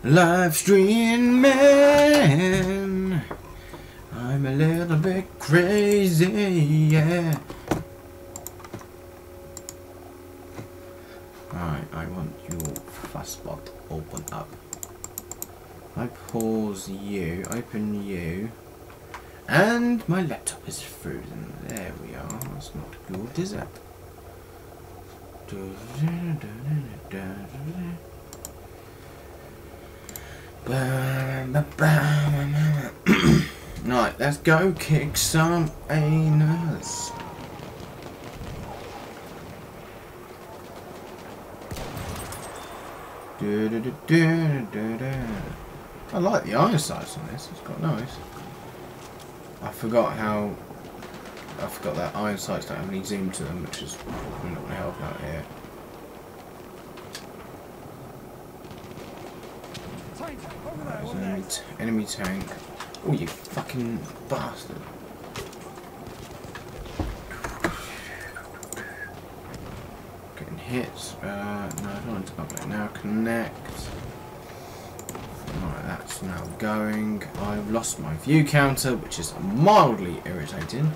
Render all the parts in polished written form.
Live stream man, I'm a little bit crazy, yeah. Alright, I want your fast spot open up. I pause you, open you, and my laptop is frozen. There we are. That's not good, is it? Right, let's go kick some anus. I like the iron sights on this. It's quite nice. I forgot that iron sights don't have any zoom to them, which is probably not going to help out here. There's an enemy tank. Oh, you fucking bastard. Getting hits. No, I don't want to upload now. Connect. Right, that's now going. I've lost my view counter, which is mildly irritating.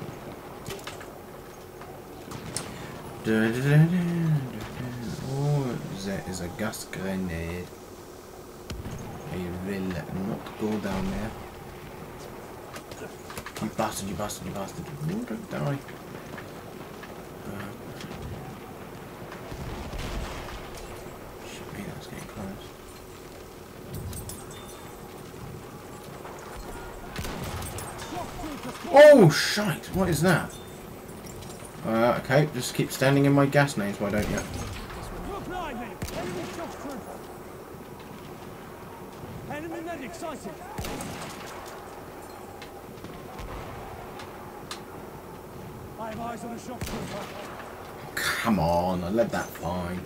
Oh, there is a gas grenade. I will not go down there. You bastard, you bastard, you bastard. Oh, don't die. Shit me, that's getting close. Oh, shite! What is that? Okay, just keep standing in my gas names, why don't you? Enemy medic sighted. I have eyes on a shock trooper. Come on, I let that fine.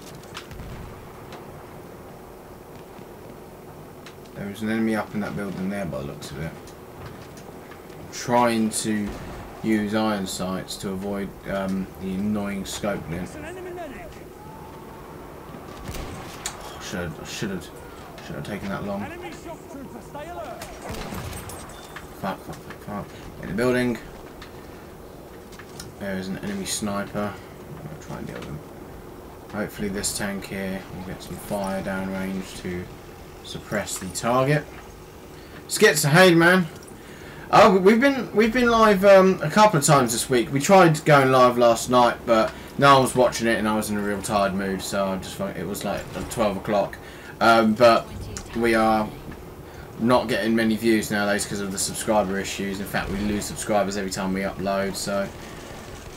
There is an enemy up in that building there by the looks of it. Trying to use iron sights to avoid the annoying scope glint. Oh, should have taken that long. Fuck. In the building. There is an enemy sniper. I'm going to try and deal with him. Hopefully this tank here will get some fire downrange to suppress the target. Skits, hey man. Oh, we've been live a couple of times this week. We tried going live last night, but no one was watching it, and I was in a real tired mood, so I just it was like 12 o'clock. But we are not getting many views nowadays because of the subscriber issues. In fact, we lose subscribers every time we upload, so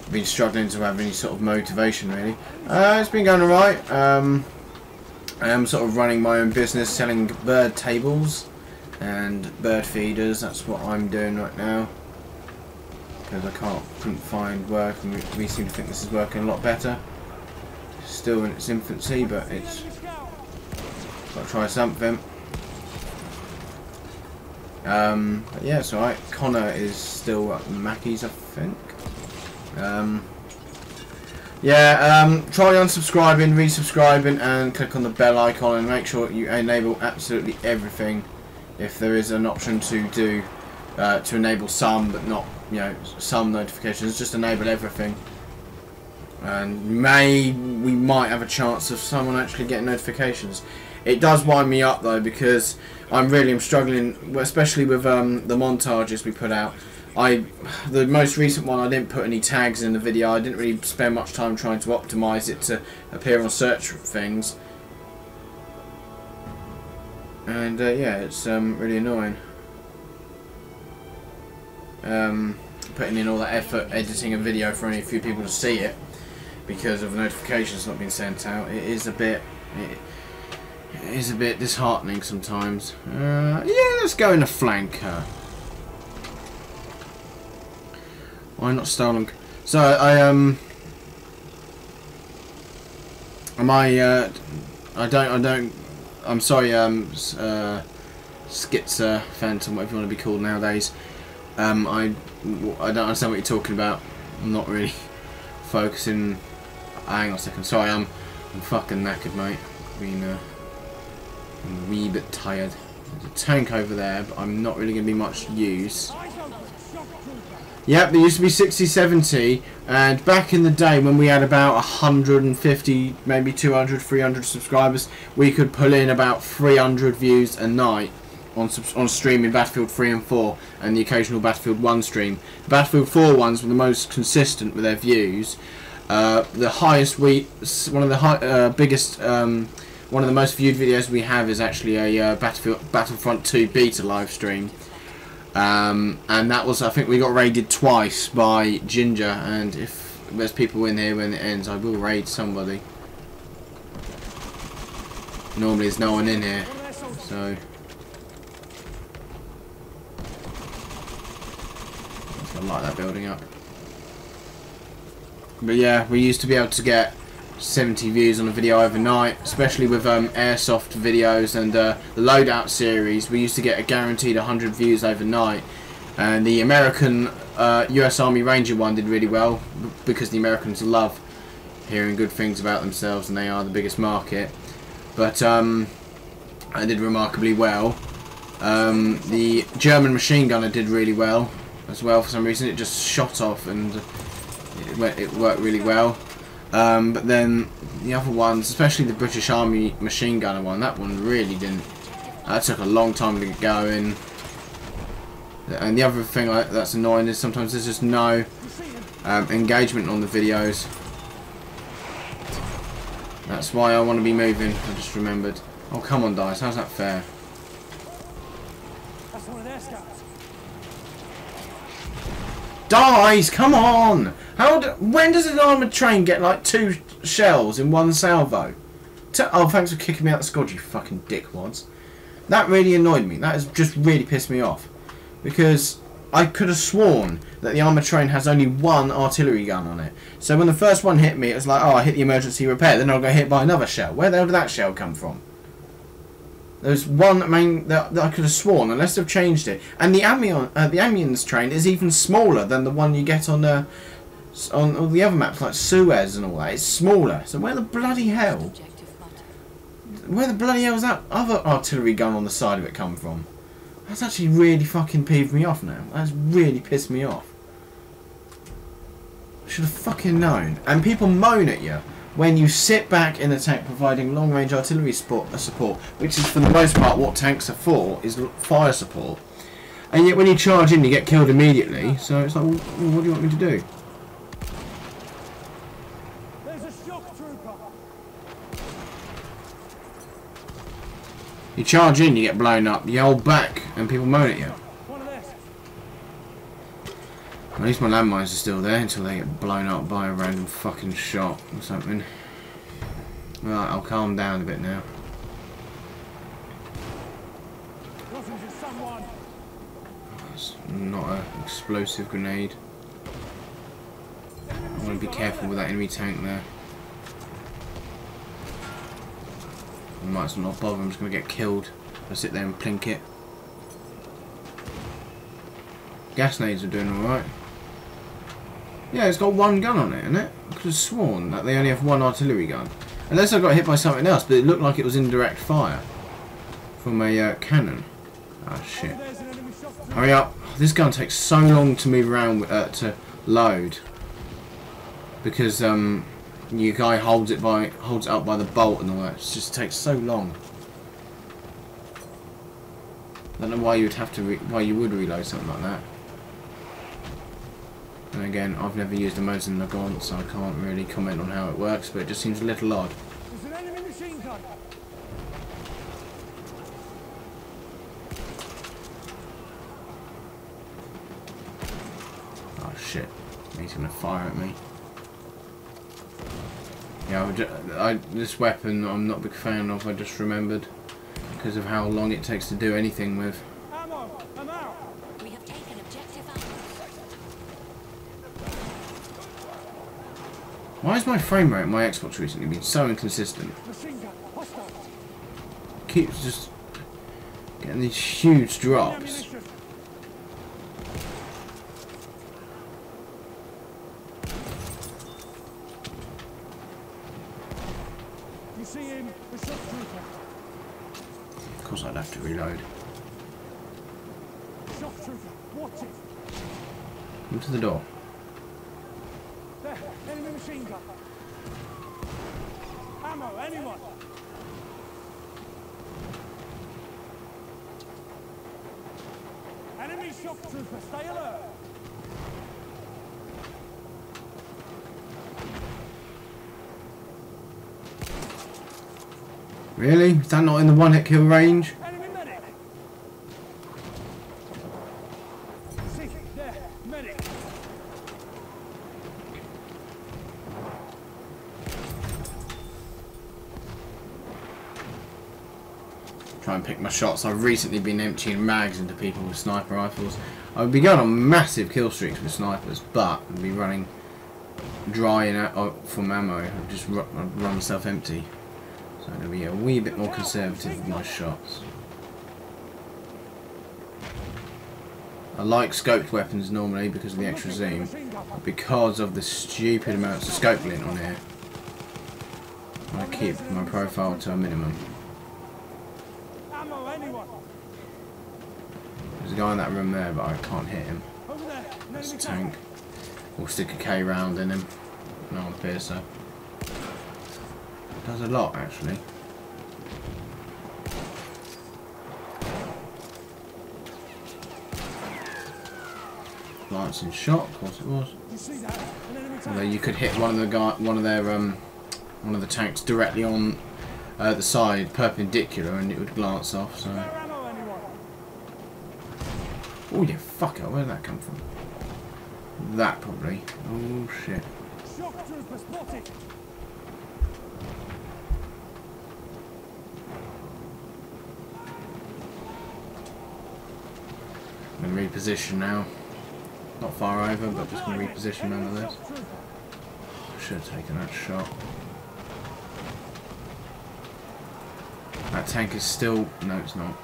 I've been struggling to have any sort of motivation really. It's been going alright. I am sort of running my own business, selling bird tables and bird feeders. That's what I'm doing right now because I couldn't find work, and we seem to think this is working a lot better. It's still in its infancy, but it's got to try something. But yeah, it's alright. Connor is still at Mackey's, I think. Try unsubscribing, resubscribing, and click on the bell icon, and make sure you enable absolutely everything. If there is an option to do to enable some, but not, you know, some notifications, just enable everything, and we might have a chance of someone actually getting notifications. It does wind me up though, because I'm struggling, especially with the montages we put out. The most recent one, I didn't put any tags in the video. I didn't really spend much time trying to optimize it to appear on search things. And yeah, it's really annoying. Putting in all that effort editing a video for only a few people to see it because of notifications not being sent out. It is a bit disheartening sometimes. Yeah, let's go in a flanker. Why not stolen? So I'm sorry, Schizo Phantom, whatever you want to be called nowadays. I don't understand what you're talking about. I'm not really focusing. Hang on a second. Sorry, I'm fucking knackered, mate. I'm a wee bit tired. There's a tank over there, but I'm not really going to be much use. Yep, there used to be 60, 70, and back in the day when we had about 150, maybe 200, 300 subscribers, we could pull in about 300 views a night on streaming Battlefield 3 and 4, and the occasional Battlefield 1 stream. The Battlefield 4 ones were the most consistent with their views. The highest one of the most viewed videos we have is actually a Battlefront 2 beta live stream. And that was, I think we got raided twice by Ginger, and if there's people in here when it ends, I will raid somebody. Normally there's no one in here, so I light that building up. But yeah, we used to be able to get 70 views on a video overnight, especially with airsoft videos and the loadout series. We used to get a guaranteed 100 views overnight, and the American US Army Ranger one did really well because the Americans love hearing good things about themselves and they are the biggest market. But I did remarkably well. The German machine gunner did really well as well. For some reason it just shot off and it worked really well. But then the other ones, especially the British Army machine gunner one, that one really didn't. That took a long time to get going. And the other thing that's annoying is sometimes there's just no engagement on the videos. That's why I want to be moving. I just remembered. Oh, come on, Dice. How's that fair? That's one of their scouts. Dice, come on! When does an armoured train get like 2 shells in one salvo? Oh, thanks for kicking me out the squad, you fucking dickwads. That really annoyed me. That has just really pissed me off. Because I could have sworn that the armoured train has only 1 artillery gun on it. So when the first one hit me, it was like, oh, I hit the emergency repair. Then I'll get hit by another shell. Where the hell did that shell come from? There's one that I could have sworn, unless they've changed it. And the Amiens train is even smaller than the one you get on all the other maps, like Suez and all that. It's smaller. So where the bloody hell is that other artillery gun on the side of it come from? That's actually really fucking peeved me off now. That's really pissed me off. I should have fucking known. And people moan at you when you sit back in the tank providing long-range artillery support, which is for the most part what tanks are for, is fire support. And yet when you charge in, you get killed immediately. So it's like, well, what do you want me to do? There's a shock trooper. You charge in, you get blown up. You hold back, and people moan at you. One of theirs. At least my landmines are still there until they get blown up by a random fucking shot or something. Right, I'll calm down a bit now. That's not an explosive grenade. I want to be careful with that enemy tank there. I might as well not bother, I'm just going to get killed if I sit there and plink it. Gas nades are doing alright. Yeah, it's got 1 gun on it, isn't it? I could have sworn that they only have 1 artillery gun. Unless I got hit by something else, but it looked like it was indirect fire from a cannon. Ah, shit. Hurry up. This gun takes so long to move around, to load. Because, your guy holds it up by the bolt and all that. It just takes so long. I don't know why you would have to, why you would reload something like that. And again, I've never used a Mosin Nagant, so I can't really comment on how it works, but it just seems a little odd. There's an enemy machine gun. Oh shit, he's gonna fire at me. Yeah, this weapon I'm not a big fan of, I just remembered, because of how long it takes to do anything with. Ammo! I'm out! We have taken objective Alpha. Why is my frame rate on my Xbox recently been so inconsistent? Machine gun! Hostile! Getting these huge drops. You see him, the shock trooper. Of course I'd have to reload. Shock trooper, watch it. Into the door. There, enemy machine gun. Ammo, anyone? Enemy shock trooper, stay alert. Really? Is that not in the one-hit kill range? Enemy medic. See, there, medic. Try and pick my shots. I've recently been emptying mags into people with sniper rifles. I would be going on massive kill streaks with snipers, but I'd be running dry from ammo. I'd just run myself empty. So I'm going to be a wee bit more conservative with my shots. I like scoped weapons normally because of the extra zoom, but because of the stupid amounts of scope glint on here, I keep my profile to a minimum. Ammo, anyone? There's a guy in that room there, but I can't hit him. Over there, That's a enemy tank. We'll stick a K round in him. No one piercer. Does a lot actually. Glancing shot, of course it was. You see that? An enemy tank. Although you could hit one of the tanks directly on the side, perpendicular, and it would glance off. So. Spare ammo, anyone? Oh you fucker! Where did that come from? That probably. Oh shit. Shock trooper spotted. I'm going to reposition now. Not far over, but just going to reposition nonetheless. Shock trooper. I should have taken that shot. That tank is still... No, it's not.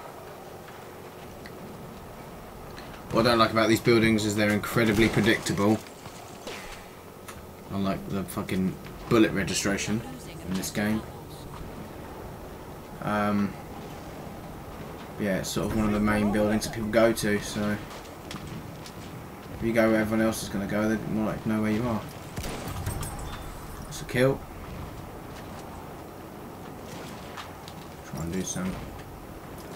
What I don't like about these buildings is they're incredibly predictable. Unlike the fucking bullet registration in this game. Yeah, it's sort of one of the main buildings that people go to, so if you go where everyone else is going to go, they're more likely to know where you are. That's a kill. Try and do some.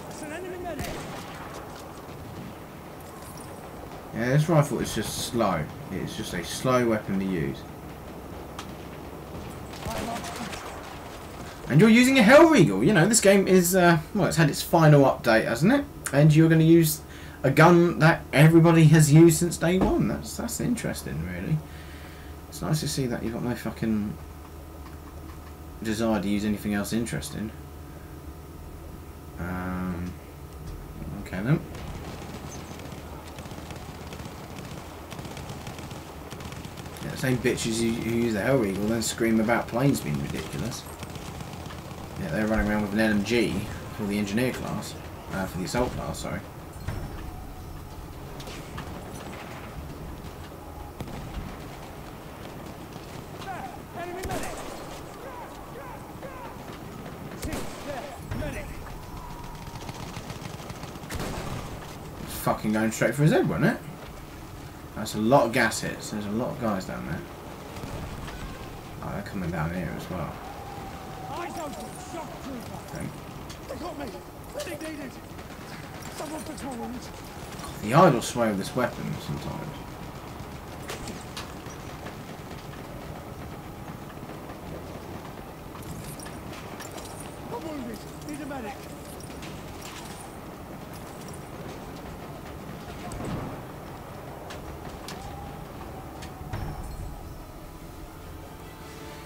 It's an enemy medic. Yeah, this rifle is just slow. It's just a slow weapon to use. And you're using a Hellregal. You know, this game is, well, it's had its final update, hasn't it? And you're going to use a gun that everybody has used since day one. That's interesting, really. It's nice to see that you've got no fucking desire to use anything else interesting. Okay then. Yeah, the same bitches who use the Hellregal then scream about planes being ridiculous. Yeah, they're running around with an LMG for the engineer class, for the assault class, sorry. There, enemy medic. See, there, medic. It's fucking going straight for his head, wasn't it? That's a lot of gas hits. There's a lot of guys down there. Oh, they're coming down here as well. Eyes open, shock trooper. Okay. They got me. Medic needed. Someone fix my wounds. The idle sway of this weapon sometimes. I'm wounded. Need a medic.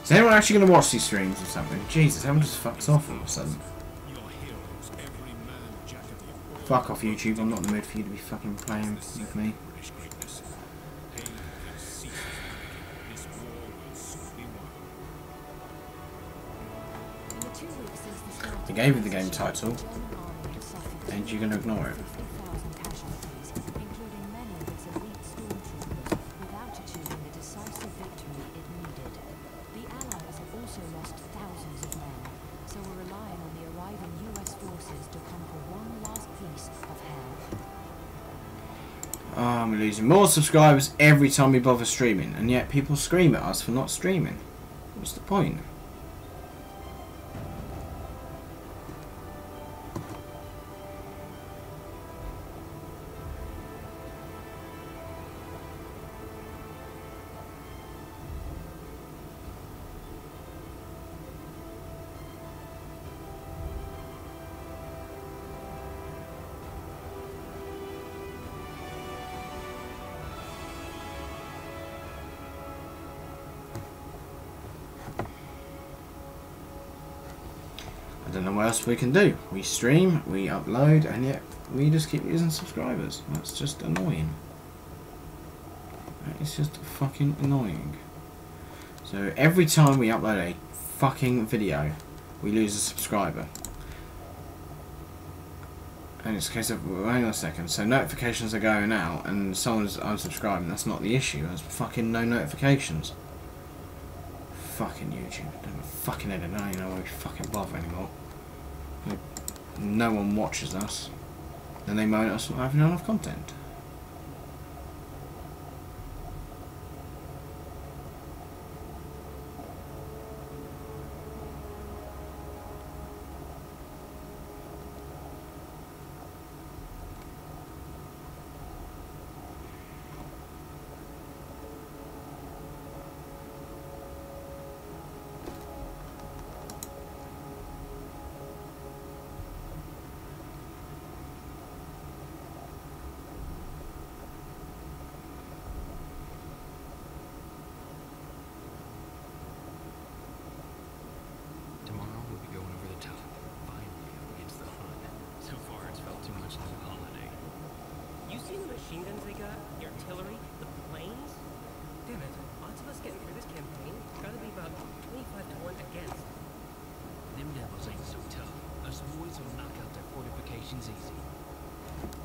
Is anyone actually going to watch these streams or something? Jesus, everyone just fucks off all of a sudden. Fuck off YouTube, I'm not in the mood for you to be fucking playing with me. They gave me the game title. and you're going to ignore it. 50,000 casualties, including many of its elite stormtroopers, without achieving the decisive victory it needed. The Allies have also lost thousands of men, so we're relying on the arriving US forces to conquer one last piece of hell. Oh, we're losing more subscribers every time we bother streaming, and yet people scream at us for not streaming. What's the point? I don't know what else we can do. We stream, we upload, and yet we just keep losing subscribers. That's just annoying. That is just fucking annoying. So every time we upload a fucking video, we lose a subscriber. And it's a case of, well, hang on a second, so notifications are going out and someone's unsubscribing. That's not the issue. There's fucking no notifications. Fucking YouTube. Don't fucking edit. I don't even know why we fucking bother anymore. No one watches us. Then they moan at us for not having enough content. machine guns they got, the artillery, the planes. Damn it, odds of us getting through this campaign gotta be about 25 to 1 against. Them devils ain't so tough. Us boys will knock out their fortifications easy.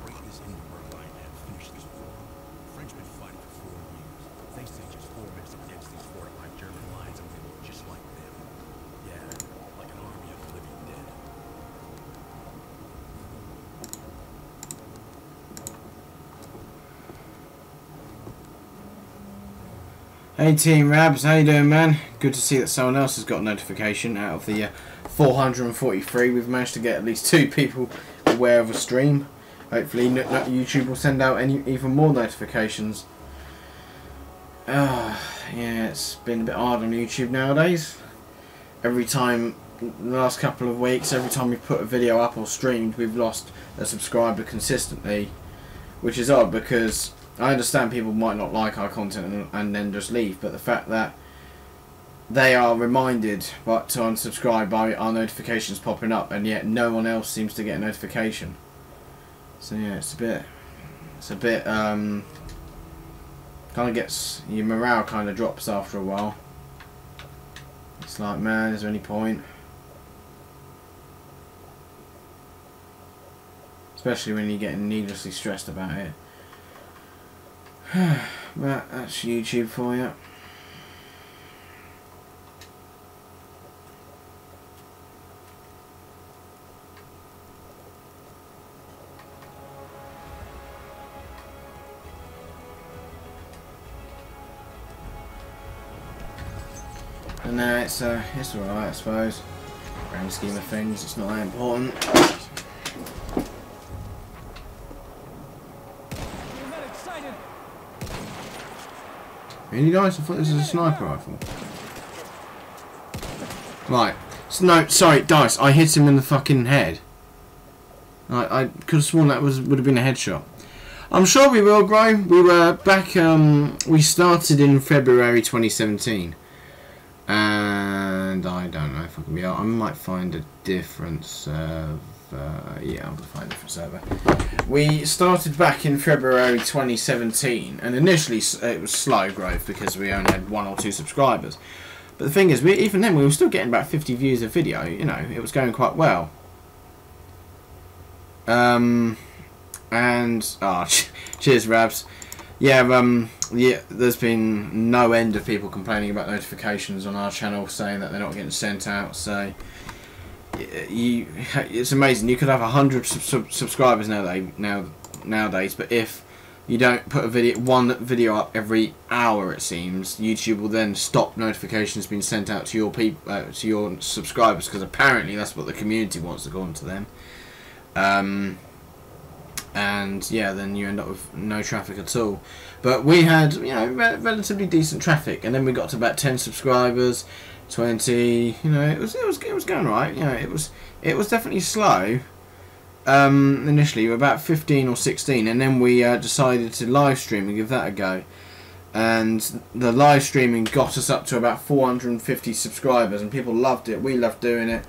Break this Hindenburg line and finish this war. The French been fighting for 4 years. They sent just 4 minutes against these fortified German lines and we look just like them. Yeah, like an army of the living dead. Hey Team Rabs, how you doing, man? Good to see that someone else has got a notification out of the 443. We've managed to get at least 2 people aware of a stream. Hopefully YouTube will send out even more notifications. Yeah, it's been a bit hard on YouTube nowadays. Every time, the last couple of weeks, every time we put a video up or streamed, we've lost a subscriber consistently. Which is odd because I understand people might not like our content and then just leave, but the fact that they are reminded to unsubscribe by our notifications popping up, and yet no one else seems to get a notification. So yeah, it's a bit kind of gets your morale kind of drops after a while. It's like, man, is there any point? Especially when you're getting needlessly stressed about it. But that's YouTube for you. And now it's alright, I suppose. Grand scheme of things, it's not that important. Really, guys? I thought this was a sniper rifle. Right. So, no, sorry, Dice. I hit him in the fucking head. I could have sworn that would have been a headshot. I'm sure we will grow. We were back. We started in February 2017, and I don't know if I can be out. I might find a different server. Yeah, I'm gonna find a different server. We started back in February 2017, and initially it was slow growth because we only had 1 or 2 subscribers. But the thing is, even then we were still getting about 50 views a video. You know, it was going quite well. And cheers, Rabs. Yeah, there's been no end of people complaining about notifications on our channel, saying that they're not getting sent out. So it's amazing. You could have 100 subscribers nowadays, but if you don't put one video up every hour, it seems YouTube will then stop notifications being sent out to your people, to your subscribers, because apparently that's what the community wants, according to them. And yeah, then you end up with no traffic at all. But we had, you know, relatively decent traffic, and then we got to about 10 subscribers, 20. You know, it was going right. You know, it was definitely slow. Initially, about 15 or 16, and then we decided to live stream and give that a go. And the live streaming got us up to about 450 subscribers, and people loved it. We loved doing it.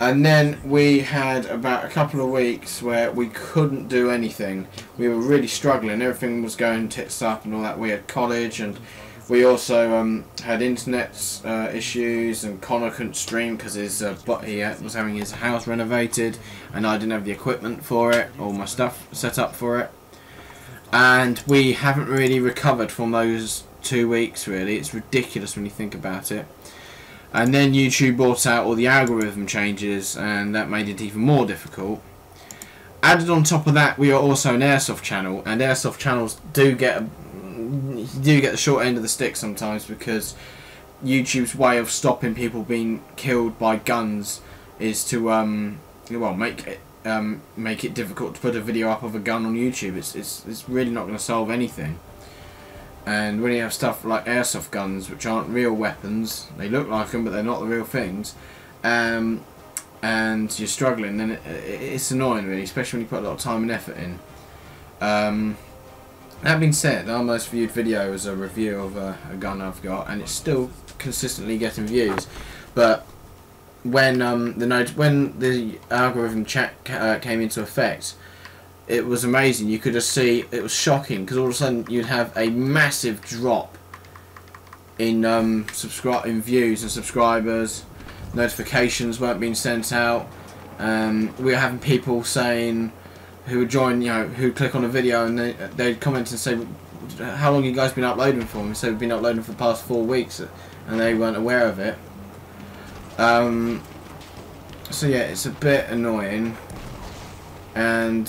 And then we had about a couple of weeks where we couldn't do anything. We were really struggling. Everything was going tits up and all that. We had college, and we also had internet issues, and Connor couldn't stream because he was having his house renovated, and I didn't have the equipment for it, all my stuff set up for it. And we haven't really recovered from those 2 weeks, really. It's ridiculous when you think about it. And then YouTube brought out all the algorithm changes, and that made it even more difficult. Added on top of that, we are also an airsoft channel, and airsoft channels do get the short end of the stick sometimes, because YouTube's way of stopping people being killed by guns is to well, make it difficult to put a video up of a gun on YouTube. It's really not going to solve anything. And when you have stuff like airsoft guns, which aren't real weapons, they look like them, but they're not the real things, and you're struggling, then it's annoying, really, especially when you put a lot of time and effort in. That being said, our most viewed video is a review of a gun I've got, and it's still consistently getting views. But when the algorithm came into effect, it was amazing. You could just see, it was shocking, because all of a sudden you'd have a massive drop in views and subscribers. Notifications weren't being sent out. We were having people saying, who would join, you know, who click on a video and they'd comment and say, how long have you guys been uploading for? And we said we've been uploading for the past 4 weeks, and they weren't aware of it. So yeah, it's a bit annoying. And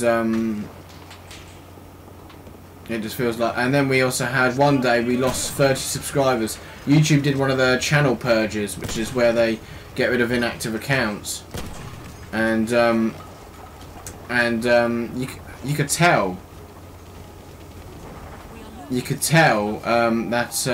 it just feels like, and then we also had one day we lost 30 subscribers. YouTube did one of their channel purges, which is where they get rid of inactive accounts, and you could tell that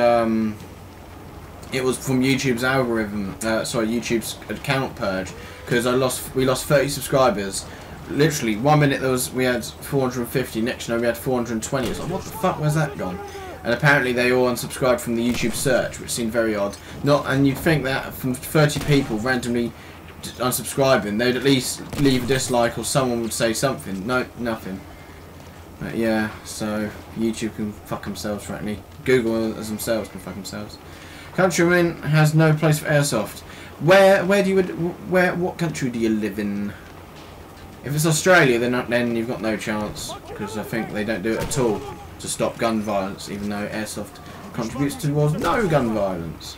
it was from YouTube's algorithm, YouTube's account purge, because we lost 30 subscribers. Literally, 1 minute we had 450, next we had 420. It was like, what the fuck, where's that gone? And apparently they all unsubscribed from the YouTube search, which seemed very odd. And you'd think that from 30 people randomly unsubscribing, they'd at least leave a dislike, or someone would say something. No, nothing. But yeah, so YouTube can fuck themselves, frankly. Google as themselves can fuck themselves. Countryman has no place for airsoft. What country do you live in? If it's Australia, then you've got no chance, because I think they don't do it at all to stop gun violence, even though airsoft contributes towards no gun violence.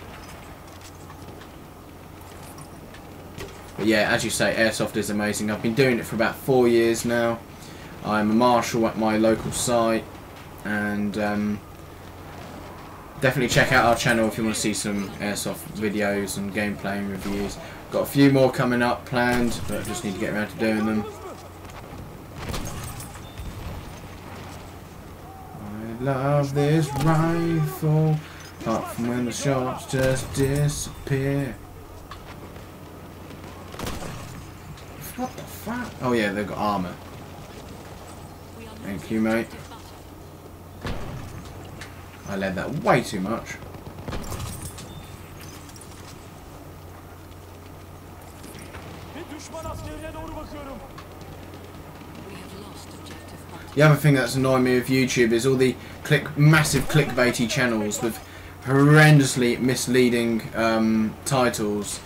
But yeah, as you say, airsoft is amazing. I've been doing it for about 4 years now. I'm a marshal at my local site, and definitely check out our channel if you want to see some airsoft videos and gameplay and reviews. Got a few more coming up planned, but I just need to get around to doing them. I love this rifle, apart from when the shots just disappear. What the fuck? Oh yeah, they've got armour. Thank you, mate. I led that way too much. The other thing that's annoying me with YouTube is all the massive clickbaity channels with horrendously misleading titles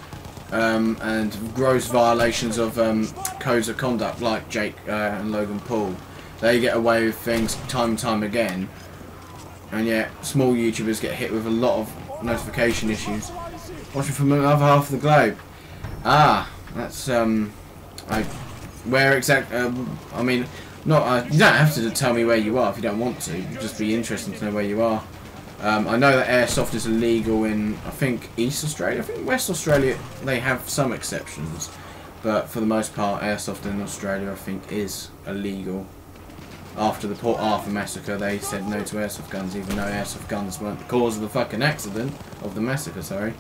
and gross violations of codes of conduct like Jake and Logan Paul. They get away with things time and time again, and yet small YouTubers get hit with a lot of notification issues. Watching from the other half of the globe. Ah, that's where exact? I mean, not. You don't have to tell me where you are if you don't want to. It'd just be interesting to know where you are. I know that airsoft is illegal in, I think, East Australia. I think West Australia they have some exceptions, but for the most part, airsoft in Australia I think is illegal. After the Port Arthur massacre, they said no to airsoft guns, even though airsoft guns weren't the cause of the fucking accident of the massacre. Sorry.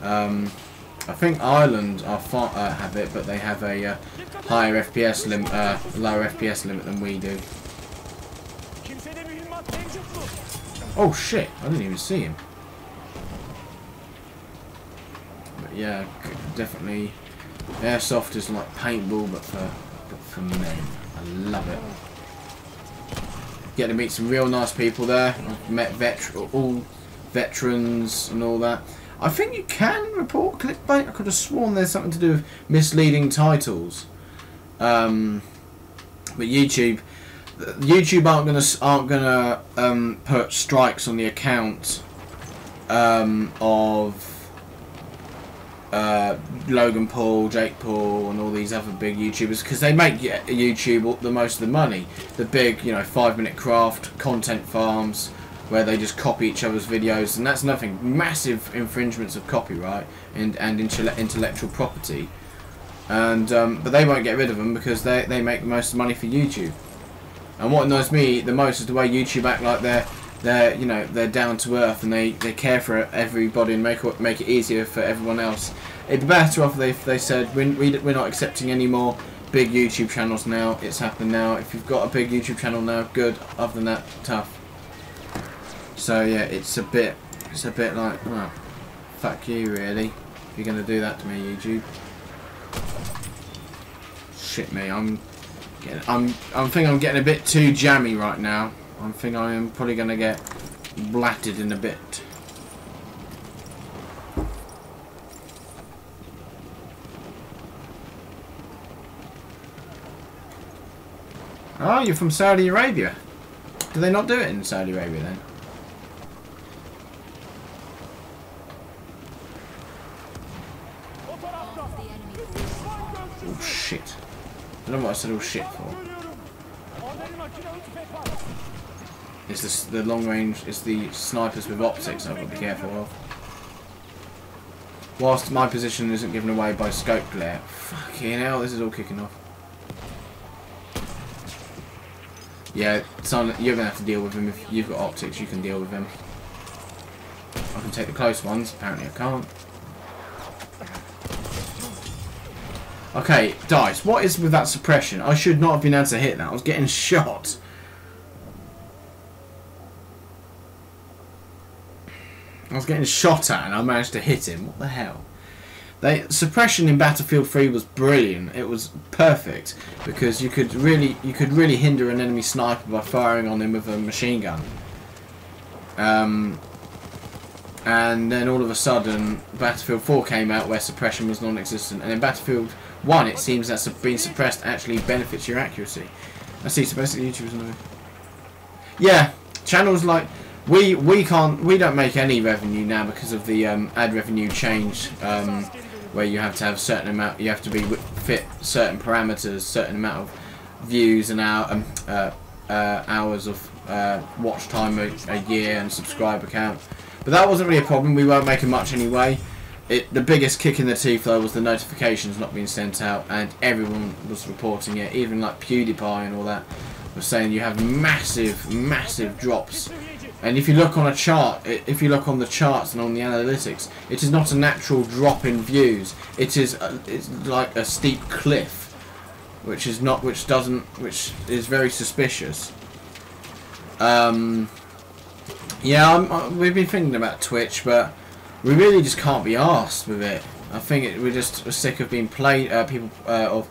I think Ireland have it, but they have a higher FPS limit, lower FPS limit than we do. Oh shit! I didn't even see him. But yeah, definitely, airsoft is like paintball, but for men. I love it. Get to meet some real nice people there. I've met all veterans and all that. I think you can report clickbait. I could have sworn there's something to do with misleading titles. But YouTube aren't gonna put strikes on the account of Logan Paul, Jake Paul, and all these other big YouTubers, because they make YouTube the most of the money. The big, 5-minute craft content farms where they just copy each other's videos, and that's nothing. Massive infringements of copyright and intellectual property, and but they won't get rid of them because they make the most money for YouTube. And what annoys me the most is the way YouTube act like they're down to earth and they care for everybody and make it easier for everyone else. It'd be better off if they said we're not accepting any more big YouTube channels now. It's happened now. If you've got a big YouTube channel now, good. Other than that, tough. So yeah, it's a bit like, well, fuck you really, if you're gonna do that to me, YouTube. Shit me, I think I'm getting a bit too jammy right now. I think I am probably gonna get blatted in a bit. Oh, you're from Saudi Arabia. Do they not do it in Saudi Arabia then? Oh shit. I don't know what I said all shit for. It's the long range, it's the snipers with optics I've got to be careful of. Whilst my position isn't given away by scope glare. Fucking hell, this is all kicking off. Yeah, son, you're going to have to deal with him. If you've got optics, you can deal with him. I can take the close ones, apparently I can't. Okay, Dice, what is with that suppression? I should not have been able to hit that. I was getting shot. I was getting shot at and I managed to hit him. What the hell? Suppression in Battlefield 3 was brilliant. It was perfect because you could really hinder an enemy sniper by firing on him with a machine gun. And then all of a sudden Battlefield 4 came out where suppression was non-existent, and in Battlefield 1 it seems that being suppressed actually benefits your accuracy. I see, so basically YouTubers know. Yeah, channels like we don't make any revenue now because of the ad revenue change, where you have to have a certain amount, you have to fit certain parameters, certain amount of views and hours of watch time a year and subscriber count. But that wasn't really a problem. We weren't making much anyway. The biggest kick in the teeth though was the notifications not being sent out, and everyone was reporting it. Even like PewDiePie and all that was saying you have massive drops. And if you look on a chart, if you look on the charts and on the analytics, it is not a natural drop in views. It's like a steep cliff, which is very suspicious. Yeah, we've been thinking about Twitch, but we really just can't be arsed with it. I think we're just sick of being of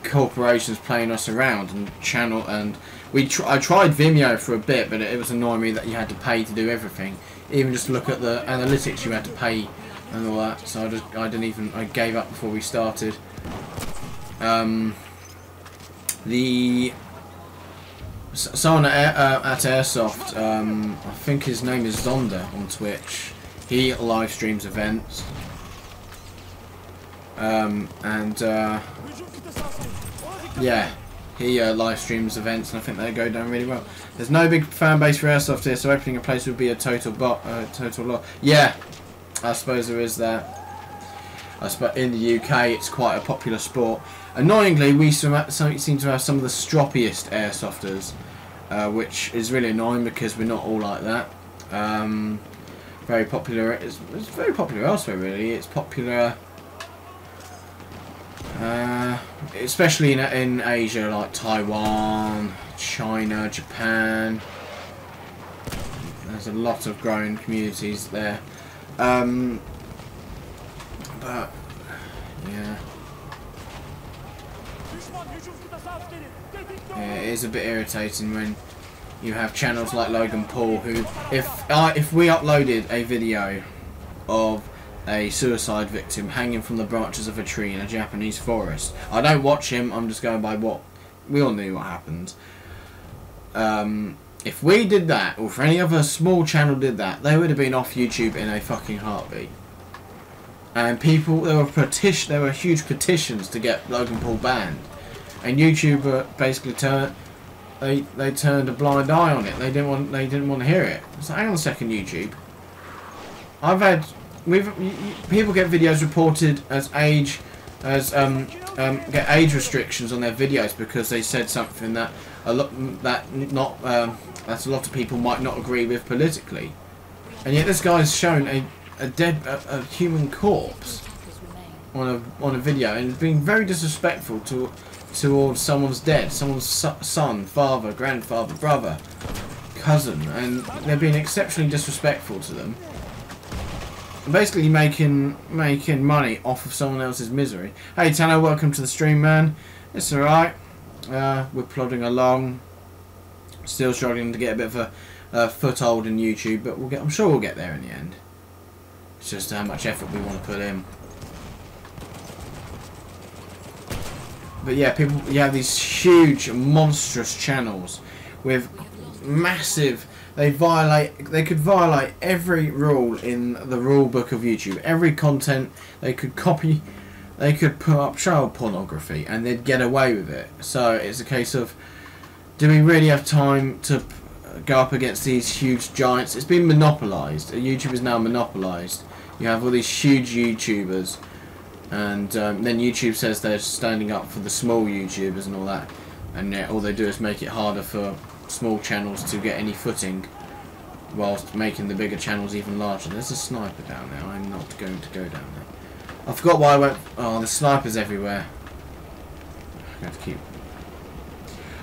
corporations playing us around and channel. And I tried Vimeo for a bit, but it was annoying me that you had to pay to do everything. Even just to look at the analytics, you had to pay and all that. So I gave up before we started. Someone at Airsoft, I think his name is Zonda on Twitch. He live streams events, yeah, he live streams events, and I think they go down really well. There's no big fan base for Airsoft here, so opening a place would be a total lot. Yeah, I suppose there is that. I suppose in the UK it's quite a popular sport. Annoyingly, we seem to have some of the stroppiest airsofters, which is really annoying because we're not all like that. Very popular. It's very popular elsewhere, really. It's popular, especially in Asia, like Taiwan, China, Japan. There's a lot of growing communities there. But yeah. Yeah, it is a bit irritating when you have channels like Logan Paul who, if we uploaded a video of a suicide victim hanging from the branches of a tree in a Japanese forest, I don't watch him, I'm just going by what we all knew what happened. If we did that, or if any other small channel did that, they would have been off YouTube in a fucking heartbeat. And people, there were huge petitions to get Logan Paul banned, and YouTube basically turned a blind eye on it. They didn't want to hear it. So hang on a second, YouTube. People get videos reported as get age restrictions on their videos because they said something that a lot of people might not agree with politically, and yet this guy's shown a human corpse on a video and being very disrespectful towards someone's dead, someone's son, father, grandfather, brother, cousin, and they're being exceptionally disrespectful to them. Basically making money off of someone else's misery. Hey Tano, welcome to the stream, man. It's alright. We're plodding along. Still struggling to get a bit of a foothold in YouTube, but I'm sure we'll get there in the end. It's just how much effort we want to put in. But yeah, you have these huge, monstrous channels with massive. They could violate every rule in the rule book of YouTube. Every content they could copy. They could put up child pornography and they'd get away with it. So it's a case of, do we really have time to go up against these huge giants? It's been monopolised. YouTube is now monopolised. You have all these huge YouTubers, and then YouTube says they're standing up for the small YouTubers and all that, and all they do is make it harder for small channels to get any footing, whilst making the bigger channels even larger. There's a sniper down there. I'm not going to go down there. I forgot why I went. Oh, the snipers everywhere. I have to keep.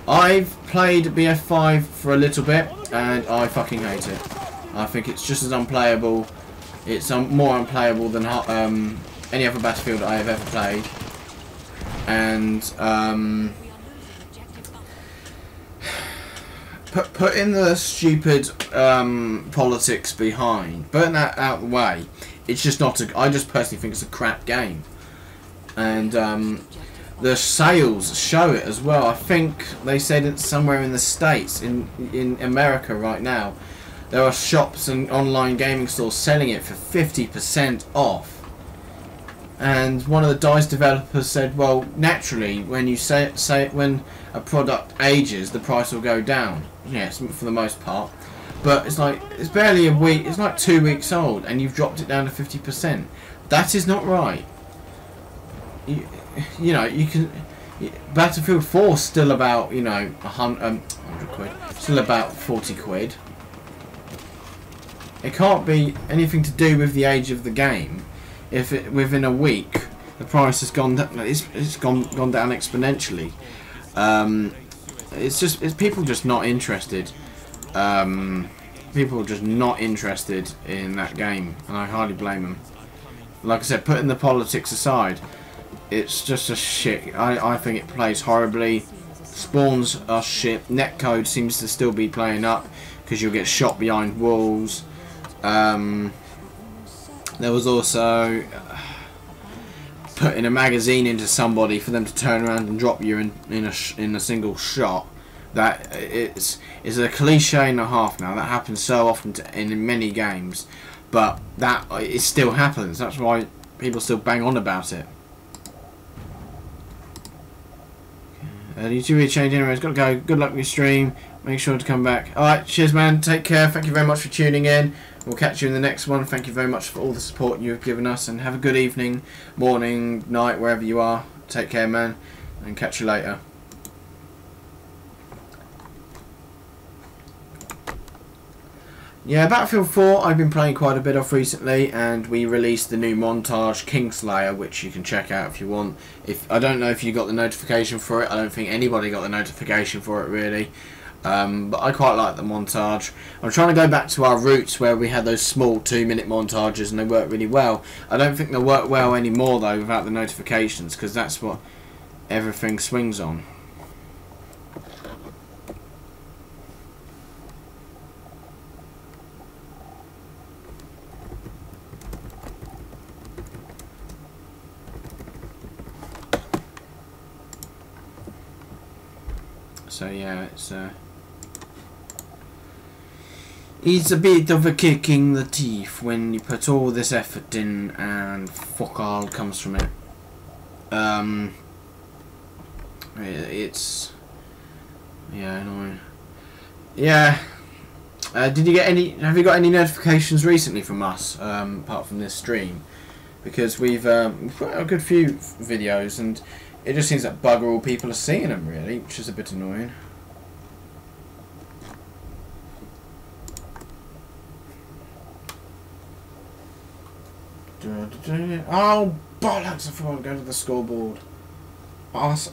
I've played BF5 for a little bit, and I fucking hate it. I think it's just as unplayable. It's more unplayable than any other Battlefield I have ever played. And putting the stupid politics behind, putting that out of the way, it's just not a. I just personally think it's a crap game, and the sales show it as well. I think they said it's somewhere in the States, in America right now, there are shops and online gaming stores selling it for 50% off. And one of the DICE developers said, well, naturally, when you say when a product ages, the price will go down. Yes, for the most part. But it's like, it's barely a week, it's like 2 weeks old, and you've dropped it down to 50%. That is not right. You know, you can. Battlefield 4 is still about, you know, 100 quid. Still about 40 quid. It can't be anything to do with the age of the game. If it, within a week the price has gone down, it's gone down exponentially. It's people just not interested. People are just not interested in that game, and I hardly blame them. Like I said, putting the politics aside, it's just a shit. I think it plays horribly. Spawns are shit. Netcode seems to still be playing up because you'll get shot behind walls. There was also putting a magazine into somebody for them to turn around and drop you in a single shot. That it's a cliche and a half now. That happens so often in many games, but that it still happens. That's why people still bang on about it. You two really change anyway. It's got to go. Good luck with your stream. Make sure to come back. Alright, cheers man. Take care. Thank you very much for tuning in. We'll catch you in the next one. Thank you very much for all the support you've given us. And have a good evening, morning, night, wherever you are. Take care, man. And catch you later. Yeah, Battlefield 4 I've been playing quite a bit of recently, and we released the new montage Kingslayer, which you can check out if you want. I don't know if you got the notification for it. I don't think anybody got the notification for it really, but I quite like the montage. I'm trying to go back to our roots where we had those small 2-minute montages and they work really well. I don't think they'll work well anymore though without the notifications, because that's what everything swings on. So yeah, it's a bit of a kick in the teeth when you put all this effort in and fuck all comes from it. It's annoying. Yeah. Did you get any? Have you got any notifications recently from us apart from this stream? Because we've put a good few videos and it just seems that bugger all people are seeing them really, which is a bit annoying. Oh bollocks! I forgot to go to the scoreboard. Arse.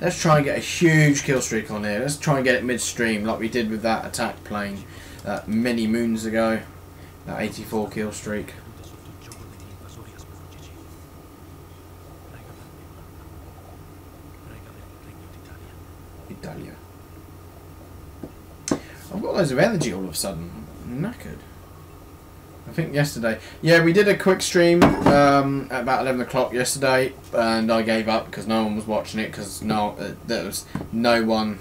Let's try and get a huge kill streak on here. Let's try and get it midstream like we did with that attack plane many moons ago. That 84 kill streak. Italia. I've got loads of energy all of a sudden. I'm knackered. I think yesterday, yeah, we did a quick stream at about 11 o'clock yesterday, and I gave up because no one was watching it because there was no one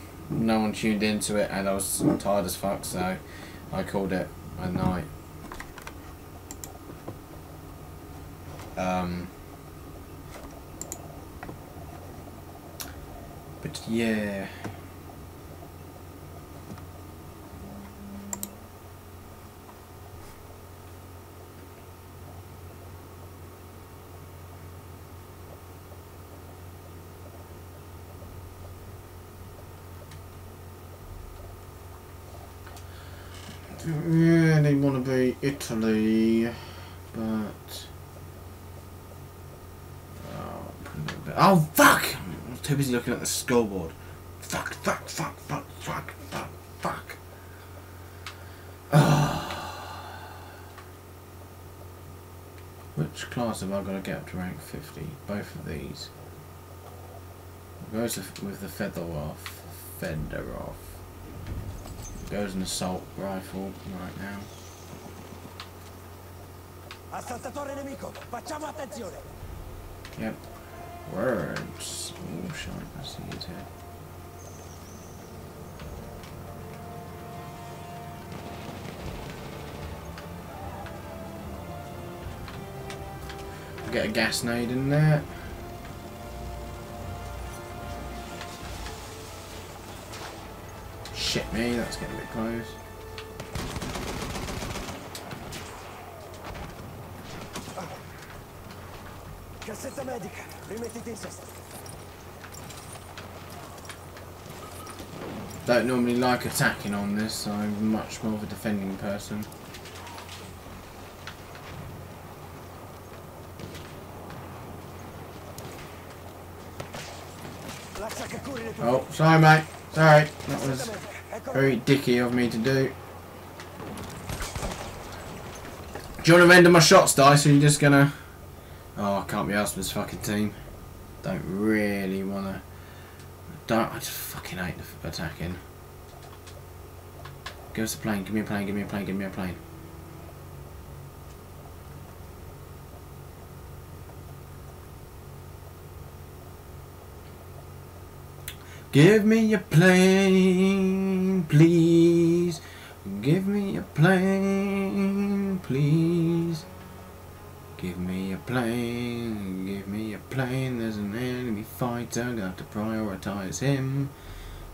tuned into it, and I was tired as fuck, so I called it a night. But yeah. Really want to be Italy, but oh fuck! I was too busy looking at the scoreboard. Fuck. Which class have I got to get up to rank 50? Both of these. Goes with the Fedorov. Goes an assault rifle right now. Assaltatore nemico, facciamo attenzione. Yep. Words. Oh shite, I see his head. Get a gas nade in there. Shit me, that's getting a bit close. Cassetta medica, rimettiti in cesta. Don't normally like attacking on this, I'm much more of a defending person. Oh, sorry mate. Sorry, that was very dicky of me to do. Do you want to render my shots, Dice, or are you just gonna... Oh, I can't be asked with this fucking team. Don't really wanna... I just fucking hate the attacking. Give us a plane, give me a plane, give me a plane, give me a plane. Give me a plane, please. Give me a plane, please. Give me a plane, give me a plane. There's an enemy fighter, gonna have to prioritize him,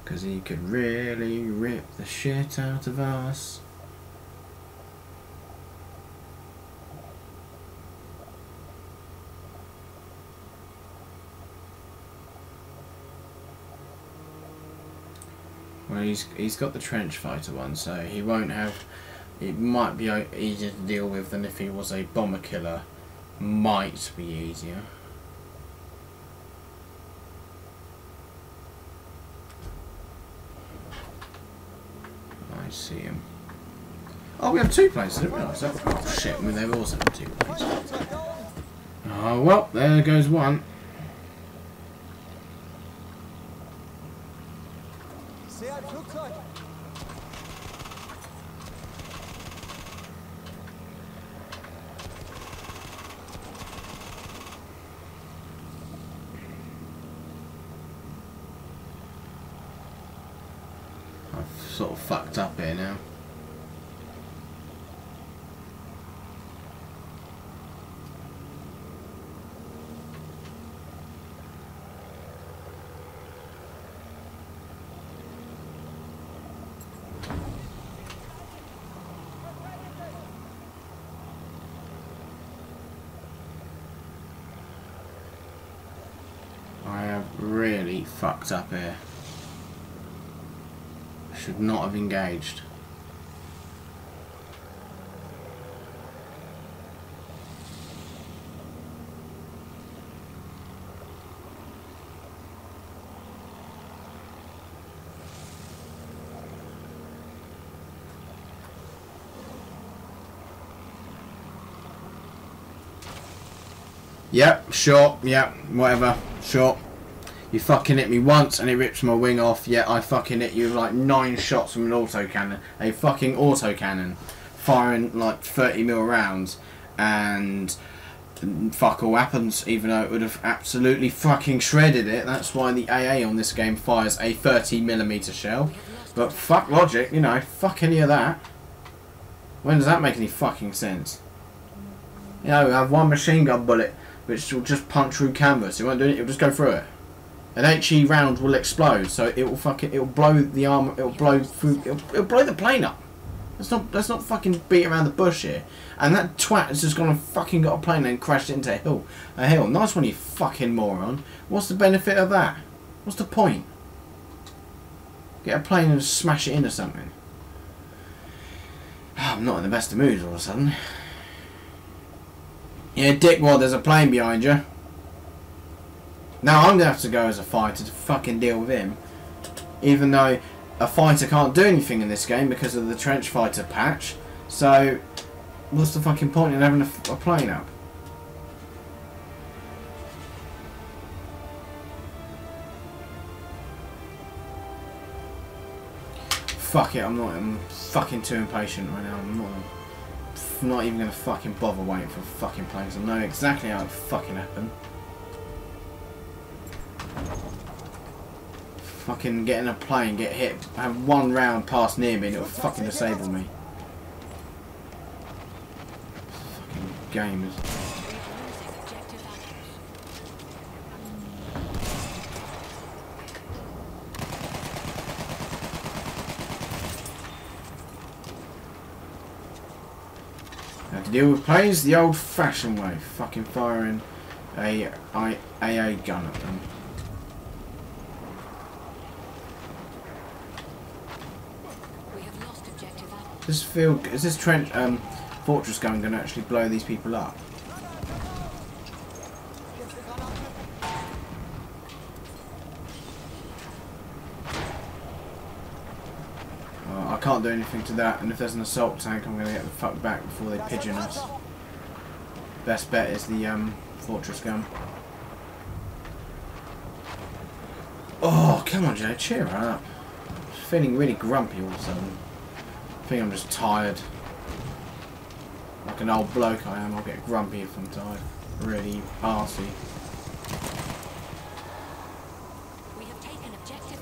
'cause he could really rip the shit out of us. Well, he's got the trench fighter one, so he won't have. It might be easier to deal with than if he was a bomber killer. Might be easier. I see him. Oh, we have 2 planes. I didn't realise that. Oh shit! I mean, they've also got 2 planes. Oh well, there goes one. Sort of fucked up here now. I have really fucked up here. Should not have engaged. Yep, sure, yep, whatever, sure. You fucking hit me once and it rips my wing off, yet I fucking hit you with like 9 shots from an autocannon. A fucking autocannon. Firing like 30mm rounds and fuck all happens, even though it would have absolutely fucking shredded it. That's why the AA on this game fires a 30mm shell. But fuck logic, you know, fuck any of that. When does that make any fucking sense? You know, I have 1 machine gun bullet which will just punch through canvas. It won't do it, it'll just go through it. An HE round will explode, so it will fucking, it'll blow the armor, it'll blow through, it'll blow the plane up. Let's not fucking beat around the bush here. And that twat has just gone and fucking got a plane and crashed into a hill. Nice one, you fucking moron. What's the benefit of that? What's the point? Get a plane and smash it into something. I'm not in the best of moods all of a sudden. Yeah, dickwad, there's a plane behind you. Now I'm going to have to go as a fighter to fucking deal with him. Even though a fighter can't do anything in this game because of the trench fighter patch. So, what's the fucking point in having a plane up? Fuck it, I'm fucking too impatient right now. I'm not even going to fucking bother waiting for fucking planes. I know exactly how it fucking happened. Fucking get in a plane, get hit, have 1 round pass near me and it'll fucking disable me. Fucking gamers. Have to deal with planes the old fashioned way, fucking firing a AA gun at them. Is this trench fortress gun going to actually blow these people up? I can't do anything to that, and if there's an assault tank, I'm going to get the fuck back before they pigeon us. Best bet is the fortress gun. Oh, come on, Jay, cheer up. I'm feeling really grumpy all of a sudden. I think I'm just tired. Like an old bloke I am, I'll get grumpy if I'm tired. Really arsey. We have taken objective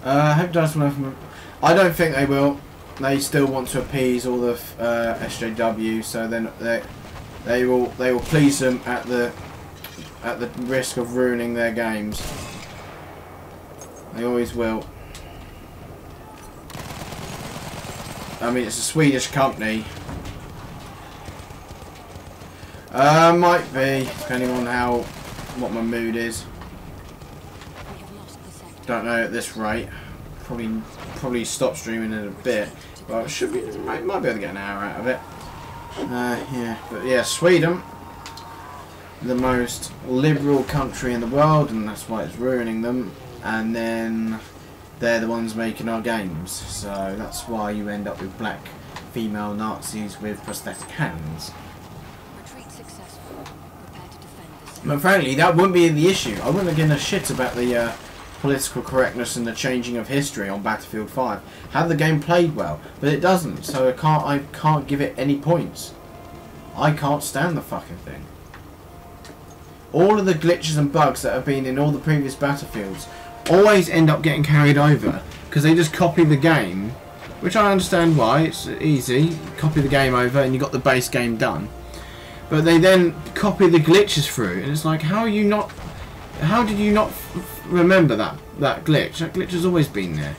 I hope does from. I don't think they will. They still want to appease all the SJW, so then they will please them at the risk of ruining their games. They always will. I mean, it's a Swedish company. Might be, depending on what my mood is. Don't know at this rate. Probably stop streaming in a bit, but might be able to get an hour out of it. Yeah, but yeah, Sweden, the most liberal country in the world, and that's why it's ruining them. And then they're the ones making our games, so that's why you end up with black female Nazis with prosthetic hands. Retreat successful. Prepare to defend this. But frankly, that wouldn't be the issue. I wouldn't have given a shit about the political correctness and the changing of history on Battlefield 5. Had the game played well, but it doesn't, so I can't give it any points. I can't stand the fucking thing. All of the glitches and bugs that have been in all the previous Battlefields always end up getting carried over because they just copy the game, which I understand why. It's easy, copy the game over and you got the base game done, but they then copy the glitches through, and it's like, how did you not remember that glitch? That glitch has always been there,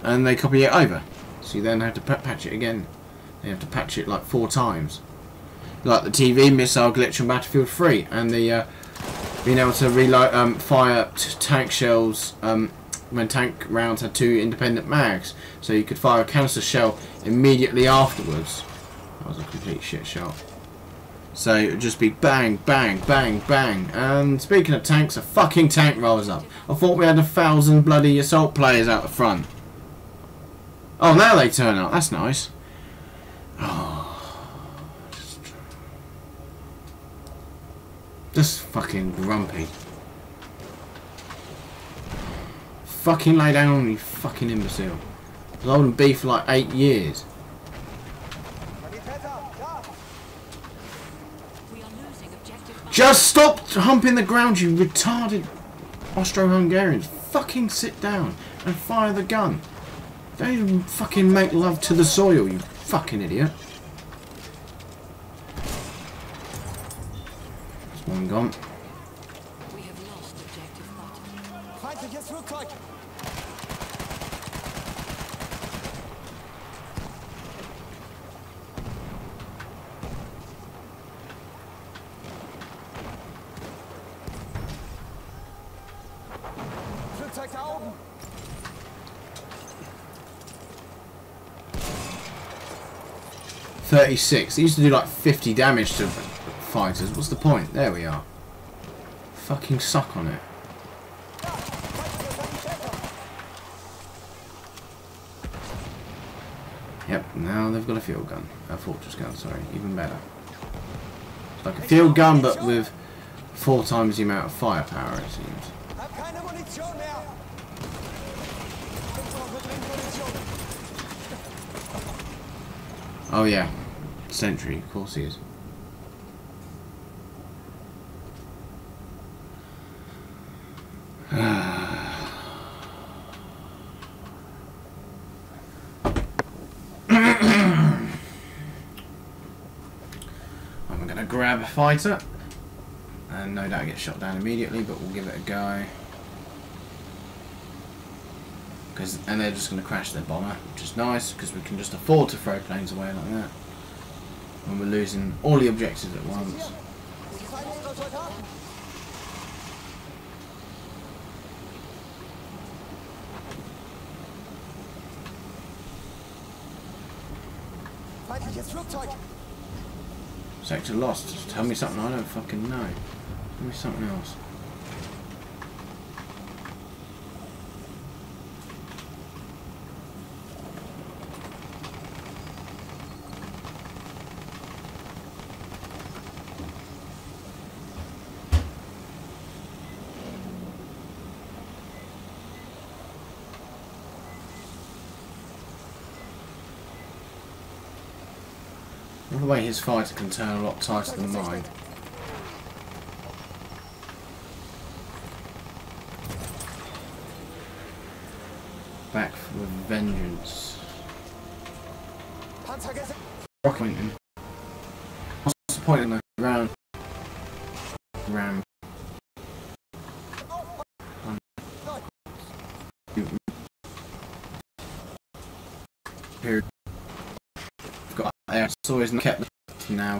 and they copy it over, so you then have to patch it again. They have to patch it like 4 times, like the TV missile glitch on Battlefield 3, and the being able to reload, fire tank shells when tank rounds had 2 independent mags, so you could fire a canister shell immediately afterwards. That was a complete shit shot. So it would just be bang, bang, bang, bang. And speaking of tanks, a fucking tank rolls up. I thought we had 1,000 bloody assault players out the front. Oh, now they turn up. That's nice. Oh. Just fucking grumpy. Fucking lay down, you fucking imbecile. I was holding beef for like 8 years. Just stop humping the ground, you retarded Austro-Hungarians. Fucking sit down and fire the gun. Don't even fucking make love to the soil, you fucking idiot. There's one gone. We have lost objective button. Feindliches Flugzeug! Flugzeug da oben! 36. They used to do like 50 damage to fighters. What's the point? There we are. Fucking suck on it. Yep, now they've got a field gun. A fortress gun, sorry. Even better. It's like a field gun, but with 4 times the amount of firepower, it seems. Hab keine Munition mehr! Oh yeah. Sentry, of course he is. I'm gonna grab a fighter, and no doubt get shot down immediately, but we'll give it a go. And they're just going to crash their bomber, which is nice because we can just afford to throw planes away like that when we're losing all the objectives at once. Feindliches Flugzeug! Sector lost. Just tell me something I don't fucking know. Tell me something else. The way his fighter can turn a lot tighter than mine. Back with vengeance. 반짝에서 Pointing. What's the point in the round? Ram. Here. Got there. It's always not kept now.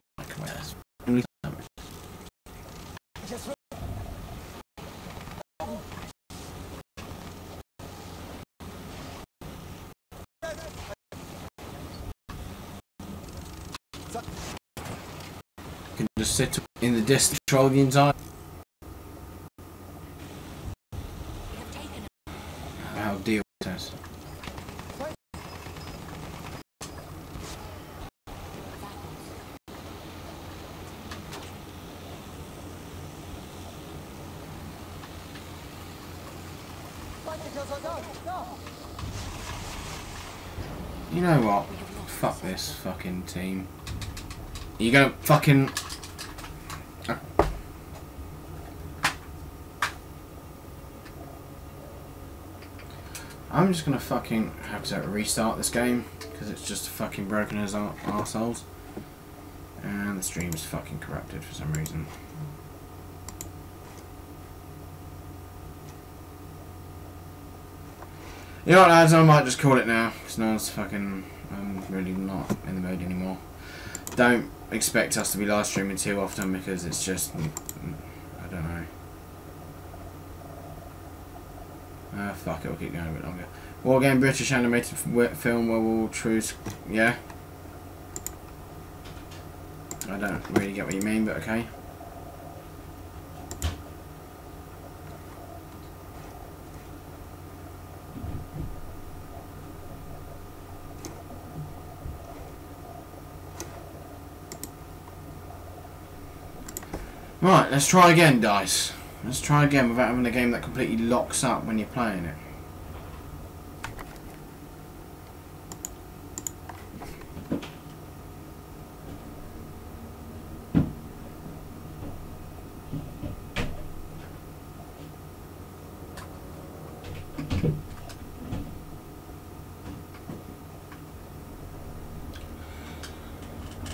Can just sit in the distance, control the entire. How deal with this? You know what? Fuck this fucking team. You gonna fucking. I'm just gonna fucking have to restart this game because it's just fucking broken as arseholes. And the stream's fucking corrupted for some reason. You know what, lads, I might just call it now because no one's fucking. I'm really not in the mood anymore. Don't expect us to be live streaming too often because it's just. I don't know. Fuck it, we'll keep going a bit longer. War game, British animated film, World Truce. Yeah. I don't really get what you mean, but okay. Right, let's try again, dice. Let's try again without having a game that completely locks up when you're playing it.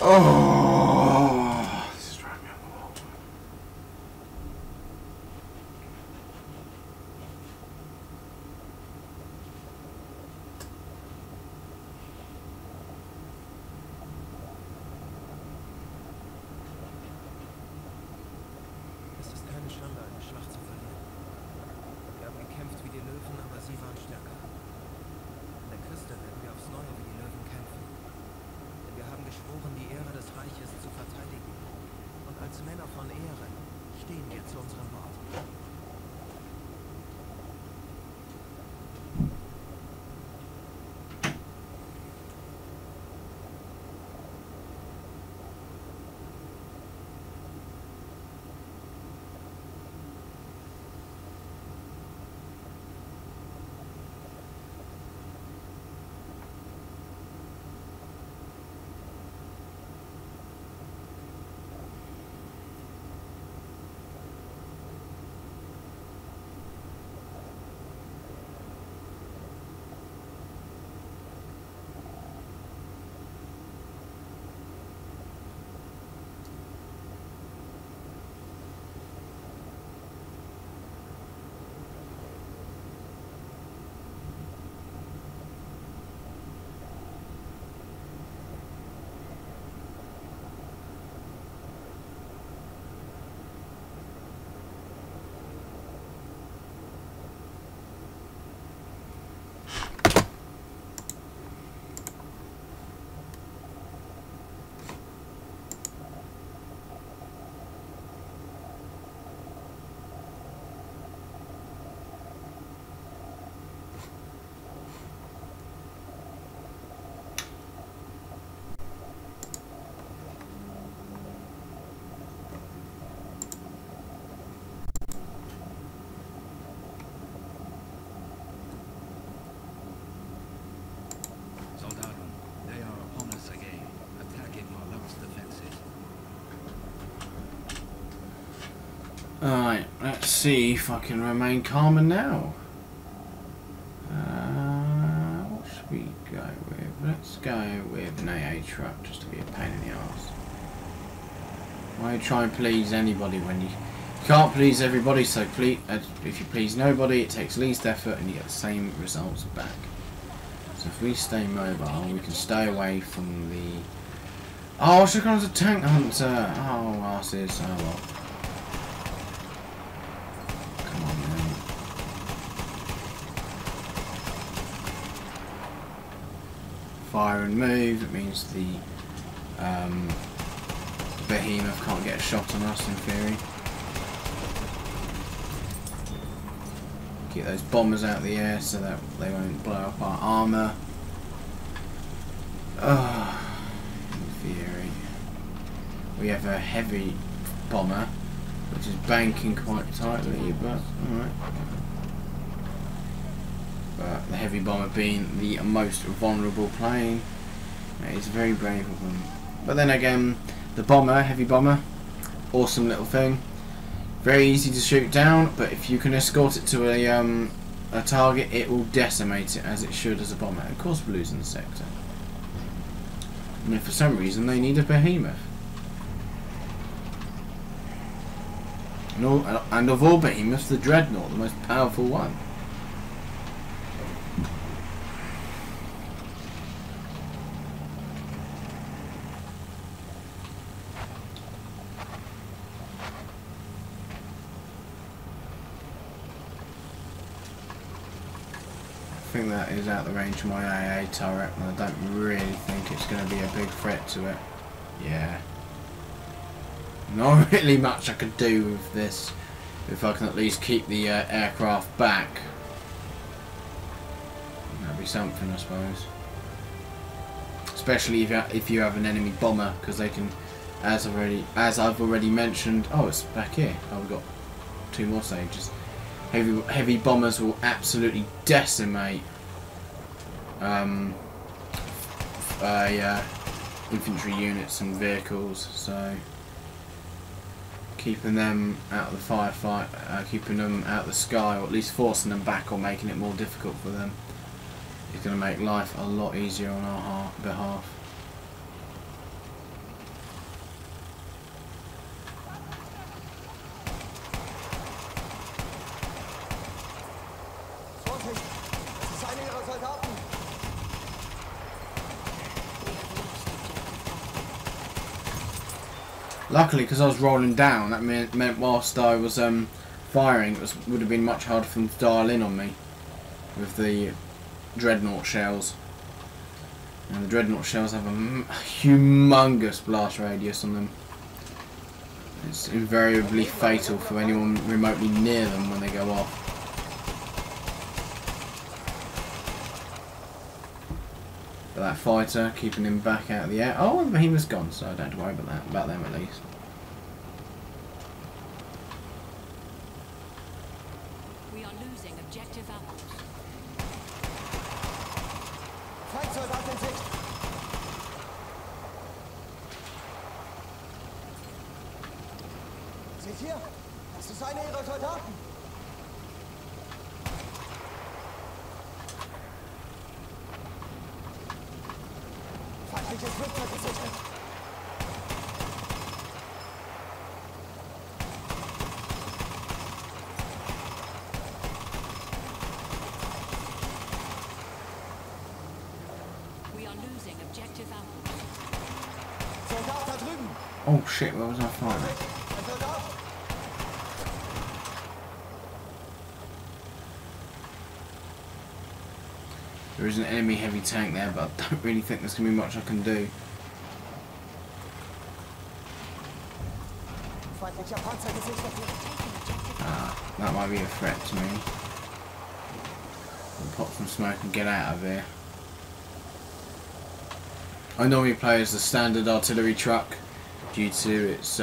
Oh, this is driving me up the wall. Es ist keine Schande, eine Schlacht zu verlieren. Wir haben gekämpft wie die Löwen, aber sie waren stärker. An der Küste werden wir aufs Neue wie die Löwen kämpfen. Denn wir haben geschworen, die Ehre des Reiches zu verteidigen. Und als Männer von Ehre stehen wir zu unserem Wort. Alright, let's see if I can remain calmer now. should we go with? Let's go with an AA truck just to be a pain in the arse. Why try and please anybody when you can't please everybody? So please, if you please nobody, it takes least effort and you get the same results back. So if we stay mobile, we can stay away from the. Oh, I should have gone as a tank hunter. Oh, arses. Oh well. Come on, man. Fire and move. It means the behemoth can't get a shot on us in theory. Get those bombers out of the air so that they won't blow up our armour. Oh, in theory. We have a heavy bomber, which is banking quite tightly, but alright. But the heavy bomber being the most vulnerable plane, it's very brave of them. But then again, the bomber, heavy bomber, awesome little thing. Very easy to shoot down, but if you can escort it to a target, it will decimate it as it should as a bomber. Of course, we're losing the sector. And if for some reason they need a behemoth. And of all behemoths, the dreadnought, the most powerful one. I think that is out the range of my AA turret, and I don't really think it's going to be a big threat to it. Yeah. Not really much I could do with this, if I can at least keep the aircraft back. That'd be something, I suppose. Especially if you have an enemy bomber, because they can, as I've already mentioned. Oh, it's back here. Oh, we've got 2 more stages. Heavy bombers will absolutely decimate infantry units and vehicles, so keeping them out of the firefight, keeping them out of the sky, or at least forcing them back or making it more difficult for them is going to make life a lot easier on our behalf. Luckily, because I was rolling down, that meant whilst I was firing, it would have been much harder for them to dial in on me with the dreadnought shells. And the dreadnought shells have a humongous blast radius on them. It's invariably fatal for anyone remotely near them when they go off. But that fighter, keeping him back out of the air. Oh, the behemoth's gone, so I don't have to worry about them at least. We are losing objective apples. Feindsoldat in Sicht! Seht ihr? Das ist einer ihrer Soldaten! Feindliches Flugzeug gesichtet! We are losing objective apples. Soldat da drüben! Oh shit, where was I firing? Ein Soldat! There is an enemy heavy tank there, but I don't really think there's going to be much I can do. Feindlicher Panzer gesichtet! Ah, that might be a threat to me. I'll pop some smoke and get out of here. I normally play as the standard artillery truck due to its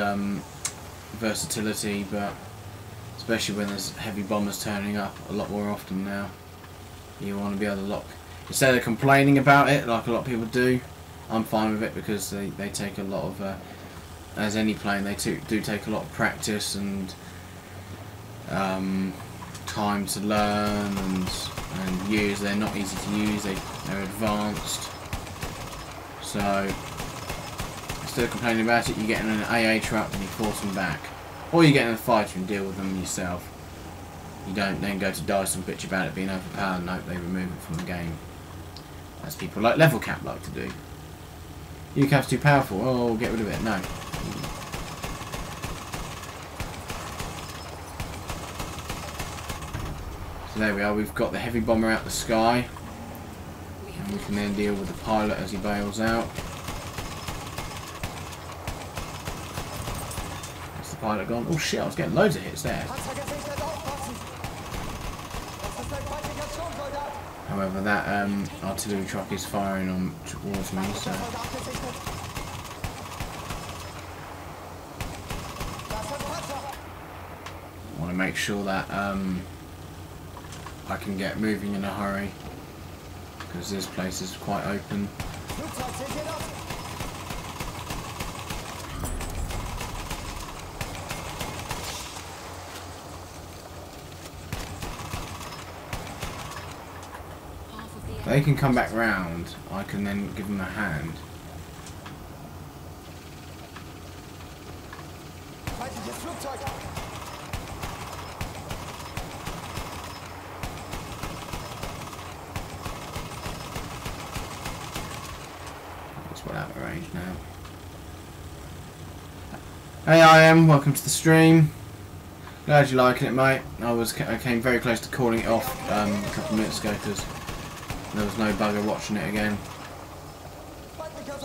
versatility, but especially when there's heavy bombers turning up a lot more often now, you want to be able to lock. Instead of complaining about it like a lot of people do, I'm fine with it because they take a lot of, as any plane, they do take a lot of practice and time to learn and and use. They're not easy to use. They're advanced. So instead of complaining about it, you get in an AA truck and you force them back, or you get in a fighter and deal with them yourself. You don't then go to dice and bitch about it being overpowered and hope they remove it from the game, as people like Level Cap like to do. UCAP's too powerful. Oh, get rid of it. No. So there we are. We've got the heavy bomber out the sky, and we can then deal with the pilot as he bails out. That's the pilot gone. Oh shit! I was getting loads of hits there. However, that artillery truck is firing on towards me, so I want to make sure that I can get moving in a hurry, because this place is quite open. They can come back round. I can then give them a hand. That's well out of range now. Hey, welcome to the stream. Glad you're liking it, mate. I came very close to calling it off a couple of minutes ago because there was no bugger watching it again,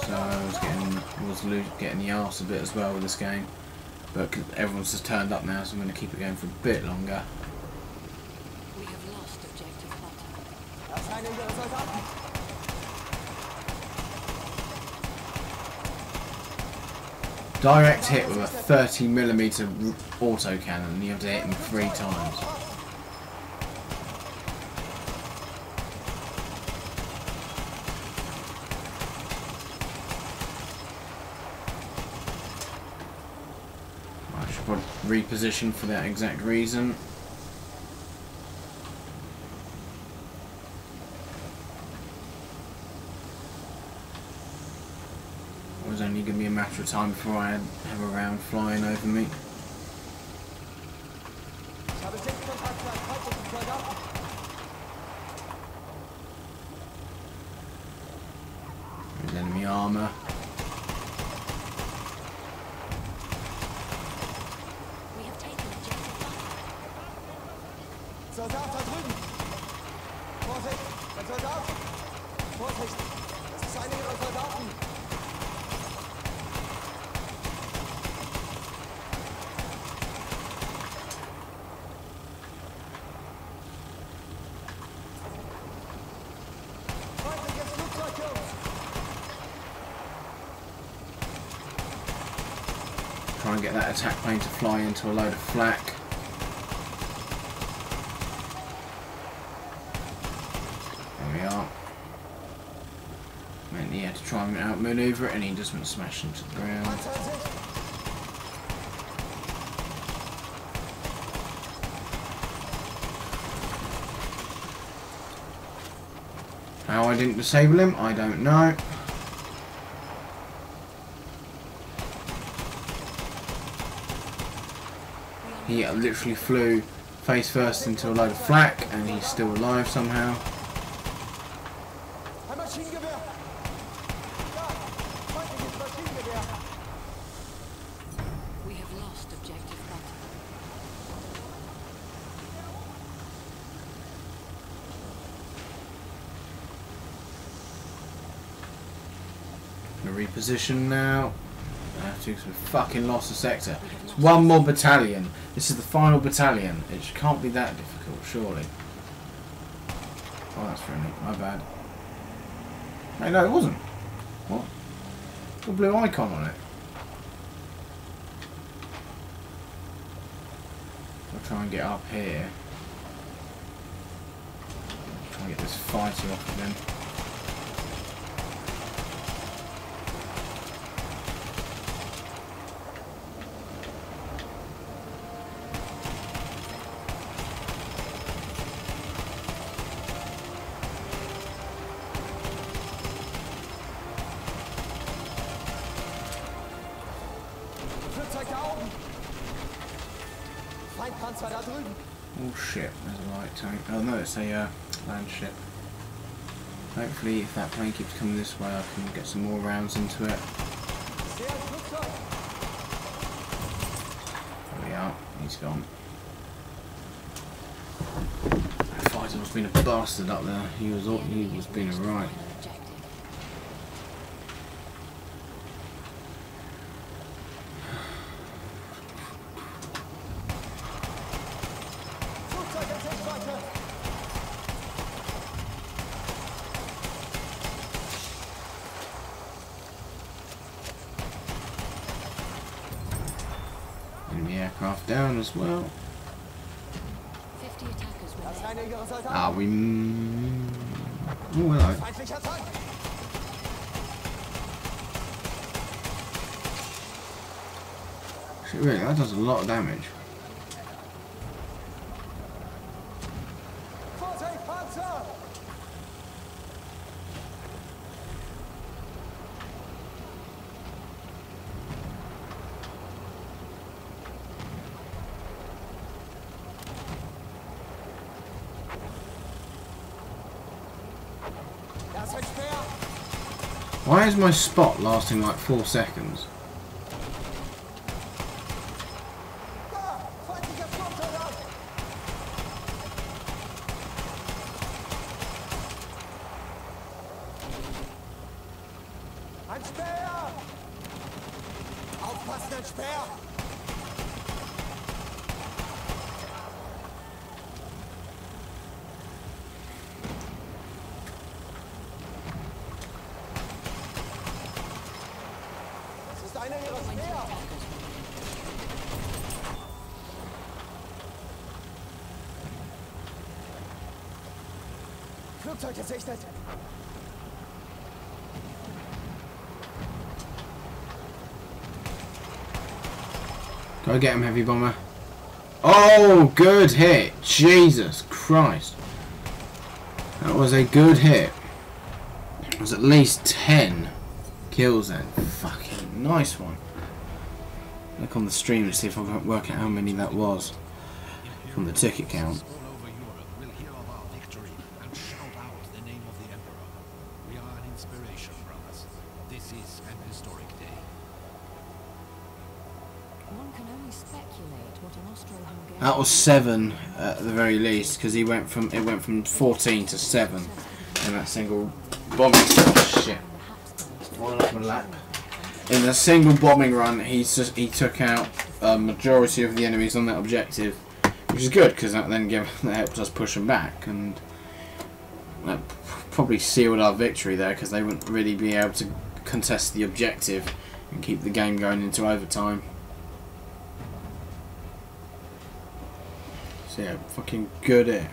so I was getting the arse a bit as well with this game. But everyone's just turned up now, so I'm going to keep it going for a bit longer. We have lost objective butter. Direct hit with a 30mm autocannon, and you have to hit him 3 times. Reposition for that exact reason. It was only going to be a matter of time before I have a round flying over me. There's enemy armour. Soldat da drüben! Vorsicht! Ein Soldat! Vorsicht! Das ist einer ihrer Soldaten! Feindliches Flugzeug, Jungs! Try and get that attack plane to fly into a load of flak. And he had to try and outmaneuver it, and he just went smashing to the ground. How I didn't disable him, I don't know. He literally flew face first into a load of flak, and he's still alive somehow. We have lost objective butter. I'm gonna reposition now. I have to, because we fucking lost the sector. It's one more battalion. This is the final battalion. It can't be that difficult, surely. Oh, that's friendly. My bad. Hey, no, it wasn't. What? The blue icon on it. I'll try and get up here. Try and get this fighter off of him. Panzer da drüben. Oh shit, there's a light tank. Oh no, it's a land ship. Hopefully if that plane keeps coming this way I can get some more rounds into it. Ich sehe ein Flugzeug. There we are, he's gone. That fighter was being a bastard up there. He was being alright. Flugzeug in Sichtweite. Enemy aircraft down as well. 50 attackers Das ist remain. einer ihrer Soldaten. Ah, we... Oh, hello. Feindlicher Tank. Shit, really, that does a lot of damage. Vorsicht, Panzer. Da ist ein Speer. Why is my spot lasting like 4 seconds? Da, feindlicher Flugsoldat. Ein Speer. Aufpassen, ein Speer. Das ist einer ihrer Speer. Flugzeug gesichtet. Go get him, heavy bomber. Oh, good hit. Jesus Christ. That was a good hit. It was at least 10 kills then. Fucking nice one. Look on the stream and see if I can work out how many that was from the ticket count. All over Europe will hear of our victory and shout out the name of the Emperor. We are an inspiration, brothers. This is an historic day. One can only speculate what an Austro-Hungarian... That was 7 at the very least, because it went from 14 to 7 in that single bombing. Oh, shit. Falling off my lap. In a single bombing run, he took out a majority of the enemies on that objective, which is good because that then that helped us push them back, and that probably sealed our victory there because they wouldn't really be able to contest the objective and keep the game going into overtime. So yeah, fucking good hit.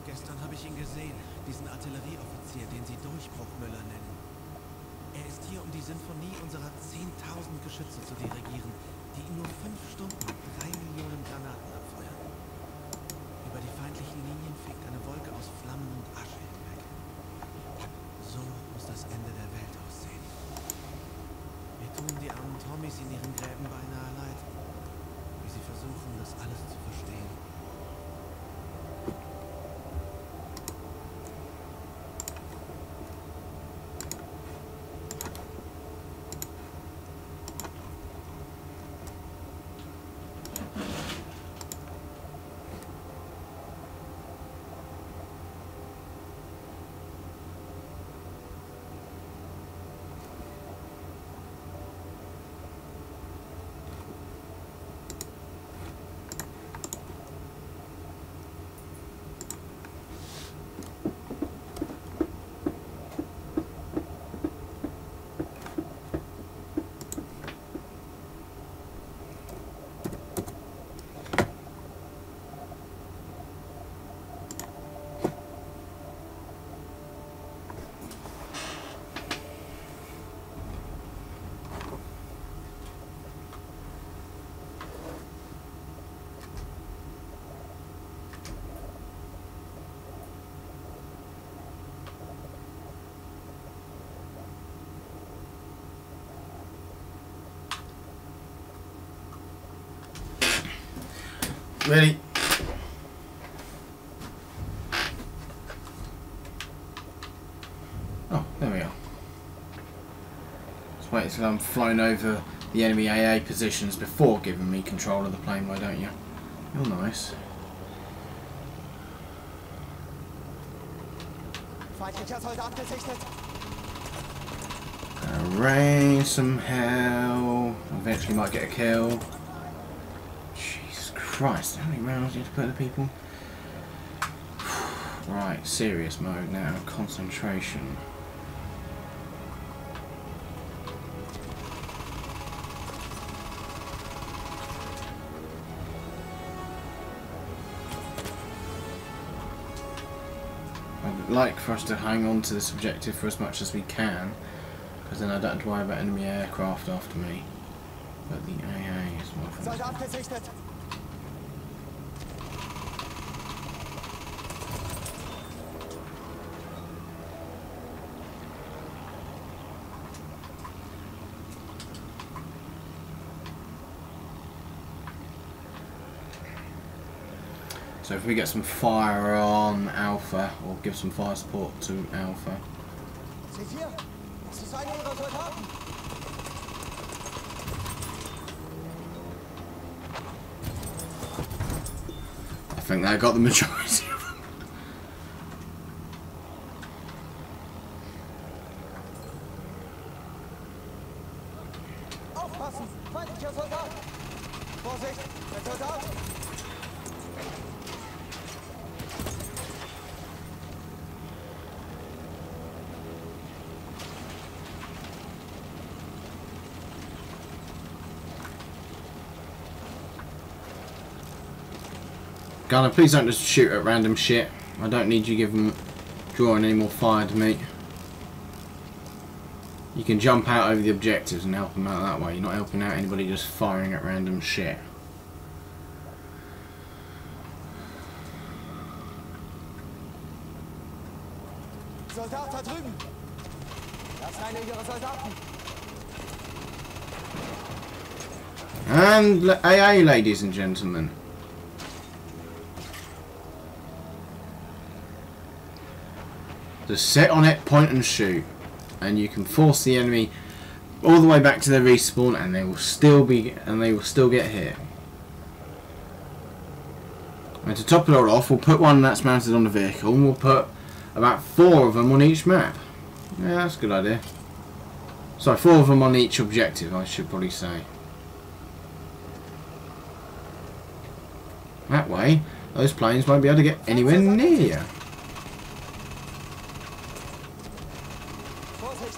Gestern habe ich ihn gesehen, diesen Artillerieoffizier, den sie Durchbruchmüller nennen. Er ist hier, um die Sinfonie unserer 10.000 Geschütze zu dirigieren, die in nur 5 Stunden 3 Millionen Granaten abfeuern. Über die feindlichen Linien fegt eine Wolke aus Flammen und Asche hinweg. So muss das Ende der Welt aussehen. Mir tun die armen Tommys in ihren Gräben beinahe leid, wie sie versuchen, das alles zu verstehen. Really? Oh, there we are. Just wait until I'm flown over the enemy AA positions before giving me control of the plane, why don't you? You're nice. Feindlicher Soldat gesichtet. Rain some hell. Eventually might get a kill. Jesus Christ, how many rounds do you have to put the people? Right, serious mode now. Concentration. I'd like for us to hang on to this objective for as much as we can, because then I don't have to worry about enemy aircraft after me. But the AA is more fun. Soldat gesichtet. So if we get some fire on Alpha, or give some fire support to Alpha. C4, das ist einer ihrer Soldaten. I think they got the majority of them. Aufpassen, feindlicher Soldat. Vorsicht, der Soldat. Gunner, please don't just shoot at random shit. I don't need you drawing any more fire to me. You can jump out over the objectives and help them out that way. You're not helping out anybody just firing at random shit. Soldat da drüben. Das ist einer ihrer Soldaten. And AA, ladies and gentlemen. Just sit on it, point and shoot, and you can force the enemy all the way back to their respawn, and they will still get hit. And to top it all off, we'll put one that's mounted on the vehicle, and we'll put about 4 of them on each map. Yeah, that's a good idea. Sorry, 4 of them on each objective, I should probably say. That way, those planes won't be able to get anywhere near you. Vorsicht,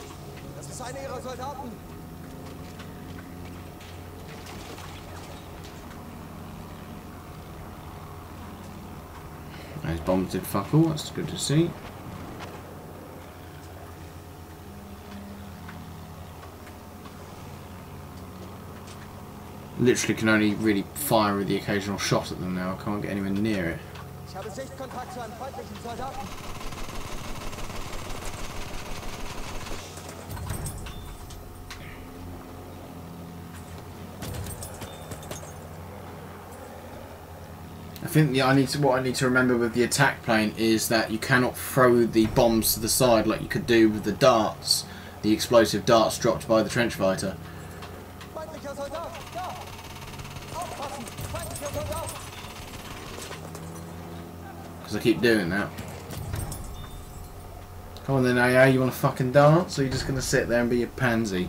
das ist einer ihrer Soldaten. Those bombs did fuck all, that's good to see. Literally can only really fire with the occasional shot at them now, I can't get anywhere near it. Ich habe Sichtkontakt zu einem feindlichen Soldaten. I think what I need to remember with the attack plane is that you cannot throw the bombs to the side like you could do with the darts, the explosive darts dropped by the trench fighter. Feindlicher Soldat, da! Aufpassen, feindlicher Soldat! Because I keep doing that. Come on then AA, you want to fucking dance, or are you just going to sit there and be a pansy?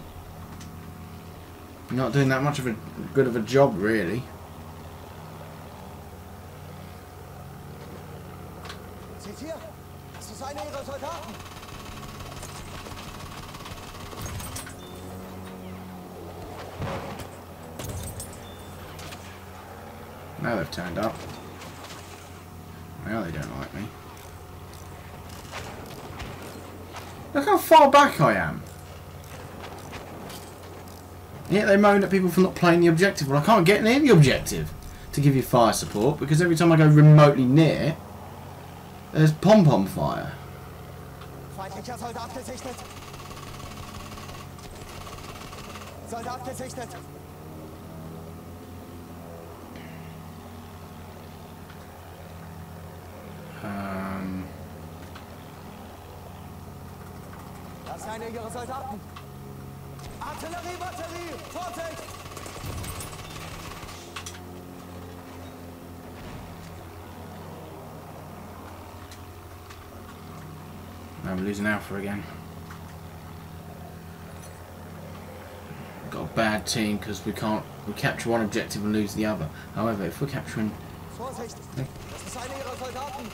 You're not doing that much of a good of a job really. C4, das ist einer ihrer Soldaten. Now they've turned up. Now they don't like me. Look how far back I am. Yet they moan at people for not playing the objective. Well, I can't get near the objective to give you fire support because every time I go remotely near, there's pom-pom fire. Feindlicher Soldat gesichtet. Soldat gesichtet. Das ist einer ihrer Soldaten. Artillerie, Batterie! Vorsicht! Now we're losing Alpha again. Got a bad team because we capture one objective and lose the other. However, if we're capturing... Vorsicht! Das ist einer ihrer Soldaten.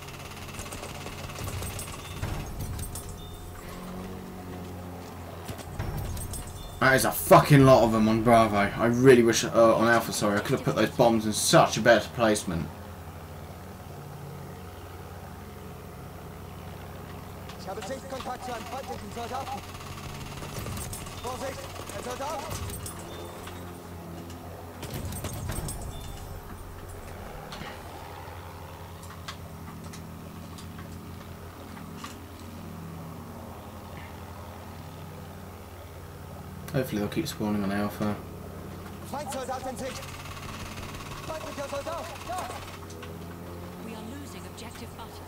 That is a fucking lot of them on Bravo. I really wish... on Alpha, sorry. I could have put those bombs in such a better placement. Ich habe Sichtkontakt zu einem feindlichen Soldaten. Vorsicht! Ein Soldat! Hopefully they'll keep spawning on Alpha. Feindsoldat in Sicht! Feindlicher Soldat! Da! We are losing objective butter.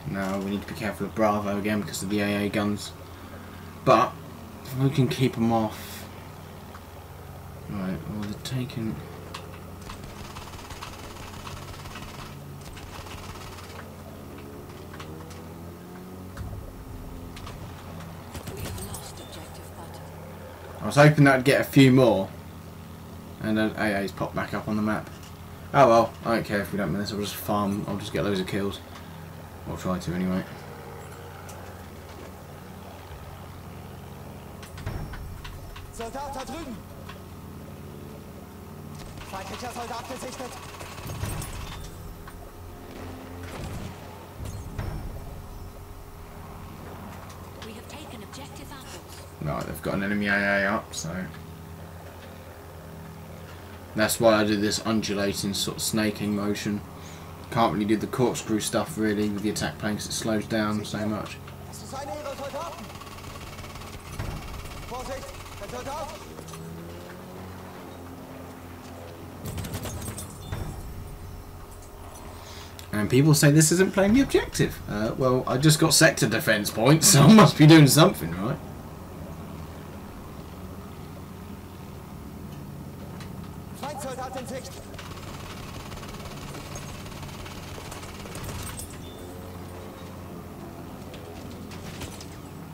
Now we need to be careful of Bravo again because of the AA guns. But if we can keep them off. Right, well they're taking... We have lost objective butter. I was hoping that'd get a few more. And then AA's popped back up on the map. Oh well, I don't care if we don't win this, I'll just farm, I'll just get loads of kills. I'll try to anyway. Soldat da drüben! Feindlicher Soldat gesichtet! We have taken objective apples. Right, they've got an enemy AA up, so... That's why I do this undulating sort of snaking motion. Can't really do the corkscrew stuff really with the attack plane because it slows down so much. Das ist einer ihrer Soldaten! Vorsicht! Ein Soldat! And people say this isn't playing the objective. Well, I just got sector defense points, so I must be doing something, right? Feindsoldat in Sicht!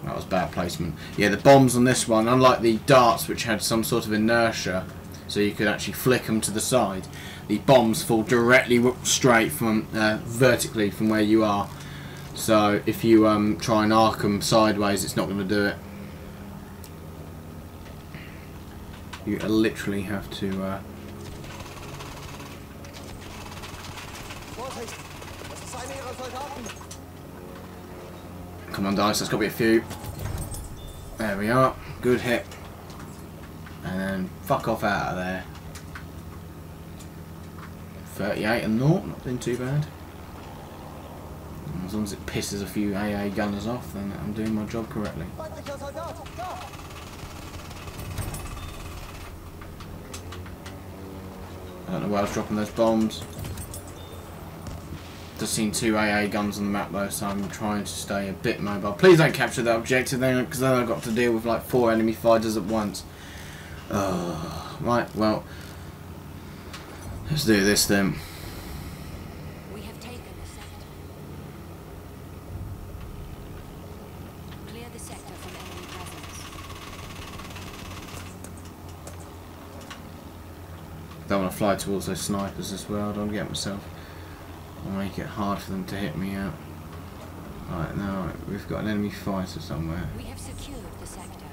That was bad placement. Yeah, the bombs on this one, unlike the darts which had some sort of inertia, so you could actually flick them to the side, the bombs fall directly straight from, vertically from where you are. So if you try and arc them sideways, it's not going to do it. You literally have to... Vorsicht! Das ist einer ihrer Soldaten! Come on, dice, there's got to be a few. There we are. Good hit. And then fuck off out of there. 38 and 0, not been too bad. As long as it pisses a few AA gunners off, then I'm doing my job correctly. Feindlicher Soldat! Da! I don't know where I was dropping those bombs. Just seen 2 AA guns on the map though, so I'm trying to stay a bit mobile. Please don't capture that objective then, because then I've got to deal with like 4 enemy fighters at once. Right, well, let's do this then. We have taken the sector. Clear the sector from enemy presence. Don't want to fly towards those snipers as well, don't get myself. I'll make it hard for them to hit me out. Right, now we've got an enemy fighter somewhere. We have secured the sector.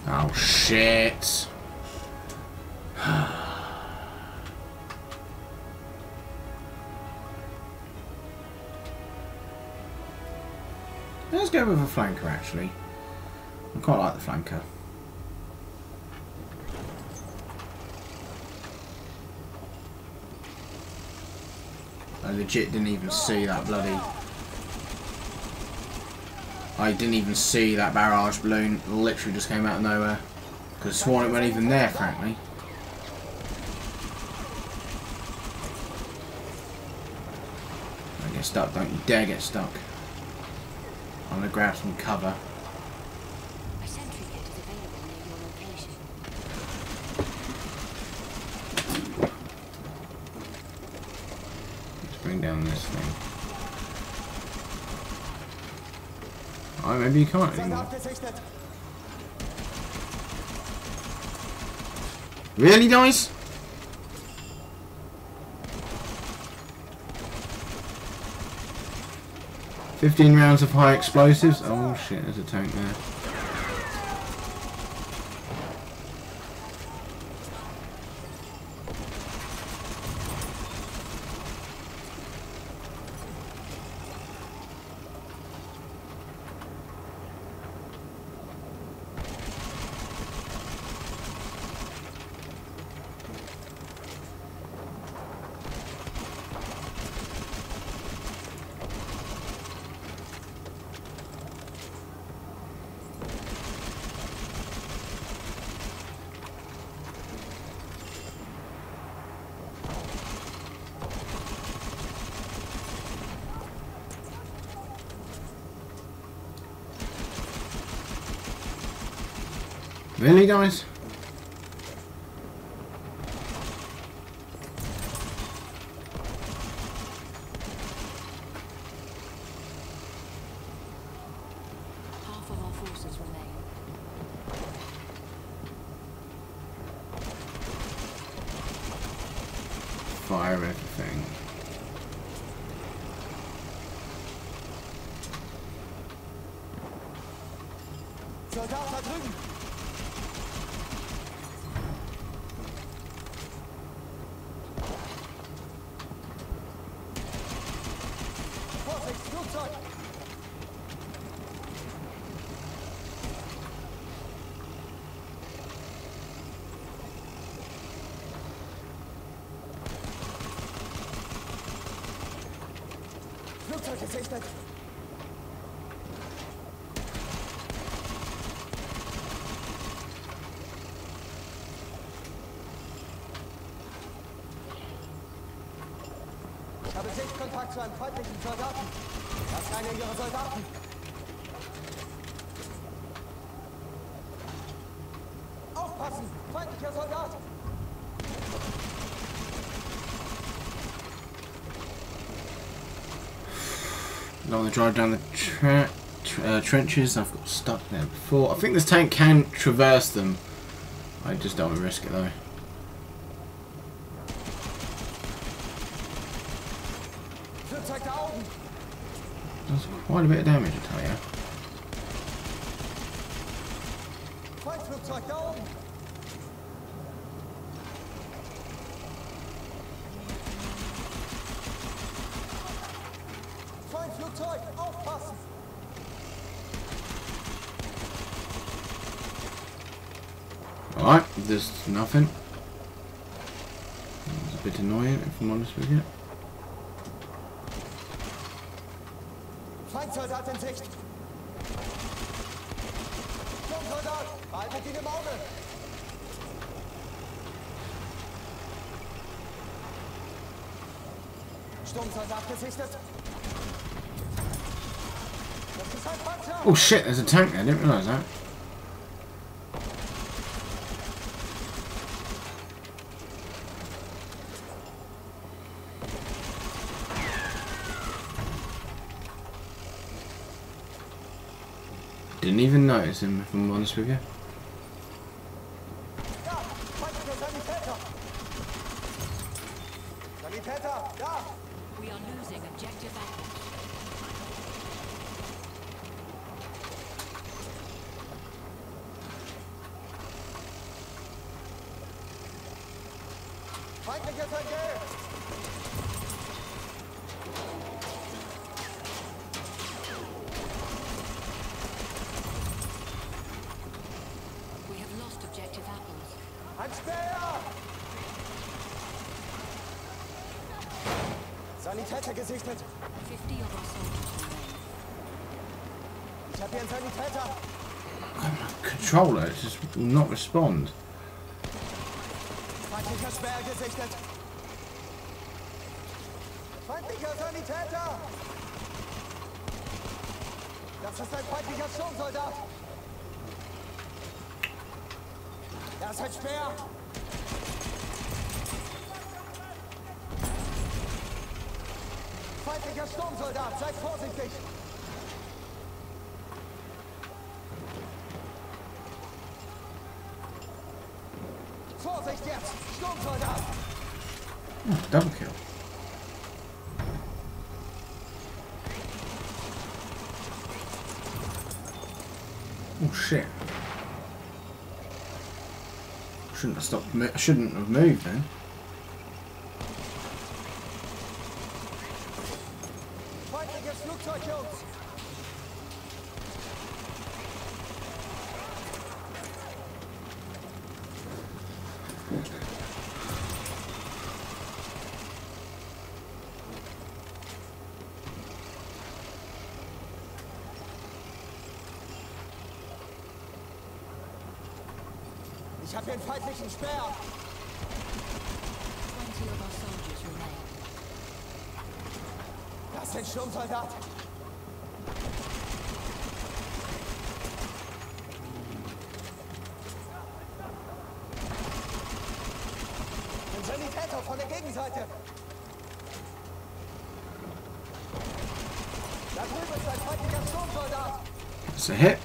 Oh shit! Let's go with a flanker actually. I quite like the flanker. I legit didn't even see that bloody... I didn't even see that barrage balloon. It literally just came out of nowhere. Could have sworn it weren't even there, frankly. get stuck. Don't you dare get stuck. I'm gonna grab some cover. A sentry kit is available near your location. Let's bring down this thing. Oh, maybe you can't anymore. Soldat gesichtet. Really, guys? $15 rounds of high explosives. Oh shit, there's a tank there. Really, guys? Half of our forces remain. Fire everything. Soldat da drüben. Vorsicht, Flugzeug. Flugzeug gesichtet. Ich habe Sichtkontakt zu einem feindlichen Soldaten. Das ist einer ihrer Soldaten. Aufpassen! Feindlicher Soldat! I don't want to drive down the trenches. I've got stuck there before. I think this tank can traverse them. I just don't want to risk it though. Flugzeug da oben! Does quite a bit of damage, I tell you. Feindflugzeug da oben! Feindflugzeug! Aufpassen! Alright, there's nothing. It's a bit annoying if I'm honest with you. Feindsoldat in Sicht! Sturmsoldat! Behaltet ihn im Auge! Sturmsoldat gesichtet! Das ist ein Panzer! Oh shit, there's a tank there, I didn't realise that. Didn't even notice him, if I'm honest with you. Ja! Feindlicher Sanitäter! Sanitäter! Ja! We are losing objective apples. Feindliches Vergehen! We have lost objective apples. Ein Speer! Sanitäter gesichtet! 50 of our soldiers remain. Ich habe hier einen Sanitäter! Controller, it just will not respond. Feindlicher Speer gesichtet! Feindlicher Sanitäter! Das ist ein feindlicher Sturmsoldat! Er ist ein Speer! Feindlicher Sturmsoldat, seid vorsichtig! Vorsicht jetzt! Sturmsoldat! Oh, double kill. Oh shit. Shouldn't have stopped. I shouldn't have moved then. Feindliches Flugzeug, Jungs! Ich habe hier einen feindlichen Speer! 20 of our soldiers remain. Das ist ein Sturmsoldat! Ein Sanitäter von der Gegenseite! Da drüben ist ein feindlicher Sturmsoldat! It's a hit.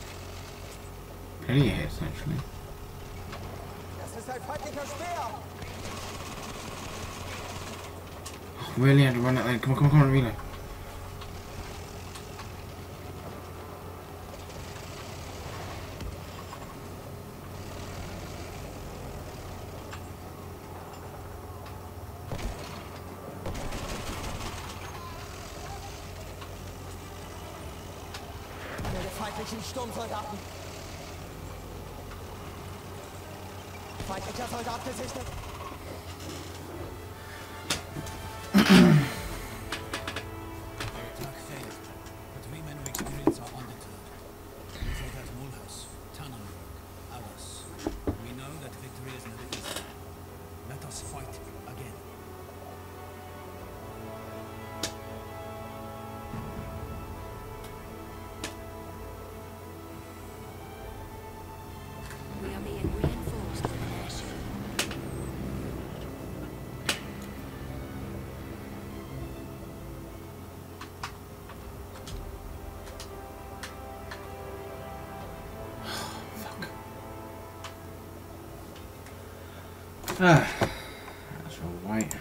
Plenty of hits actually. Das ist ein feindlicher Speer! Really had to run that lane. Come on, come on, come on, reload. Einer der feindlichen Sturmsoldaten! Feindlicher Soldat gesichtet! Attack failed, but we men of experience are undeterred. We fought at Mulhouse, Tannenberg, Arras. We know that victory is never easy. Let us fight again. We are being reinforced with an airship. Ah, that's all right.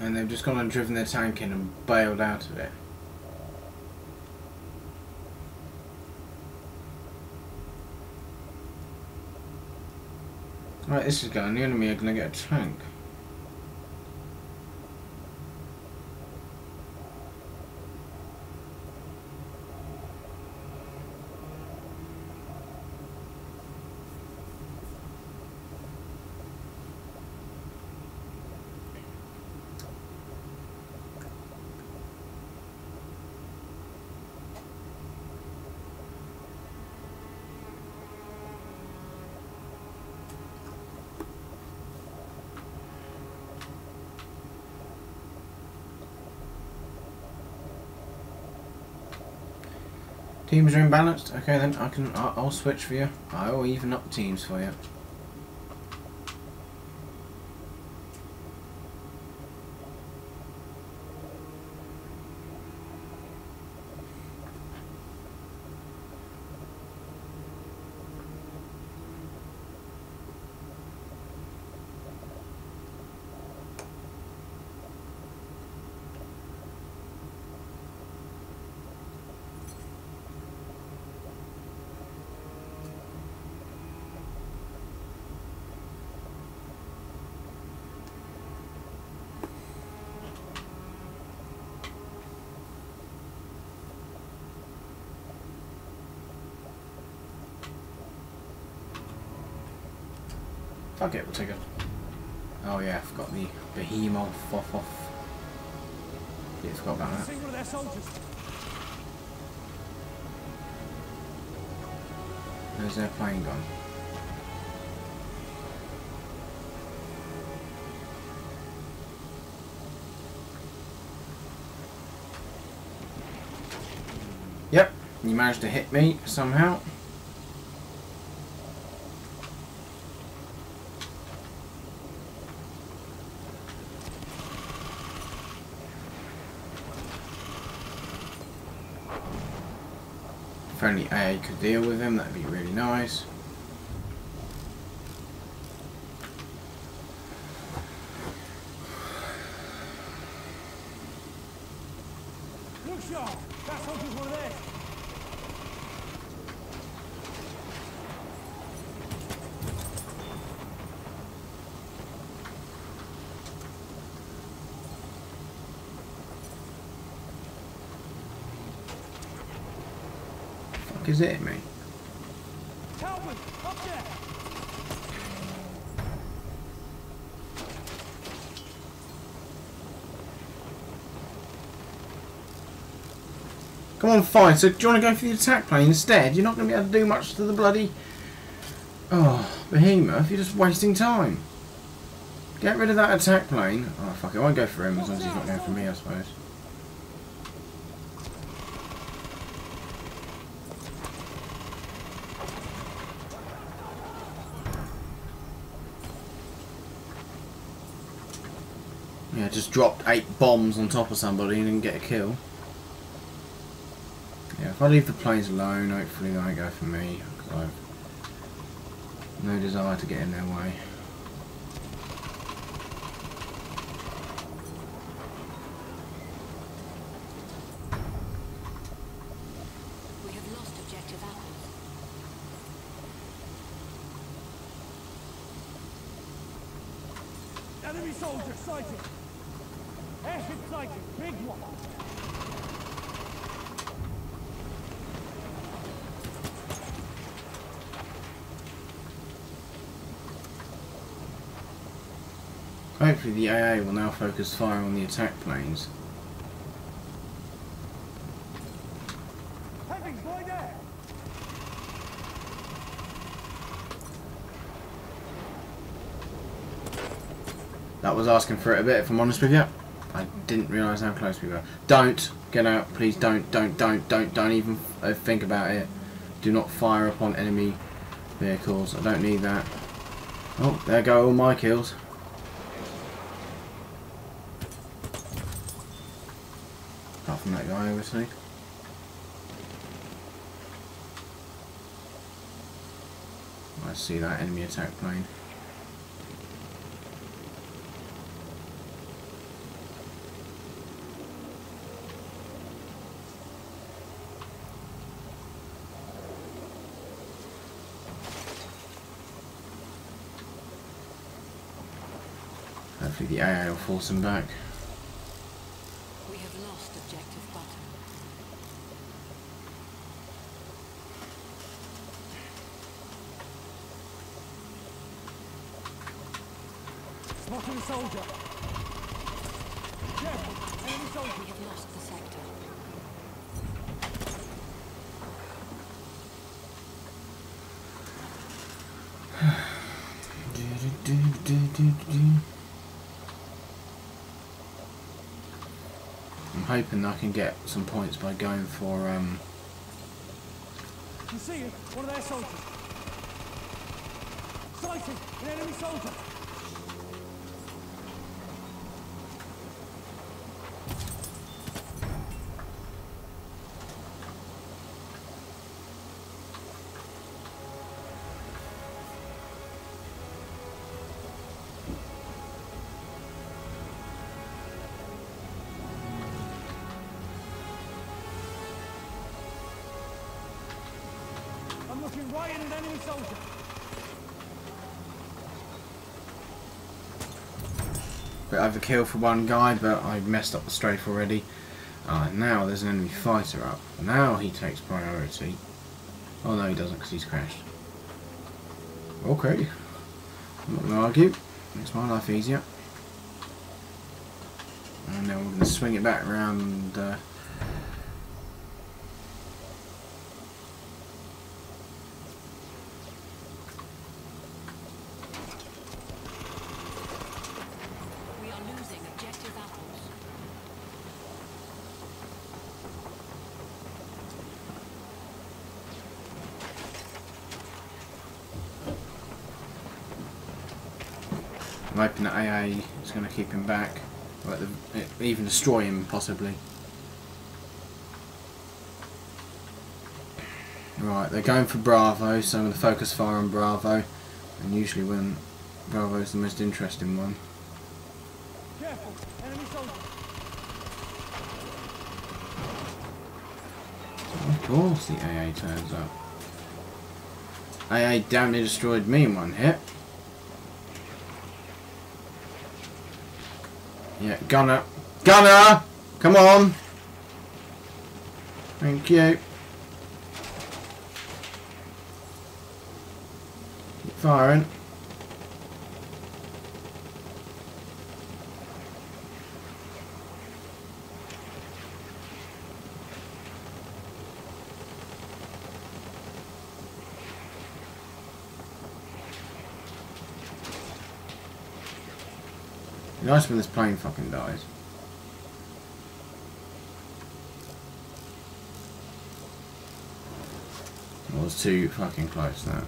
And they've just gone and driven their tank in and bailed out of it. Right, this is going. The enemy are going to get a tank. Teams are imbalanced. Okay, then I'll switch for you. I'll even up teams for you. Fuck it, we'll take it. Oh yeah, I forgot the behemoth off. Yeah, forgot about that. See one of their soldiers. Where's their plane gone? Yep, you managed to hit me somehow. If only AA could deal with him, that'd be really nice. Look sharp. That soldier's one of theirs. Fuck is it, mate? Talbot, up there. Come on, fine. So do you want to go for the attack plane instead? You're not going to be able to do much to the bloody... Oh, behemoth. You're just wasting time. Get rid of that attack plane. Oh, fuck it. I won't go for him as long as he's not going for me, I suppose. Yeah, just dropped 8 bombs on top of somebody and didn't get a kill. Yeah, if I leave the planes alone, hopefully they won't go for me, because I've no desire to get in their way. We have lost objective apples. Enemy soldier sighted. Airship sighted. Big one. Hopefully the AA will now focus fire on the attack planes. Heavy, boy there. That was asking for it a bit, if I'm honest with you. I didn't realise how close we were. Don't get out, please. Don't even think about it. Do not fire upon enemy vehicles. I don't need that. Oh, there go all my kills. Apart from that guy, obviously. I see that enemy attack plane. Hopefully the AA will force him back. We have lost objective button. Spotting a soldier. Careful, enemy soldier. We have lost the sector. I'm hoping I can get some points by going for You see it? One of their soldiers. Sighted! An enemy soldier! I'm looking right at an enemy soldier. bit overkill for one guy, but I messed up the strafe already. Now there's an enemy fighter up. Now he takes priority. Oh no, he doesn't because he's crashed. Okay. I'm not going to argue. Makes my life easier. And then we're going to swing it back around. We are losing objective apples. I'm hoping that AA is going to keep him back. Even destroy him, possibly. Right, they're going for Bravo, so I'm going to focus fire on Bravo. And usually when Bravo is the most interesting one. Careful, enemy soldier. Of course the AA turns up. AA damn near destroyed me in one hit. Yeah, gunner. Gunner! Come on! Thank you. Keep firing. Nice when this plane fucking dies. I was too fucking close there.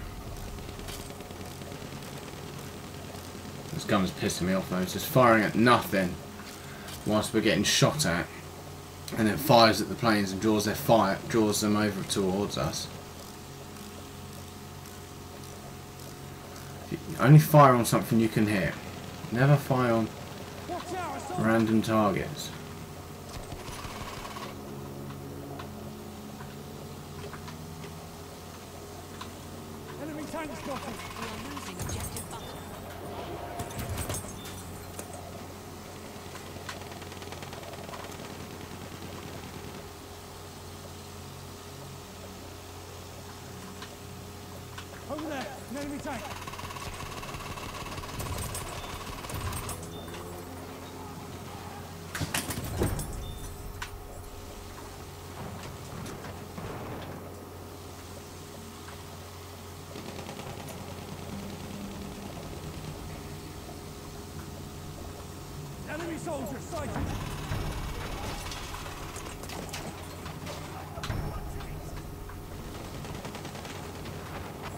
This gun is pissing me off though. It's just firing at nothing whilst we're getting shot at, and then fires at the planes and draws them over towards us. Only fire on something you can hit. Never fire on random targets. Enemy tank spotted. We are losing objective butter. Over there, an enemy tank. Enemy soldier sighted.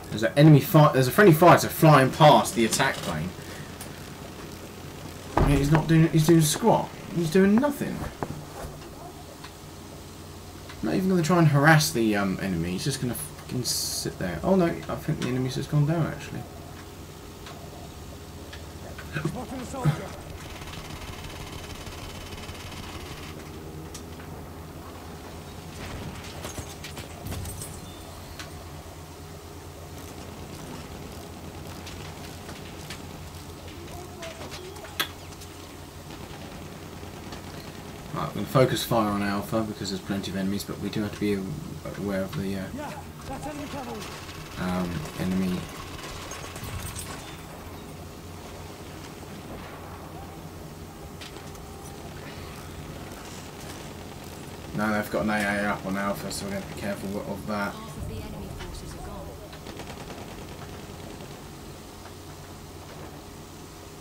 There's an enemy fight. There's a friendly fighter flying past the attack plane. I mean, he's not doing. He's doing squat. He's doing nothing. Not even going to try and harass the enemy. He's just going to fucking sit there. Oh no! I think the enemy's just gone down actually. Spotted a soldier. Right, I'm going to focus fire on Alpha because there's plenty of enemies, but we do have to be aware of the Yeah, that's enemy cavalry. enemy. Now they've got an AA up on Alpha, so we're going to be careful of that. Half of the enemy forces are gone.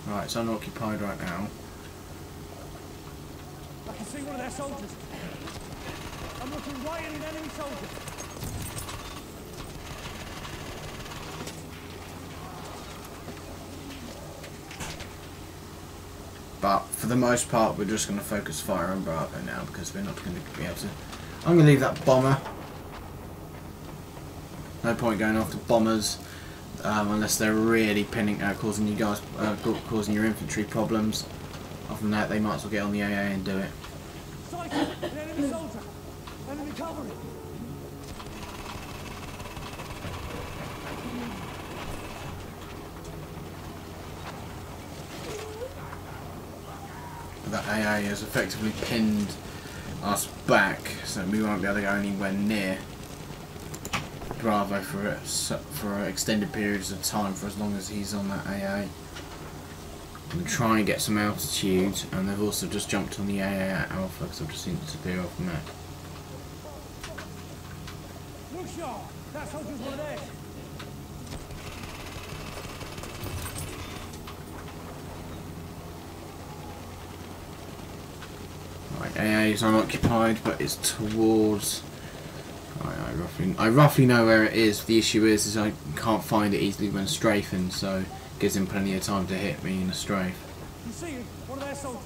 Right, it's unoccupied right now. I can see one of their soldiers. I'm looking right at an enemy soldier. But for the most part, we're just going to focus fire on Bravo now because we're not going to be able to. I'm going to leave that bomber. No point going after bombers unless they're really pinning, causing you guys, causing your infantry problems. Other than that, they might as well get on the AA and do it. Sighted, an enemy soldier. Enemy cavalry. That AA has effectively pinned us back, so we won't be able to go anywhere near Bravo for extended periods of time for as long as he's on that AA. And try and get some altitude, and they've also just jumped on the AA at Alpha because I've just seen it disappear off the map. Look, Shaw! That soldier's one of theirs! Right, AA is unoccupied, but it's towards... I roughly know where it is. The issue is I can't find it easily when strafing, so it gives him plenty of time to hit me in a strafe. You see him? One of their soldiers.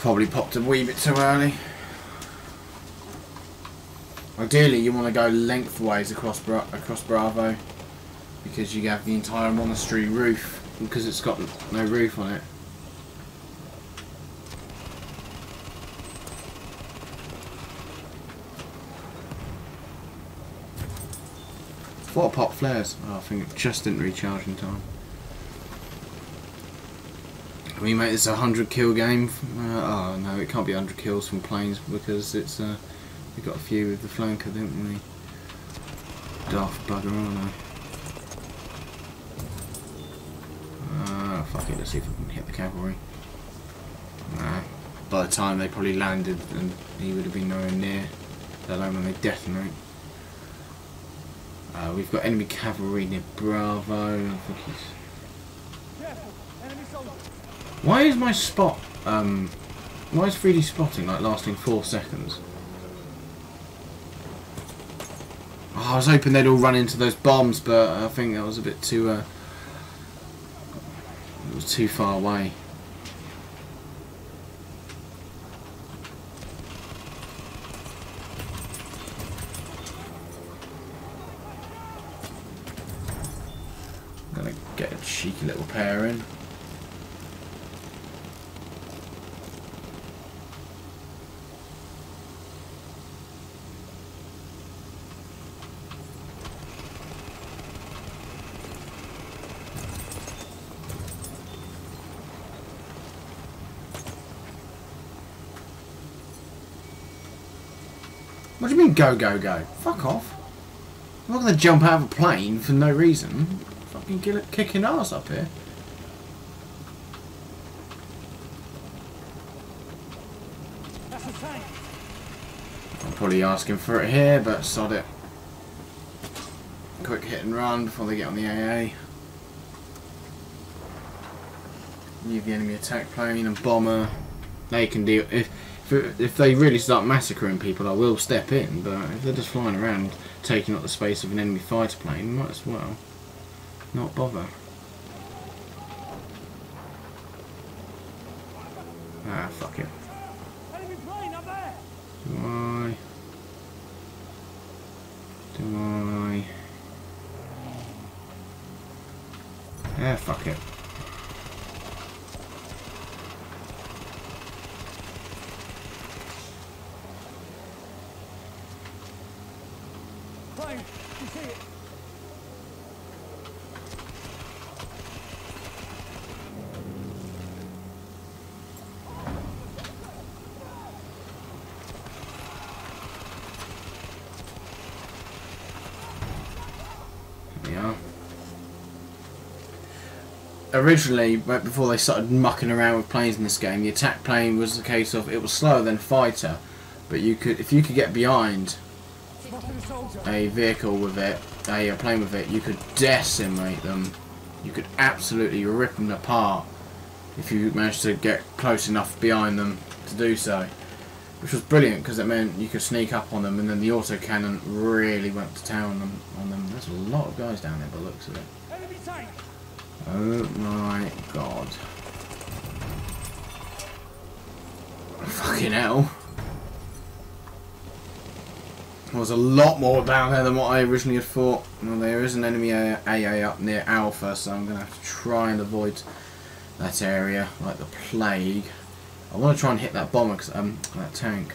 Probably popped a wee bit too early. Ideally, you want to go lengthways across Bravo, because you have the entire monastery roof, because it's got no roof on it. What pop flares? Oh, I think it just didn't recharge in time. Can we make this a 100 kill game? Oh no, it can't be 100 kills from planes because it's we got a few with the flanker, didn't we? Daft bugger, aren't I? Fuck it, let's see if we can hit the cavalry. Nah. By the time they probably landed, and he would have been nowhere near, let alone when they detonate. We've got enemy cavalry near Bravo. I think he's... Careful! Enemy soldier! Why is my spot, why is 3D spotting like lasting 4 seconds? Oh, I was hoping they'd all run into those bombs, but I think that was a bit too, it was too far away. Gonna get a cheeky little pair in. What do you mean go, go, go? Fuck off. I'm not going to jump out of a plane for no reason. Fucking kicking ass up here. That's a tank! I'm probably asking for it here, but sod it. Quick hit and run before they get on the AA. Leave the enemy attack plane and bomber. They can deal... If they really start massacring people, I will step in, but if they're just flying around taking up the space of an enemy fighter plane, might as well not bother. Ah, fuck it. Enemy plane up there! Do I? Ah, fuck it. Plane! You see it? There we are. Originally, right before they started mucking around with planes in this game, the attack plane was the case of it was slower than fighter, but you could, if you could get behind Spotted a soldier! a vehicle with it, a plane with it, you could decimate them. You could absolutely rip them apart if you managed to get close enough behind them to do so, which was brilliant because it meant you could sneak up on them, and then the autocannon really went to town on them. There's a lot of guys down there by the looks of it. Enemy tank! Oh my god. Fucking hell. There was a lot more down there than what I originally had thought. Well, there is an enemy AA up near Alpha, so I'm going to have to try and avoid that area like the plague. I want to try and hit that bomber, cause, that tank.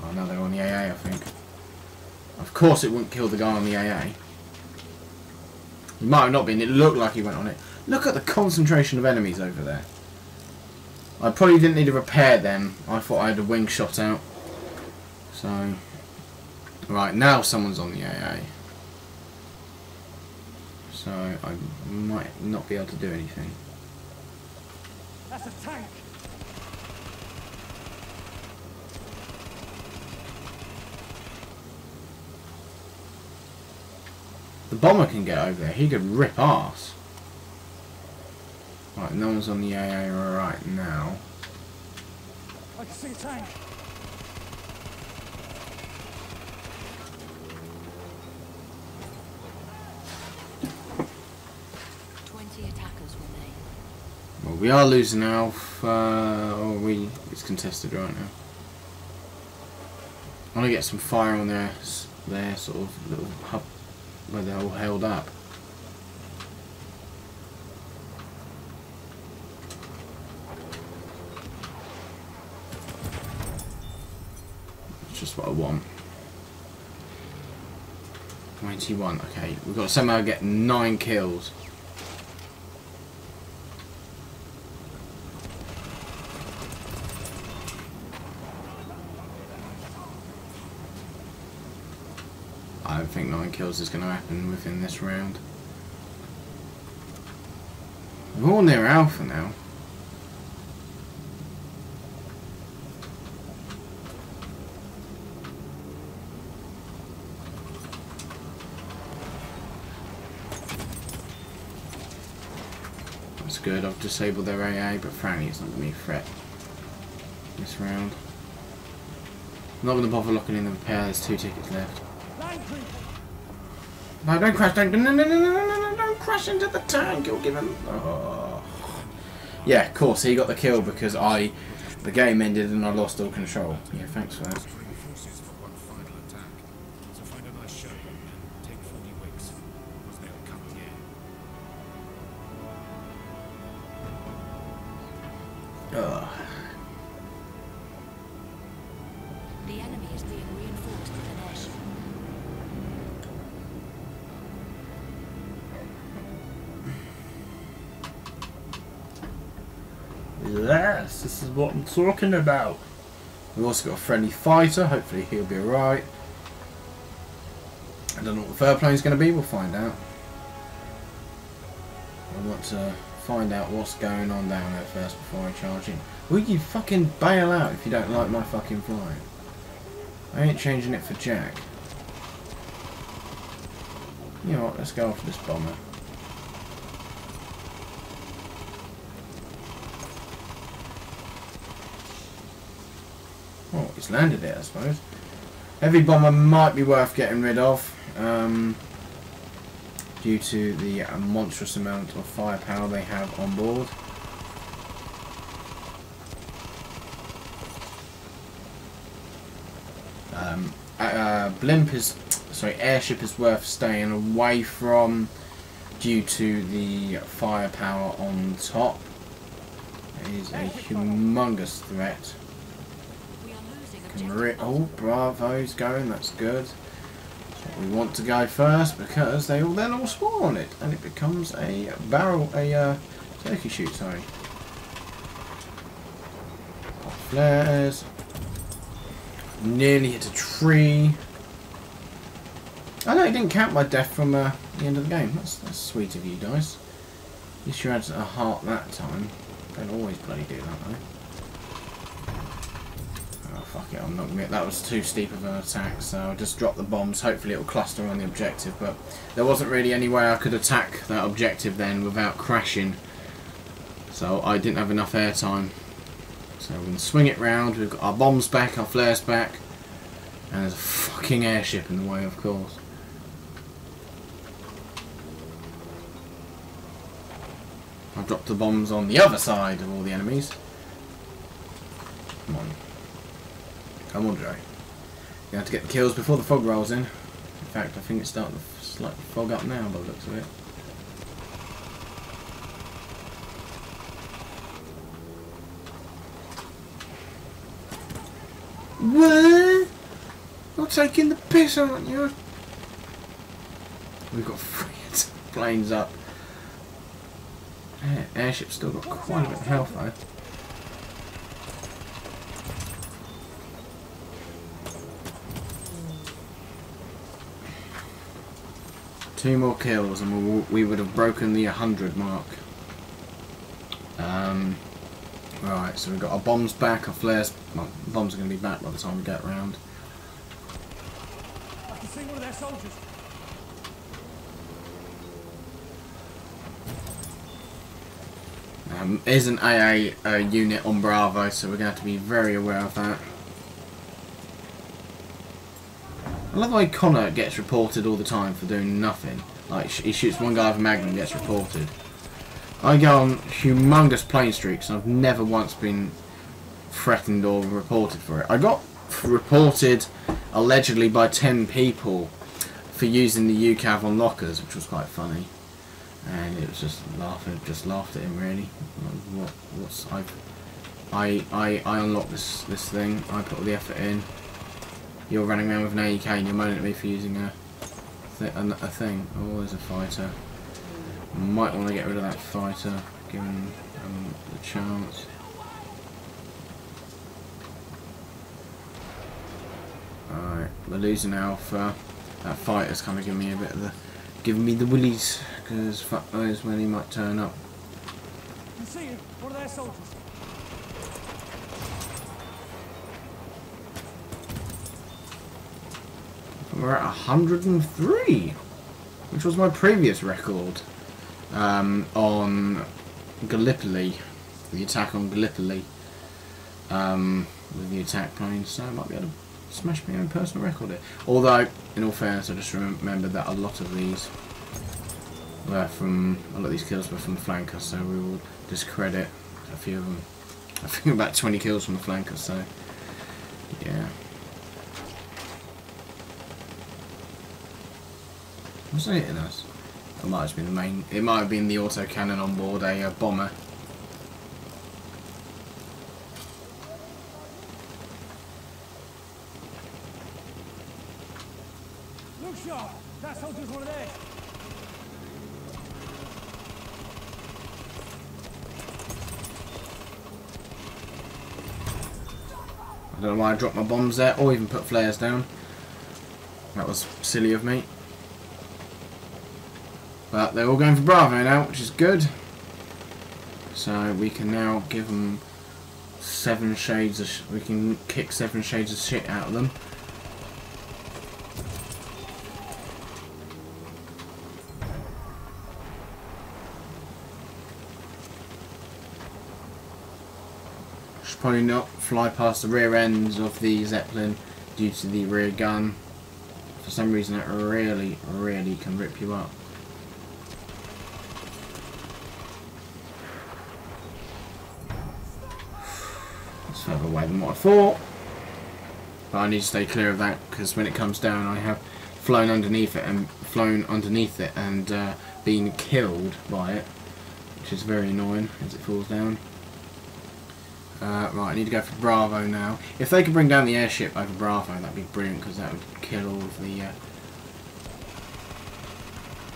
Oh no, they're on the AA, I think. Of course it wouldn't kill the guy on the AA. He might have not been, it looked like he went on it. Look at the concentration of enemies over there. I probably didn't need a repair then. I thought I had a wing shot out. So, right, now someone's on the AA. So, I might not be able to do anything. That's a tank. The bomber can get over there. He could rip arse. Right, no one's on the AA right now. I can see a tank. Well, we are losing Alpha. It's contested right now. I want to get some fire on their sort of little hub where they're all held up. That's just what I want. 91. Okay, we've got to somehow get 9 kills. I don't think 9 kills is going to happen within this round. We're all near Alpha now. That's good. I've disabled their AA, but frankly it's not going to be a threat this round. I'm not going to bother looking in the repair. There's 2 tickets left. No, don't crash! Don't crash into the tank! You'll give him. Oh. Yeah, of course he got the kill because the game ended and I lost all control. Yeah, thanks for that. Forces for one final attack. So find a nice shot and take 40 wicks, because they'll come again. Ugh. The enemy is being reinforced with an airship. Yes, this is what I'm talking about. We've also got a friendly fighter. Hopefully he'll be alright. I don't know what the third plane's going to be. We'll find out. I want to find out what's going on down there first before I charge in. Will you fucking bail out if you don't like my fucking flying? I ain't changing it for Jack. You know what? Let's go after this bomber. Oh, he's landed it, I suppose. Heavy bomber might be worth getting rid of due to the monstrous amount of firepower they have on board. Airship is worth staying away from due to the firepower on top. It is a humongous threat. Oh, bravo's going, that's good. We want to go first because they will then all spawn on it and it becomes a turkey shoot, sorry. Flares. Nearly hit a tree. I know it didn't count my death from the end of the game. That's sweet of you guys. At least you had a heart that time. Don't always bloody do that though. Fuck it, I'm not gonna. That was too steep of an attack, so I'll just drop the bombs. Hopefully it'll cluster on the objective, but there wasn't really any way I could attack that objective then without crashing. So I didn't have enough airtime. So we can swing it round, we've got our bombs back, our flares back, and there's a fucking airship in the way, of course. I've dropped the bombs on the other side of all the enemies. Come on. Come on, Joe. You have to get the kills before the fog rolls in. In fact, I think it's starting to slightly fog up now by the looks of it. What? You're taking the piss, aren't you? We've got 3 planes up. Airship's still got quite a bit of health though. Two more kills and we would have broken the 100 mark. Right, so we've got our bombs back, our flares. Well, bombs are going to be back by the time we get around. I can see one of their soldiers. Is an AA unit on Bravo, so we're going to have to be very aware of that. I love how Connor gets reported all the time for doing nothing. Like, he shoots one guy with a magnum and gets reported. I go on humongous plane streaks and I've never once been threatened or reported for it. I got reported allegedly by 10 people for using the UCAV on lockers, which was quite funny. And it was just laughed at him really. I unlocked this thing, I put all the effort in. You're running around with an AEK and you're moaning at me for using a thing. Oh, there's a fighter. Might want to get rid of that fighter, given the chance. Alright, we're losing Alpha. That fighter's kind of giving me a bit of the willies, because fuck knows when he might turn up. You see him? One of their soldiers. We're at 103, which was my previous record. On Gallipoli, the attack on Gallipoli, with the attack planes, so I might be able to smash my own personal record here. Although, in all fairness, I just remembered that a lot of these kills were from flankers, so we will discredit a few of them. I think about 20 kills from the flankers, so yeah. What's that hitting us? It might have been the main. It might have been the autocannon on board a bomber. Look sharp! That soldier's one of theirs. I don't know why I dropped my bombs there, or even put flares down. That was silly of me. But they're all going for Bravo now, which is good. So we can now give them 7 shades of... we can kick 7 shades of shit out of them. Should probably not fly past the rear ends of the Zeppelin due to the rear gun. For some reason it really can rip you up. Further away than what I thought, but I need to stay clear of that because when it comes down I have flown underneath it and been killed by it, which is very annoying as it falls down. Right, I need to go for Bravo now. If they could bring down the airship over Bravo, that'd be brilliant because that would kill all of the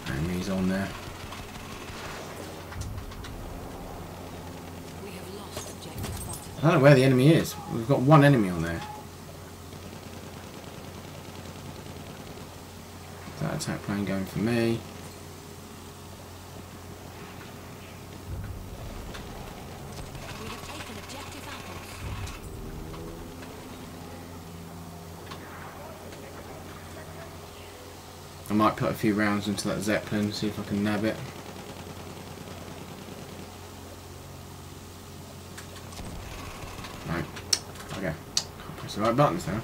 enemies on there. I don't know where the enemy is. We've got one enemy on there. That attack plane going for me. I might put a few rounds into that Zeppelin, see if I can nab it. No. Okay. Can't press the right buttons now.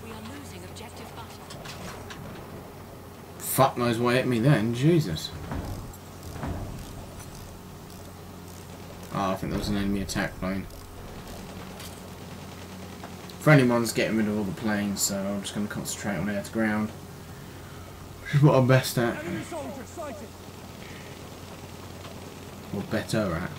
We are losing objective button. Fuck knows what hit me then, Jesus. Oh, I think there was an enemy attack plane. Friendly one's getting rid of all the planes, so I'm just going to concentrate on air to ground. Which is what I'm best at. Enemy soldier sighted. Or better at.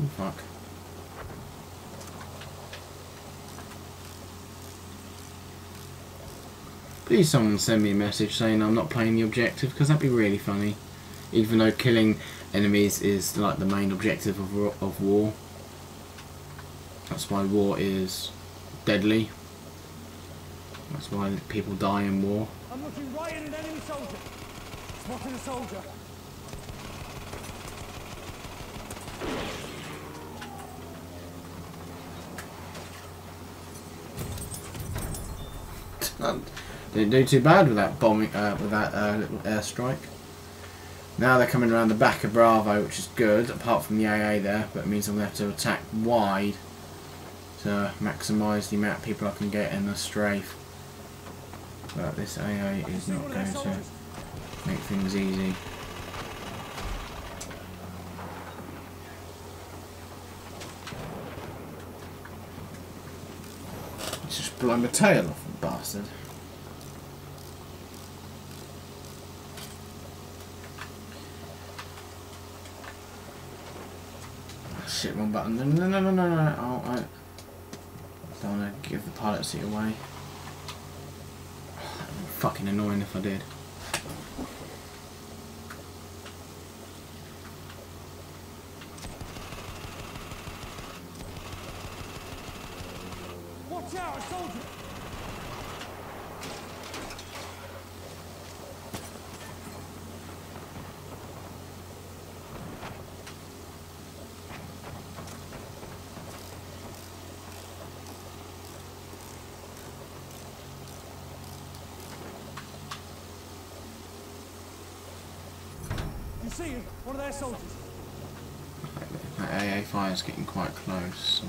Oh, fuck. Please someone send me a message saying I'm not playing the objective, because that'd be really funny. Even though killing enemies is like the main objective of war. That's why war is deadly. That's why people die in war. I'm looking right at an enemy soldier. Spotted a soldier. Didn't do too bad with that bombing, with that little airstrike. Now they're coming around the back of Bravo, which is good, apart from the AA there, but it means I'm going to have to attack wide to maximise the amount of people I can get in the strafe. But this AA is not going to make things easy. Let's just blow my tail off, the bastard. Shit, wrong button. No. Oh, I don't want to give the pilot seat away. Oh, that would be fucking annoying if I did. Watch out, a soldier! You see him? One of their soldiers. That AA fire's getting quite close, so...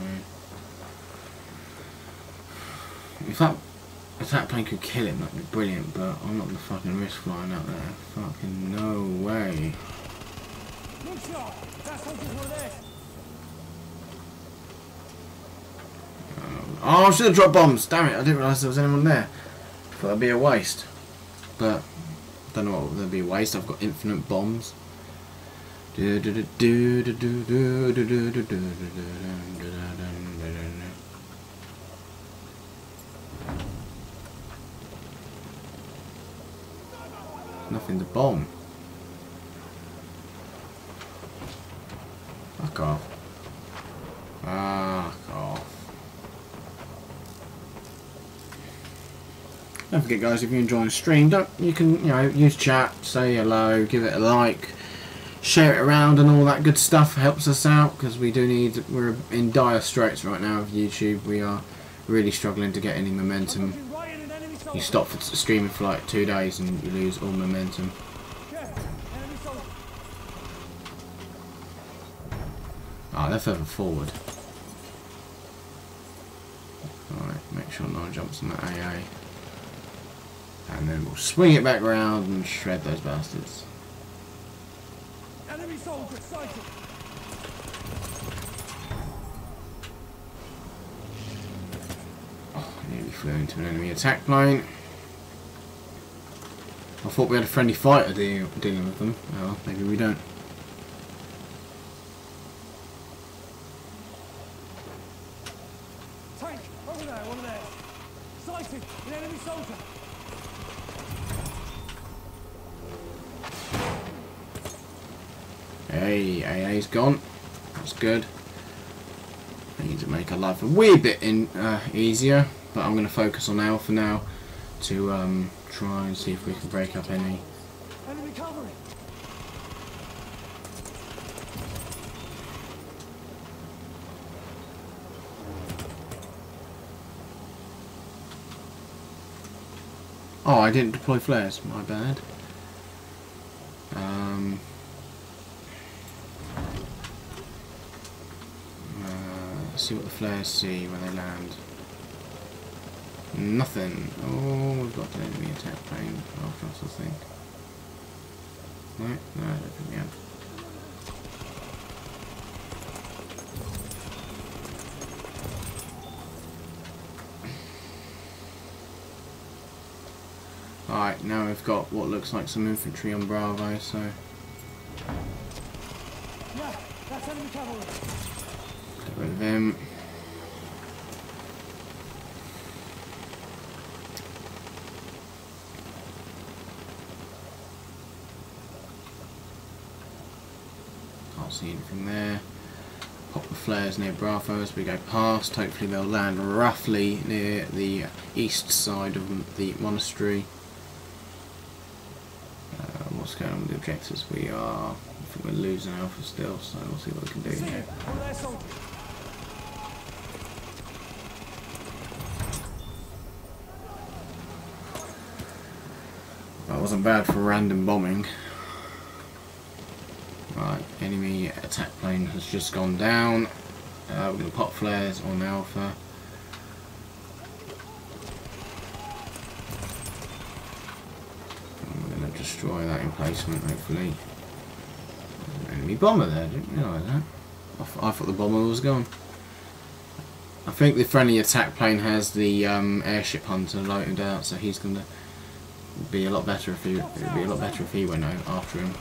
If that plane could kill him, that'd be brilliant, but I'm not gonna fucking risk flying out there. Fucking no way. Good shot! That soldier's one of theirs. Oh, I should have dropped bombs! Damn it, I didn't realise there was anyone there. Thought that'd be a waste. But, I don't know what would be a waste, I've got infinite bombs. Nothing to bomb. Fuck off. Fuck off. Don't forget, guys, if you're enjoying the stream, you can use chat, say hello, give it a like, share it around, and all that good stuff helps us out, because we're in dire straits right now with YouTube. We are really struggling to get any momentum. You stop streaming for like 2 days and you lose all momentum. Ah, they're further forward. Alright, make sure no one jumps on that AA. And then we'll swing it back round and shred those bastards. Enemy soldier sighted. Oh, nearly flew into an enemy attack plane. I thought we had a friendly fighter dealing with them. Oh, maybe we don't. Tank, over there, one of theirs. Sighted, an enemy soldier. Hey, AA's gone. That's good. I need to make our life a wee bit easier, but I'm going to focus on Alpha now to try and see if we can break up any. Enemy covering. Oh, I didn't deploy flares. My bad. Let's see what the flares see when they land. Nothing. Oh, we've got an enemy attack plane after us, I think. No, I don't think we have. Alright, now we've got what looks like some infantry on Bravo, so... Yeah, that's enemy cavalry. Get rid of him. Can't see anything there. Pop the flares near Bravo as we go past. Hopefully they'll land roughly near the east side of the monastery. What's going on with the objectives? I think we're losing Alpha still, so we'll see what we can do here. That wasn't bad for random bombing. Right, enemy attack plane has just gone down. We're going to pop flares on Alpha. And we're going to destroy that emplacement, hopefully. There's an enemy bomber there, didn't realise that. I thought the bomber was gone. I think the friendly attack plane has the airship hunter loaded out, so he's going to be a lot better if he went out after him.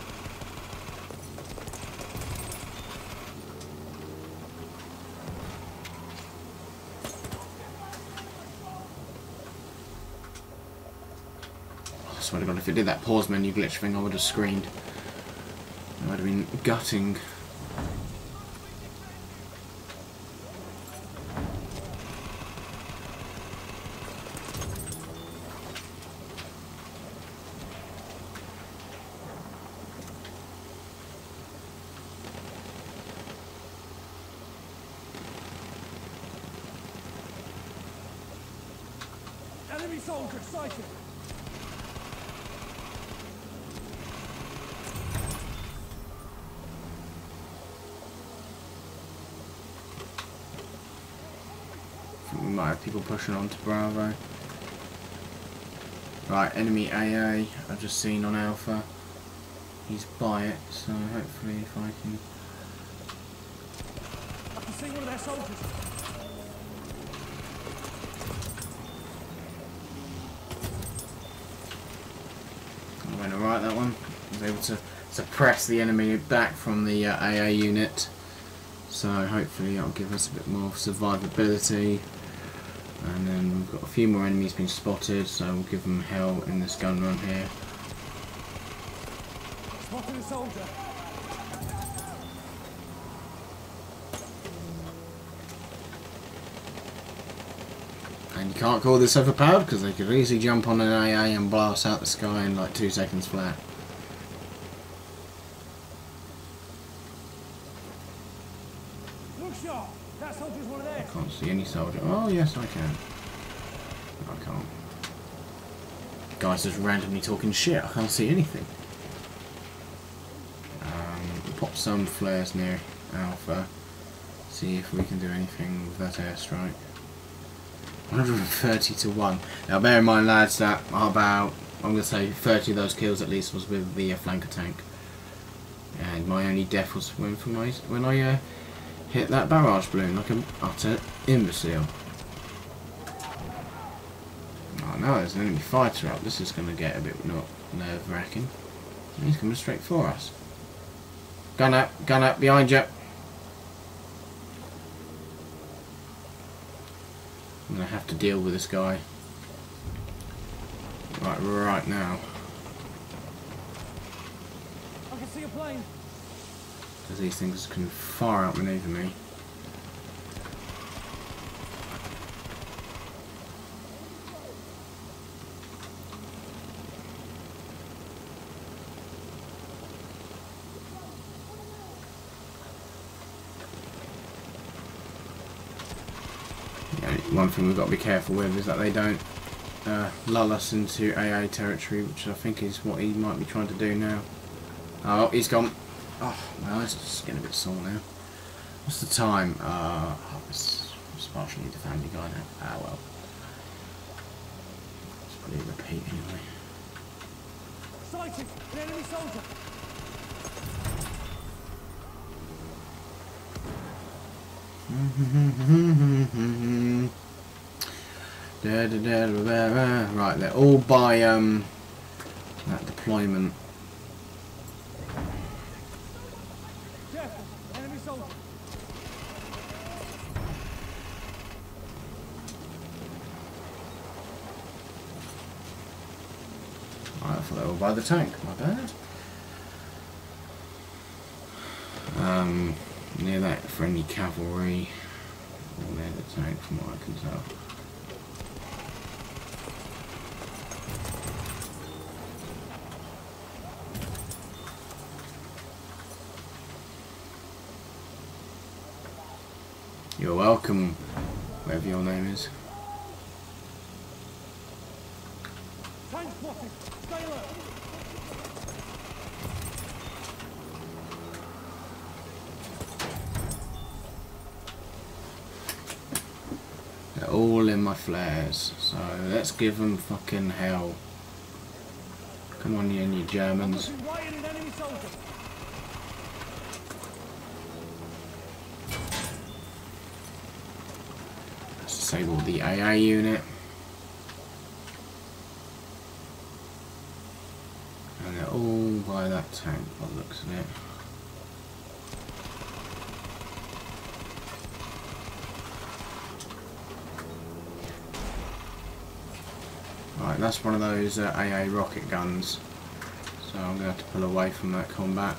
I swear to God, if it did that pause menu glitch thing, I would have screamed. It would have been gutting. Enemy soldier sighted. We might have people pushing on to Bravo. Right, enemy AA I've just seen on Alpha. He's by it, so hopefully if I can... I can see one of their soldiers. I went alright that one. I was able to suppress the enemy back from the AA unit. So hopefully that'll give us a bit more survivability. And then we've got a few more enemies being spotted, so we'll give them hell in this gun run here. Spotted a soldier. And you can't call this overpowered because they could easily jump on an AA and blast out the sky in like 2 seconds flat. Look sharp. That soldier's one of theirs. Can't see any soldier. Oh yes, I can. I can't. Guy's just randomly talking shit. I can't see anything. Pop some flares near Alpha. See if we can do anything with that airstrike. 130 to 1. Now bear in mind, lads, that about, I'm going to say 30 of those kills at least was with the flanker tank. And my only death was when I hit that barrage balloon like an utter imbecile. Oh no, there's an enemy fighter up. This is going to get a bit nerve-wracking. He's coming straight for us. Gun up, behind you. I'm going to have to deal with this guy. Right now. I can see a plane. Because these things can far outmaneuver me. One thing we've got to be careful with is that they don't lull us into AA territory, which I think is what he might be trying to do now. Oh, he's gone. Oh, well, it's just getting a bit sore now. What's the time? It's partially the family guy now. Ah, well. Let's probably repeat anyway. Sighted! An enemy soldier! Right, they're all by that deployment. Careful! Enemy soldier! thought they were by the tank. My bad. Near that friendly cavalry. Or near the tank from what I can tell. You're welcome, whatever your name is. They're all in my flares, so let's give them fucking hell. Come on, you Germans. Let's disable the AA unit. And they're all by that tank by the looks of it. Right, that's one of those AA rocket guns, so I'm going to have to pull away from that combat,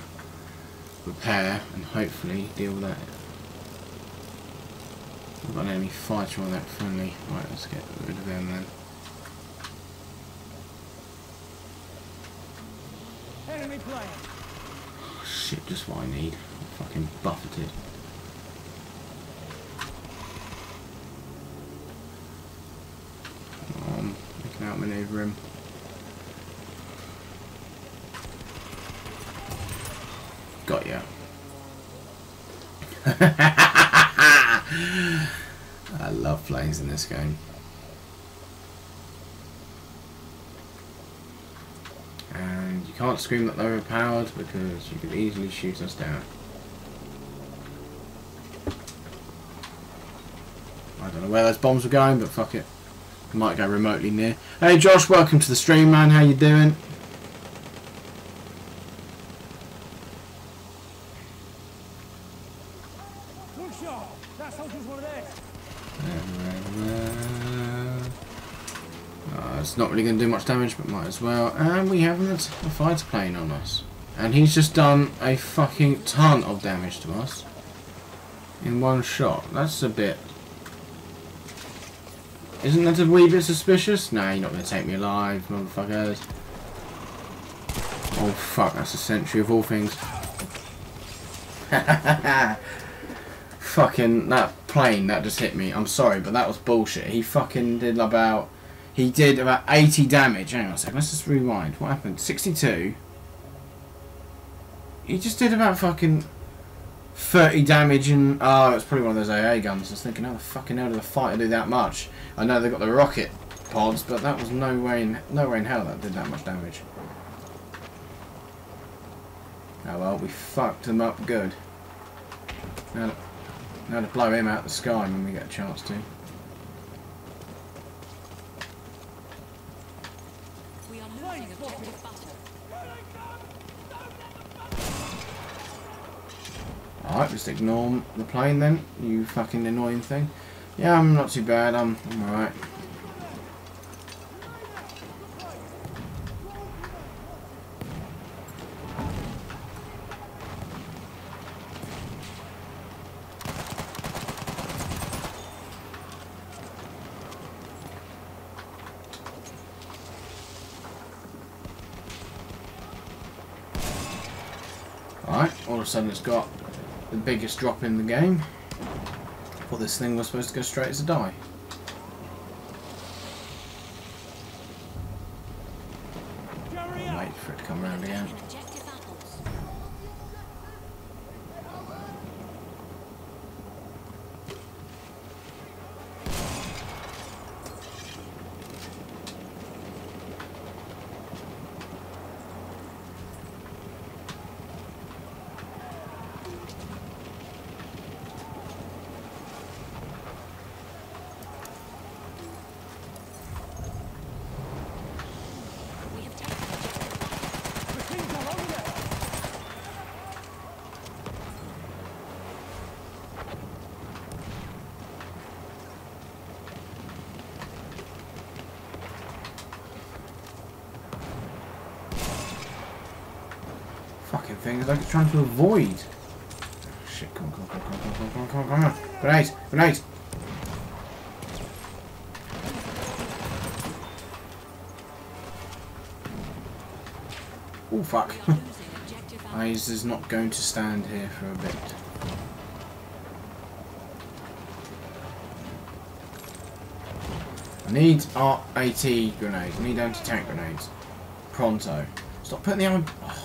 repair, and hopefully deal with that. We've got an enemy fighter on that friendly. Right, let's get rid of them then. Enemy player. Oh, shit, just what I need. I'm fucking buffeted. Outmaneuver him. Got ya. I love planes in this game. And you can't scream that they're overpowered because you could easily shoot us down. I don't know where those bombs were going, but fuck it. Might go remotely near. Hey Josh, welcome to the stream, man. How you doing? It's not really going to do much damage, but might as well. And we have a fighter plane on us. And he's just done a fucking ton of damage to us in one shot. That's a bit... Isn't that a wee bit suspicious? Nah, you're not going to take me alive, motherfuckers. Oh fuck, that's a sentry of all things. Fucking, that plane, that just hit me. I'm sorry, but that was bullshit. He fucking did about... He did about 80 damage. Hang on a second, let's just rewind. What happened? 62? He just did about fucking 30 damage and... Oh, it's probably one of those AA guns. I was thinking, how the fucking hell did a fighter do that much? I know they got the rocket pods, but that was no way in hell that did that much damage. Oh well, we fucked them up good. Now to blow him out the sky when we get a chance to. We are losing objective butter. Alright, just ignore the plane then, you fucking annoying thing. Yeah, I'm not too bad, I'm alright. Alright, all of a sudden it's got the biggest drop in the game. Well, this thing was supposed to go straight as a die. I'll wait for it to come around again. fucking thing. It's like it's trying to avoid. Oh, shit, come on. Grenade! Grenade! Oh, fuck. Eyes is not going to stand here for a bit. I need AT grenades. I need anti-tank grenades. Pronto. Stop putting the arm. Oh.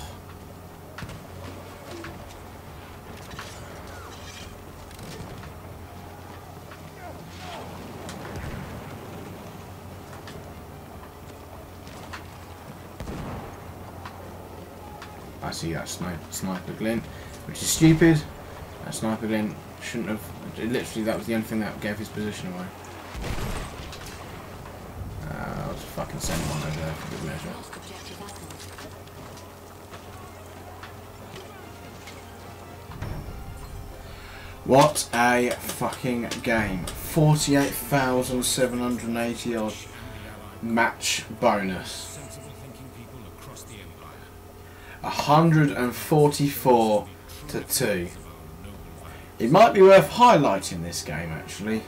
I see that sniper glint, which is stupid. That sniper glint shouldn't have. Literally, that was the only thing that gave his position away. I'll just fucking send one over there for good measure. What a fucking game. 48,780 odd match bonus. 144 to 2. It might be worth highlighting this game actually.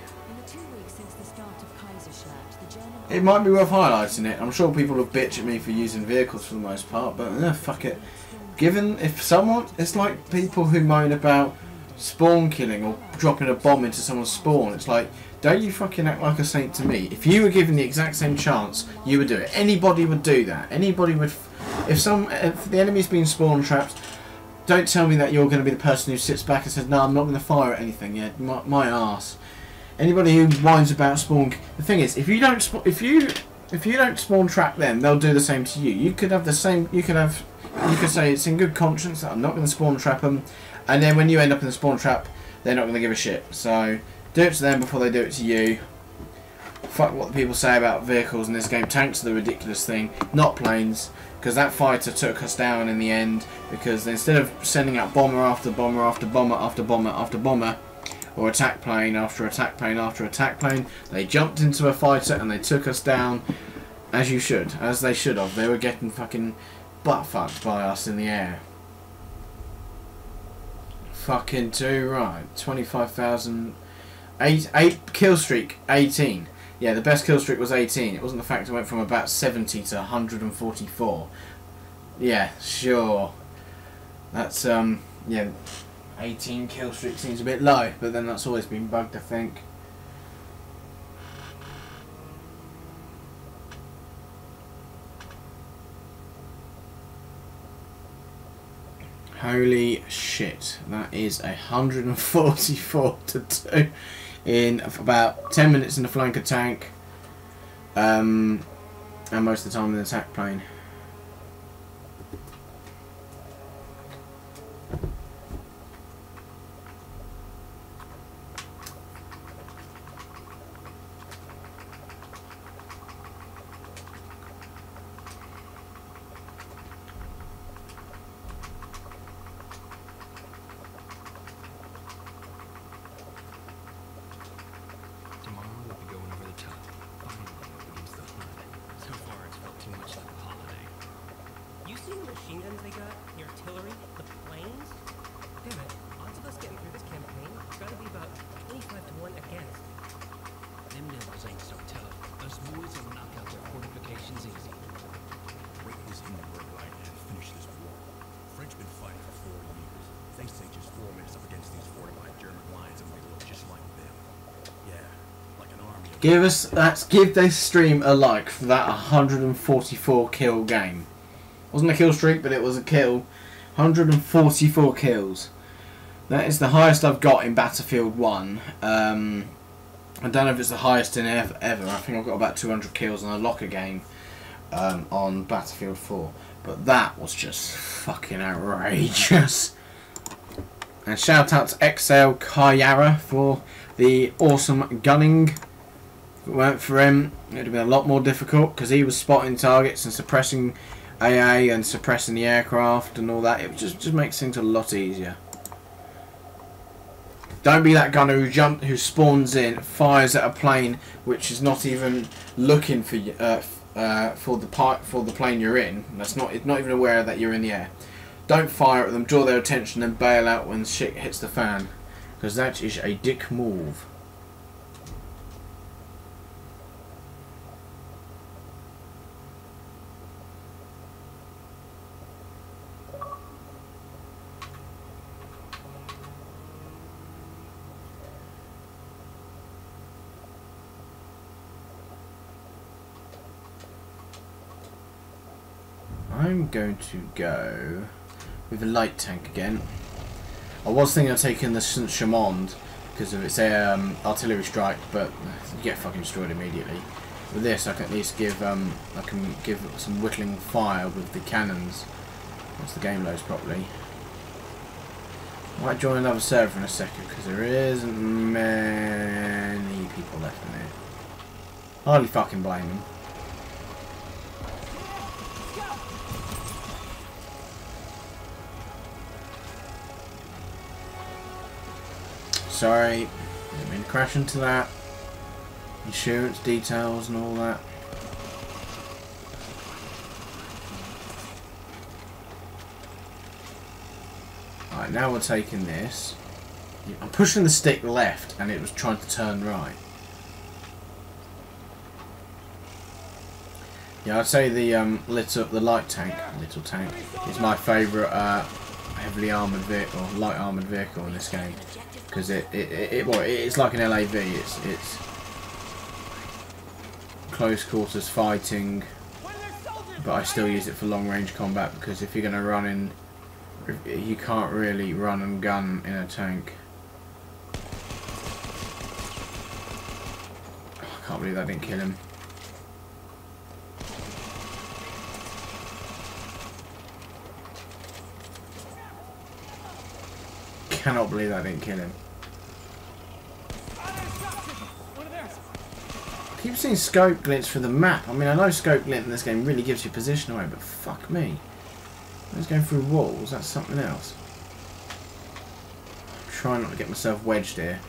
It might be worth highlighting it. I'm sure people will bitch at me for using vehicles for the most part, but fuck it. Given if someone, it's like people who moan about spawn killing or dropping a bomb into someone's spawn. It's like, don't you fucking act like a saint to me. If you were given the exact same chance, you would do it. Anybody would do that. Anybody would. If the enemy's been spawn trapped, don't tell me that you're going to be the person who sits back and says, no, I'm not going to fire at anything. Yeah, my arse. Anybody who whines about spawn, the thing is, if you don't spawn trap them, they'll do the same to you. You could have the same. You could say it's in good conscience that I'm not going to spawn trap them, and then when you end up in the spawn trap, they're not going to give a shit. So do it to them before they do it to you. Fuck what the people say about vehicles in this game. Tanks are the ridiculous thing, not planes. Because that fighter took us down in the end. Because instead of sending out bomber after bomber after bomber after bomber after bomber, or attack plane after attack plane after attack plane, they jumped into a fighter and they took us down as they should have. They were getting fucking butt fucked by us in the air. Fucking too right. 25,000. 8 kill streak. 18. Yeah, the best kill streak was 18. It wasn't the fact it went from about 70 to 144. Yeah, sure. That's yeah. 18 kill streak seems a bit low, but then that's always been bugged, I think. Holy shit, that is 144 to 2 in about 10 minutes in the flanker tank, and most of the time in the attack plane. Give this stream a like for that 144 kill game. Wasn't a kill streak, but it was a kill. 144 kills. That is the highest I've got in Battlefield 1. I don't know if it's the highest in ever. I think I've got about 200 kills in a locker game on Battlefield 4. But that was just fucking outrageous. And shout out to XL Kayara for the awesome gunning. If it weren't for him, it would have been a lot more difficult because he was spotting targets and suppressing AA and suppressing the aircraft and all that. It just makes things a lot easier. Don't be that gunner who spawns in, fires at a plane which is not even looking for the plane you're in. It's not even aware that you're in the air. Don't fire at them, draw their attention, then bail out when shit hits the fan. Because that is a dick move. I'm going to go with the light tank again. I was thinking of taking the Saint-Chamond because of its artillery strike, but you get fucking destroyed immediately. With this, I can at least give some whittling fire with the cannons once the game loads properly. Might join another server in a second because there isn't many people left in there. Hardly fucking blame them. Sorry, didn't mean to crash into that. Insurance details and all that. Alright, now we're taking this. I'm pushing the stick left and it was trying to turn right. Yeah, I'd say the light tank, is my favourite heavily armoured vehicle, or light armoured vehicle in this game, because it's like an LAV. It's close quarters fighting, but I still use it for long range combat because if you're going to run in, you can't really run and gun in a tank. I can't believe that didn't kill him. Cannot believe that didn't kill him. I keep seeing scope glitch for the map. I mean, I know scope glitch in this game really gives you position away, but fuck me. Let's go through walls, that's something else. I'm trying not to get myself wedged here.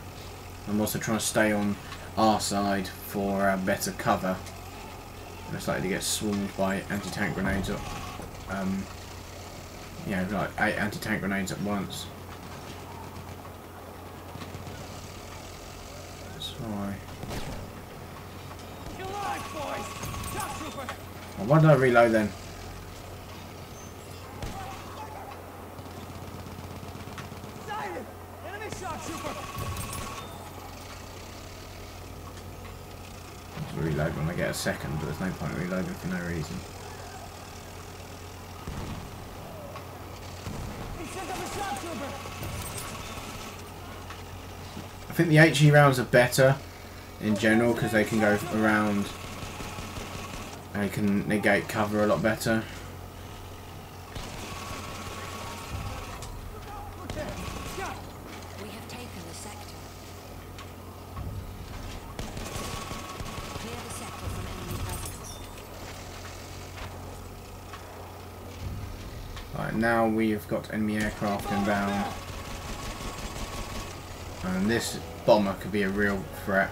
I'm also trying to stay on our side for better cover. Looks like to get swarmed by anti-tank grenades up. Yeah, like 8 anti-tank grenades at once. Sorry. Oh, why did I reload then? I'll reload when I get a second, but there's no point in reloading for no reason. I think the HE rounds are better in general because they can go around. They can negate cover a lot better. We have taken the sector. Clear the sector from enemy presence. Right, now we've got enemy aircraft inbound. And this bomber could be a real threat.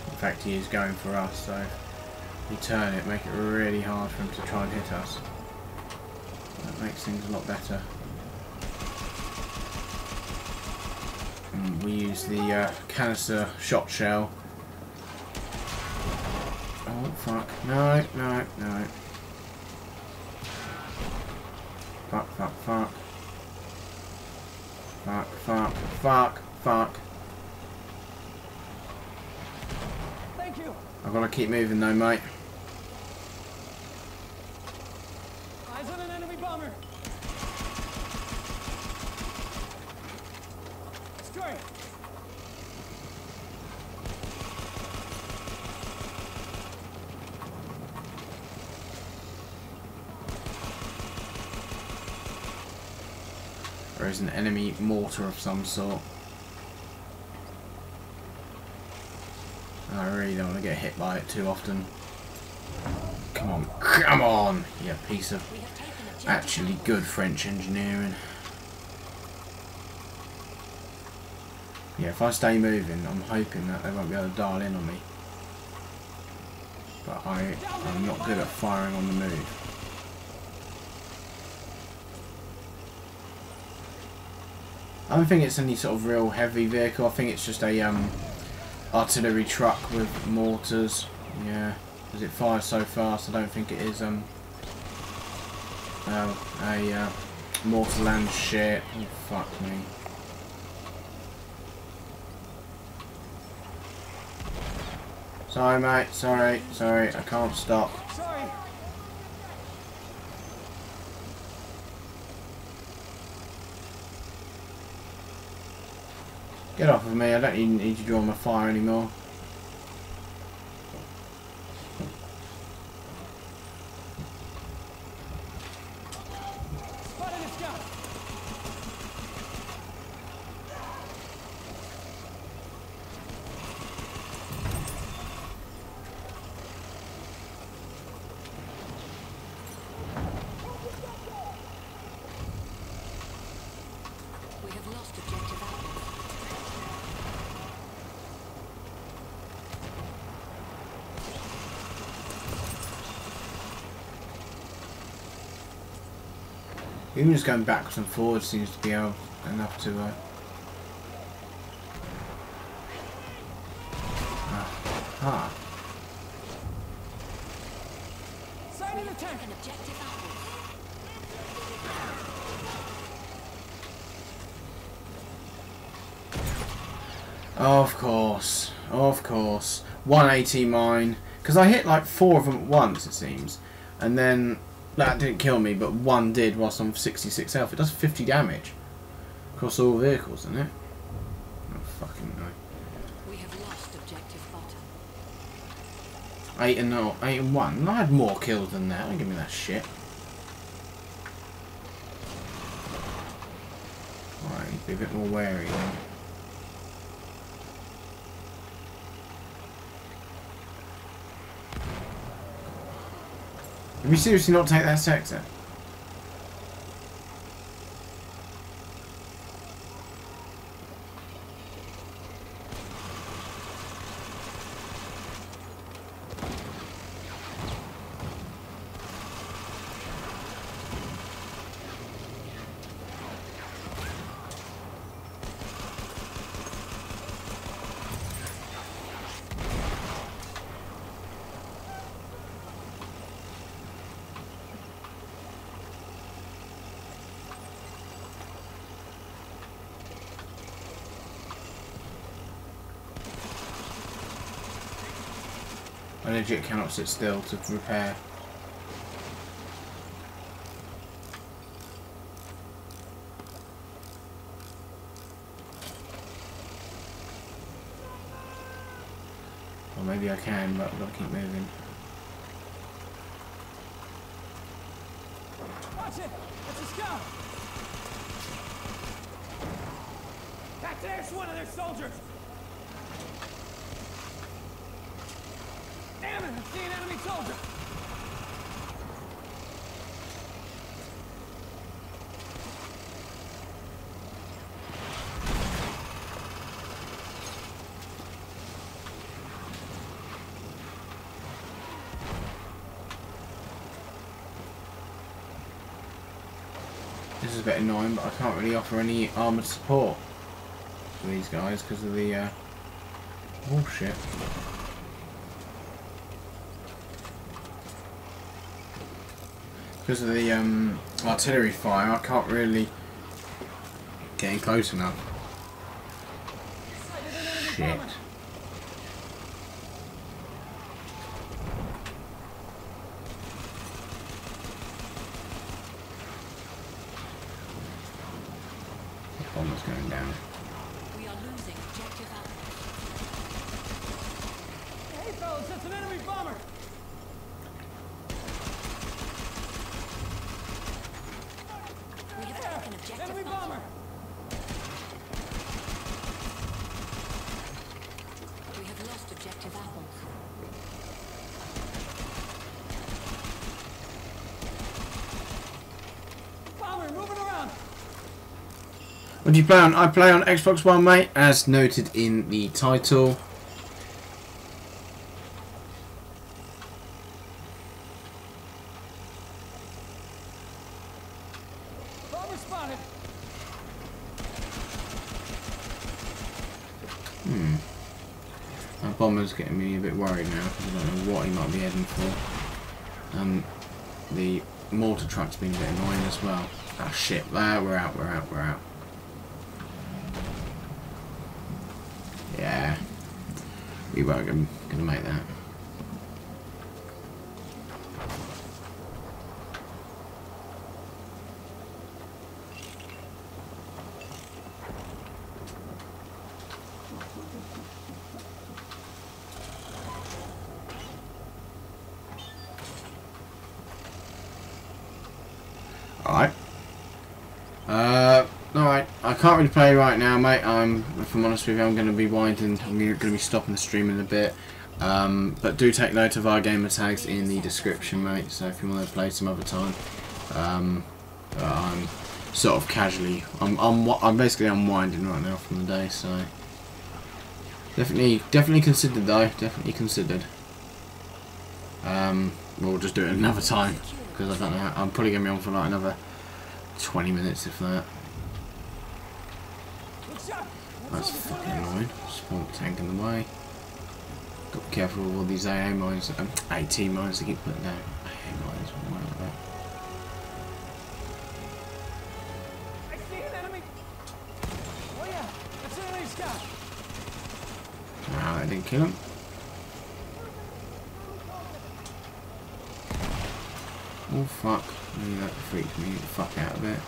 In fact, he is going for us, so if we turn it, make it really hard for him to try and hit us. That makes things a lot better. And we use the canister shot shell. Oh fuck! No, no, no! Fuck! Fuck! Fuck! Fuck! Fuck! Fuck! Fuck! I've got to keep moving though, mate. Eyes on an enemy bomber. Destroy it. There is an enemy mortar of some sort. I really don't want to get hit by it too often. Come on, come on! You piece of actually good French engineering. Yeah, if I stay moving, I'm hoping that they won't be able to dial in on me. But I'm not good at firing on the move. I don't think it's any sort of real heavy vehicle. I think it's just a artillery truck with mortars. Yeah, because it fires so fast. I don't think it is a mortar land shit. Oh, fuck me. Sorry, mate. Sorry. I can't stop. Sorry. Get off of me. I don't even need you to draw my fire anymore. Spotted a scout. We have lost objective Alpha. Even just going backwards and forwards seems to be enough to. Ah. Sighted a tank. An objective Alpha. Of course. 180 mine. Because I hit like 4 of them at once, it seems. And then that didn't kill me, but one did whilst I'm 66 health. It does 50 damage across all vehicles, doesn't it? Oh, fucking no. We have lost objective bottom. 8 and 1. I had more kills than that. Don't give me that shit. Alright, need to be a bit more wary then. Did we seriously not take that sector? I legit cannot sit still to repair. Or maybe I can, but I've got to keep moving. Watch it. It's a scout. Back there's one of their soldiers. Damn it! I see an enemy soldier. This is a bit annoying, but I can't really offer any armoured support to these guys because of the bullshit. Because of the artillery fire, I can't really get in close enough. Shit. The bomber's going down. We are losing objective Alpha. Hey fellas, that's an enemy bomber. We have taken objective Enemy Alpha. bomber. We have lost objective apples. Bomber, moving around. What do you play on? I play on Xbox One, mate, as noted in the title. Bomber spotted. That bomber's getting me a bit worried now because I don't know what he might be heading for. The mortar truck's been a bit annoying as well. Ah shit, there, we're out. Yeah. We weren't gonna make that. Alright, I can't really play right now, mate. If I'm honest with you, I'm going to be winding. I'm going to be stopping the stream in a bit. But do take note of our gamer tags in the description, mate. So if you want to play some other time, I'm sort of casually. I'm basically unwinding right now from the day. So definitely considered though. Definitely considered. We'll just do it another time because I don't know. I'm probably going to be on for like another 20 minutes if that. That's fucking annoying. Spawn tank in the way. Got to be careful with all these AA mines, AT mines they keep putting down. AA mines, what am I about? I see an enemy. Oh yeah, that's an enemy scout. Ah, that didn't kill him. Oh fuck. Maybe that freaked me the fuck out of it.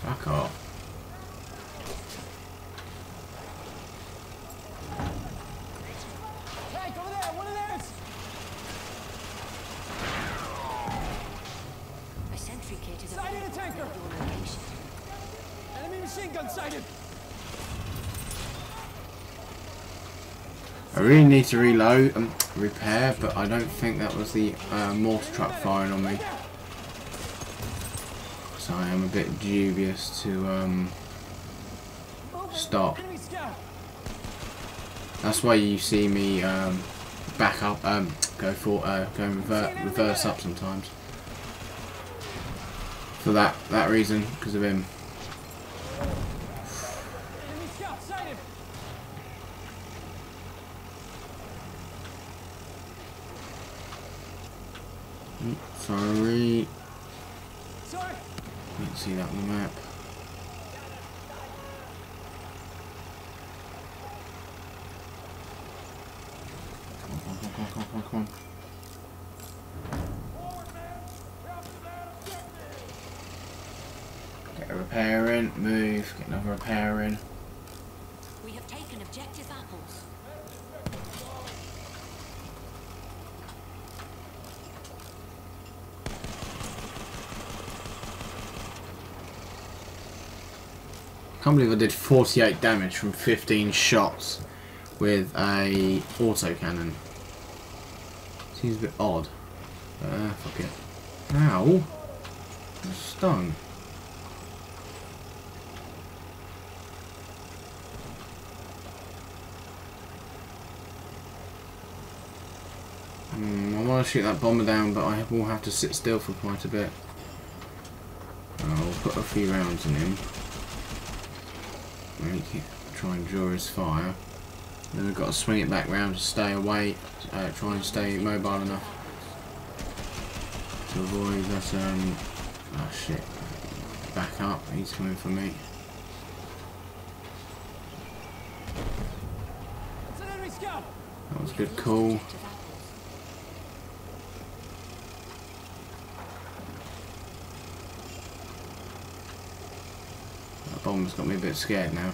Fuck off. Tank over there, one of theirs. A sentry kit is Sighted a available tanker. at your location. Enemy machine gun sighted. I really need to reload, repair, but I don't think that was the mortar truck firing on me. So I am a bit dubious to stop. Enemy scout. That's why you see me back up, go reverse up sometimes. For that reason, because of him. Enemy scout sighted. Sorry. Sorry. Can't see that on the map. Come on. Get a repair in, move, get another repair in. We have taken objective apples. I can't believe I did 48 damage from 15 shots with a autocannon. Seems a bit odd. Fuck it. Ow! I'm stung. I want to shoot that bomber down, but I will have to sit still for quite a bit. I'll put a few rounds in him. Try and draw his fire. Then we've got to swing it back round to stay away, try and stay mobile enough to avoid that, oh shit, back up, he's coming for me. That's an enemy scout. That was a good call. That bomb's got me a bit scared now.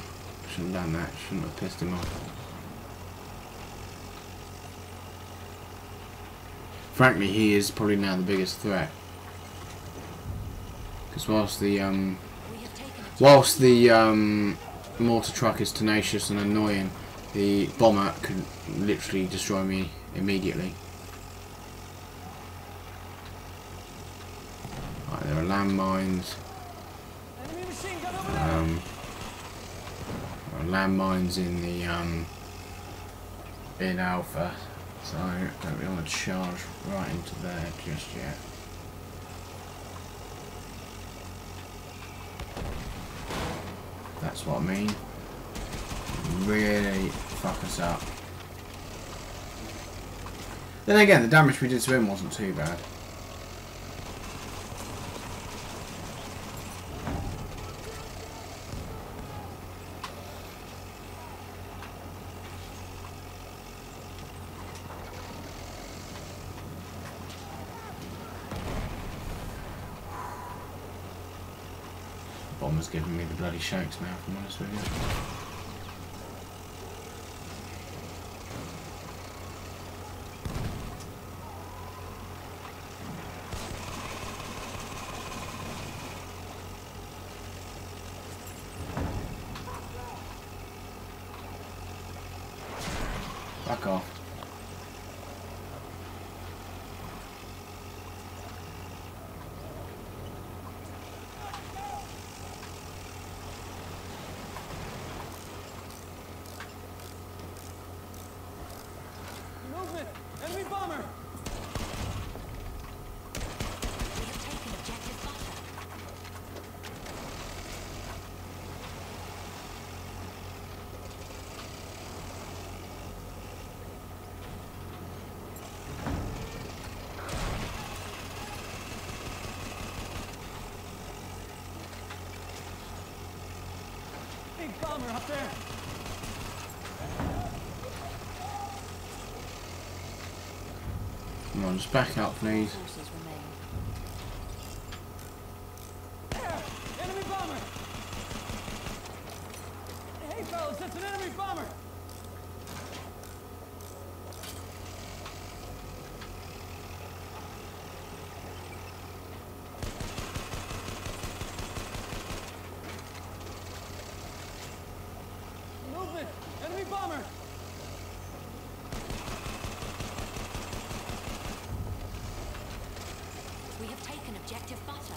Shouldn't have done that, shouldn't have pissed him off. Frankly, he is probably now the biggest threat. Because whilst the mortar truck is tenacious and annoying, the bomber could literally destroy me immediately. Right, there are landmines. Enemy machine gun over there. There are landmines in the in Alpha, so I don't really want to charge right into there just yet. That's what I mean. Really fuck us up. Then again, the damage we did to him wasn't too bad. Bomber's giving me the bloody shakes now, if I'm honest with you. Fuck off. Movement! Enemy bomber! We have taken objective butter. Big bomber up there! Come on, just back up, please. Forces remain. Enemy bomber! Hey fellas, that's an enemy bomber! Movement! Enemy bomber! We have taken objective butter.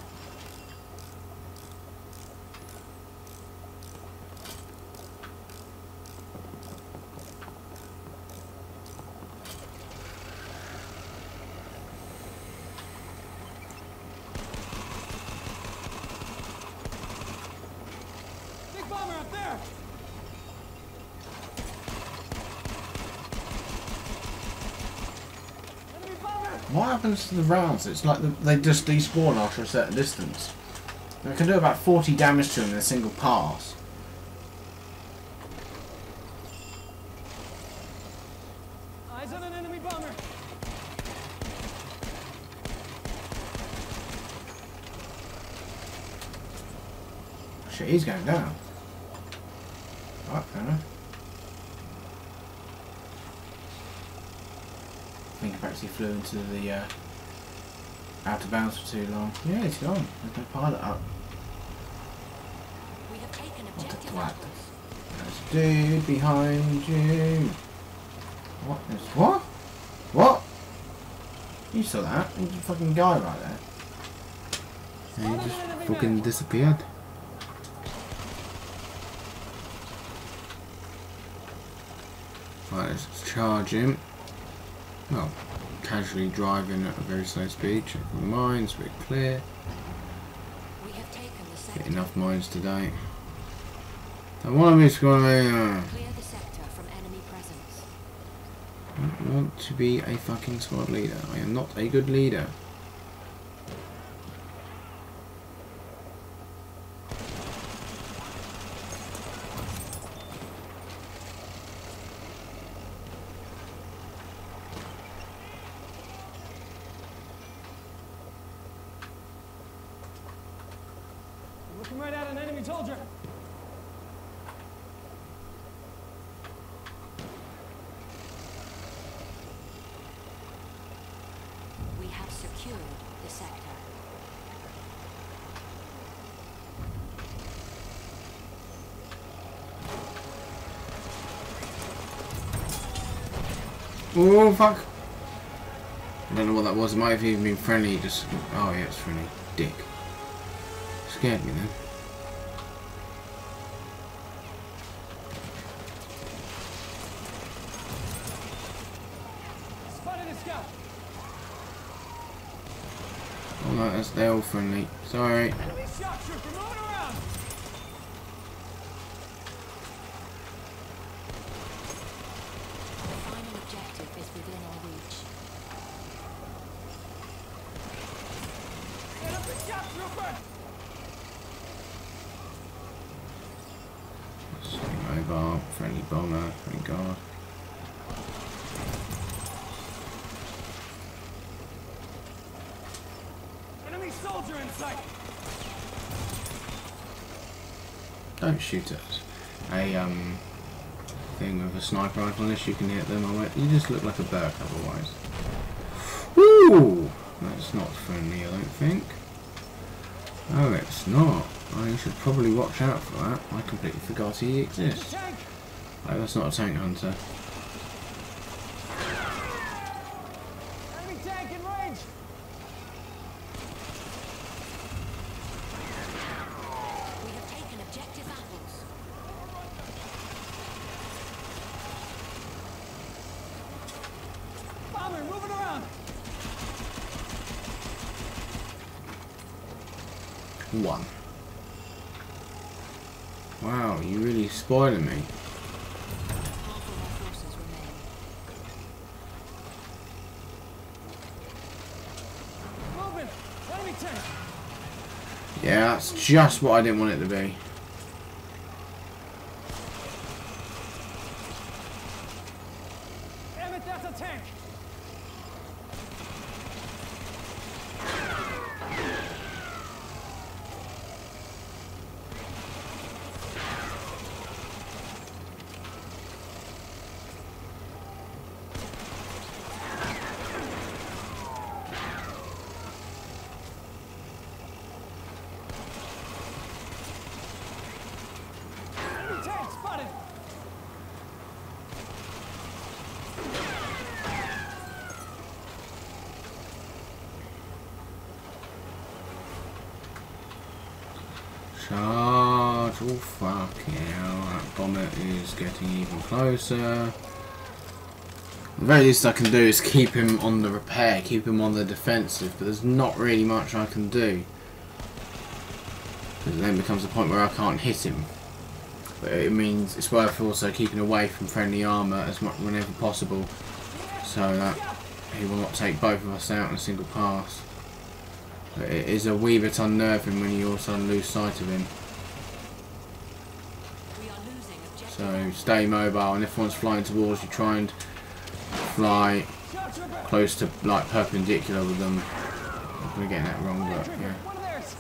Big bomber up there! Enemy bomber! What happens to the rounds? It's like they just despawn after a certain distance. I can do about 40 damage to them in a single pass. Eyes on an enemy bomber! Shit, he's going down. Right, fair enough. I think perhaps he flew into the out of bounds for too long. Yeah, he's gone. There's no pilot up. We have taken What a objective twat. apples. There's a dude behind you. What is what? What? You saw that? There's a fucking guy right there. And he just fucking disappeared. Right, let's charge him. Well, casually driving at a very slow speed. Check the mines, we're clear. We have taken the Get sector. enough mines today. Don't want to miss one. Clear the sector from enemy presence. I don't want to be a fucking squad leader. I am not a good leader. Looking right at an enemy soldier! We have secured the sector. Oh fuck! I don't know what that was. It might have even been friendly. Just oh yeah, it's friendly. Dick. Scared me then. Spotted a scout! Oh no, they're all friendly. Sorry. Enemy sharpshooter moving around! within our reach. Mobile, friendly bomber, friendly guard. Enemy soldier in sight. Don't shoot at a thing with a sniper rifle unless you can hit them. You just look like a berk otherwise. Woo! That's not friendly, I don't think. Oh, it's not. I should probably watch out for that. I completely forgot he exists. Oh, that's not a tank hunter. Enemy tank in range. We have taken objective apples. Bomber moving around. One. Wow, you really spoiling me. Half of our forces remain. Moving. Enemy tank. Yeah, that's just what I didn't want it to be. Damn it, that's a tank. Enemy tank spotted. Charge! Oh fuck yeah, that bomber is getting even closer. The very least I can do is keep him on the repair, keep him on the defensive, but there's not really much I can do. Because it then becomes a point where I can't hit him. But it means it's worth also keeping away from friendly armour as much whenever possible, so that he will not take both of us out in a single pass. But it is a wee bit unnerving when you also lose sight of him. We are losing objective. So stay mobile, and if one's flying towards you, try and fly close to, like, perpendicular with them. I'm probably getting that wrong, but yeah. One of theirs.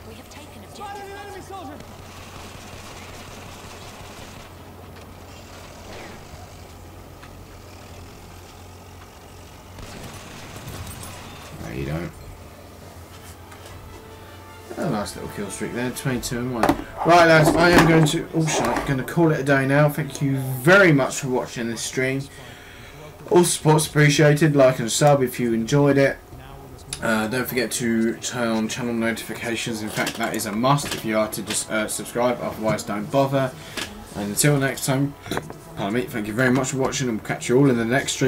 We have taken Spotted objective. an enemy soldier. No, you don't. A nice little kill streak there, 22 and 1. Right lads, I am going to call it a day now. Thank you very much for watching this stream. All support's appreciated, like and sub if you enjoyed it. Don't forget to turn on channel notifications, in fact that is a must if you are to just subscribe, otherwise don't bother. And until next time, pardon me, thank you very much for watching, and we'll catch you all in the next stream.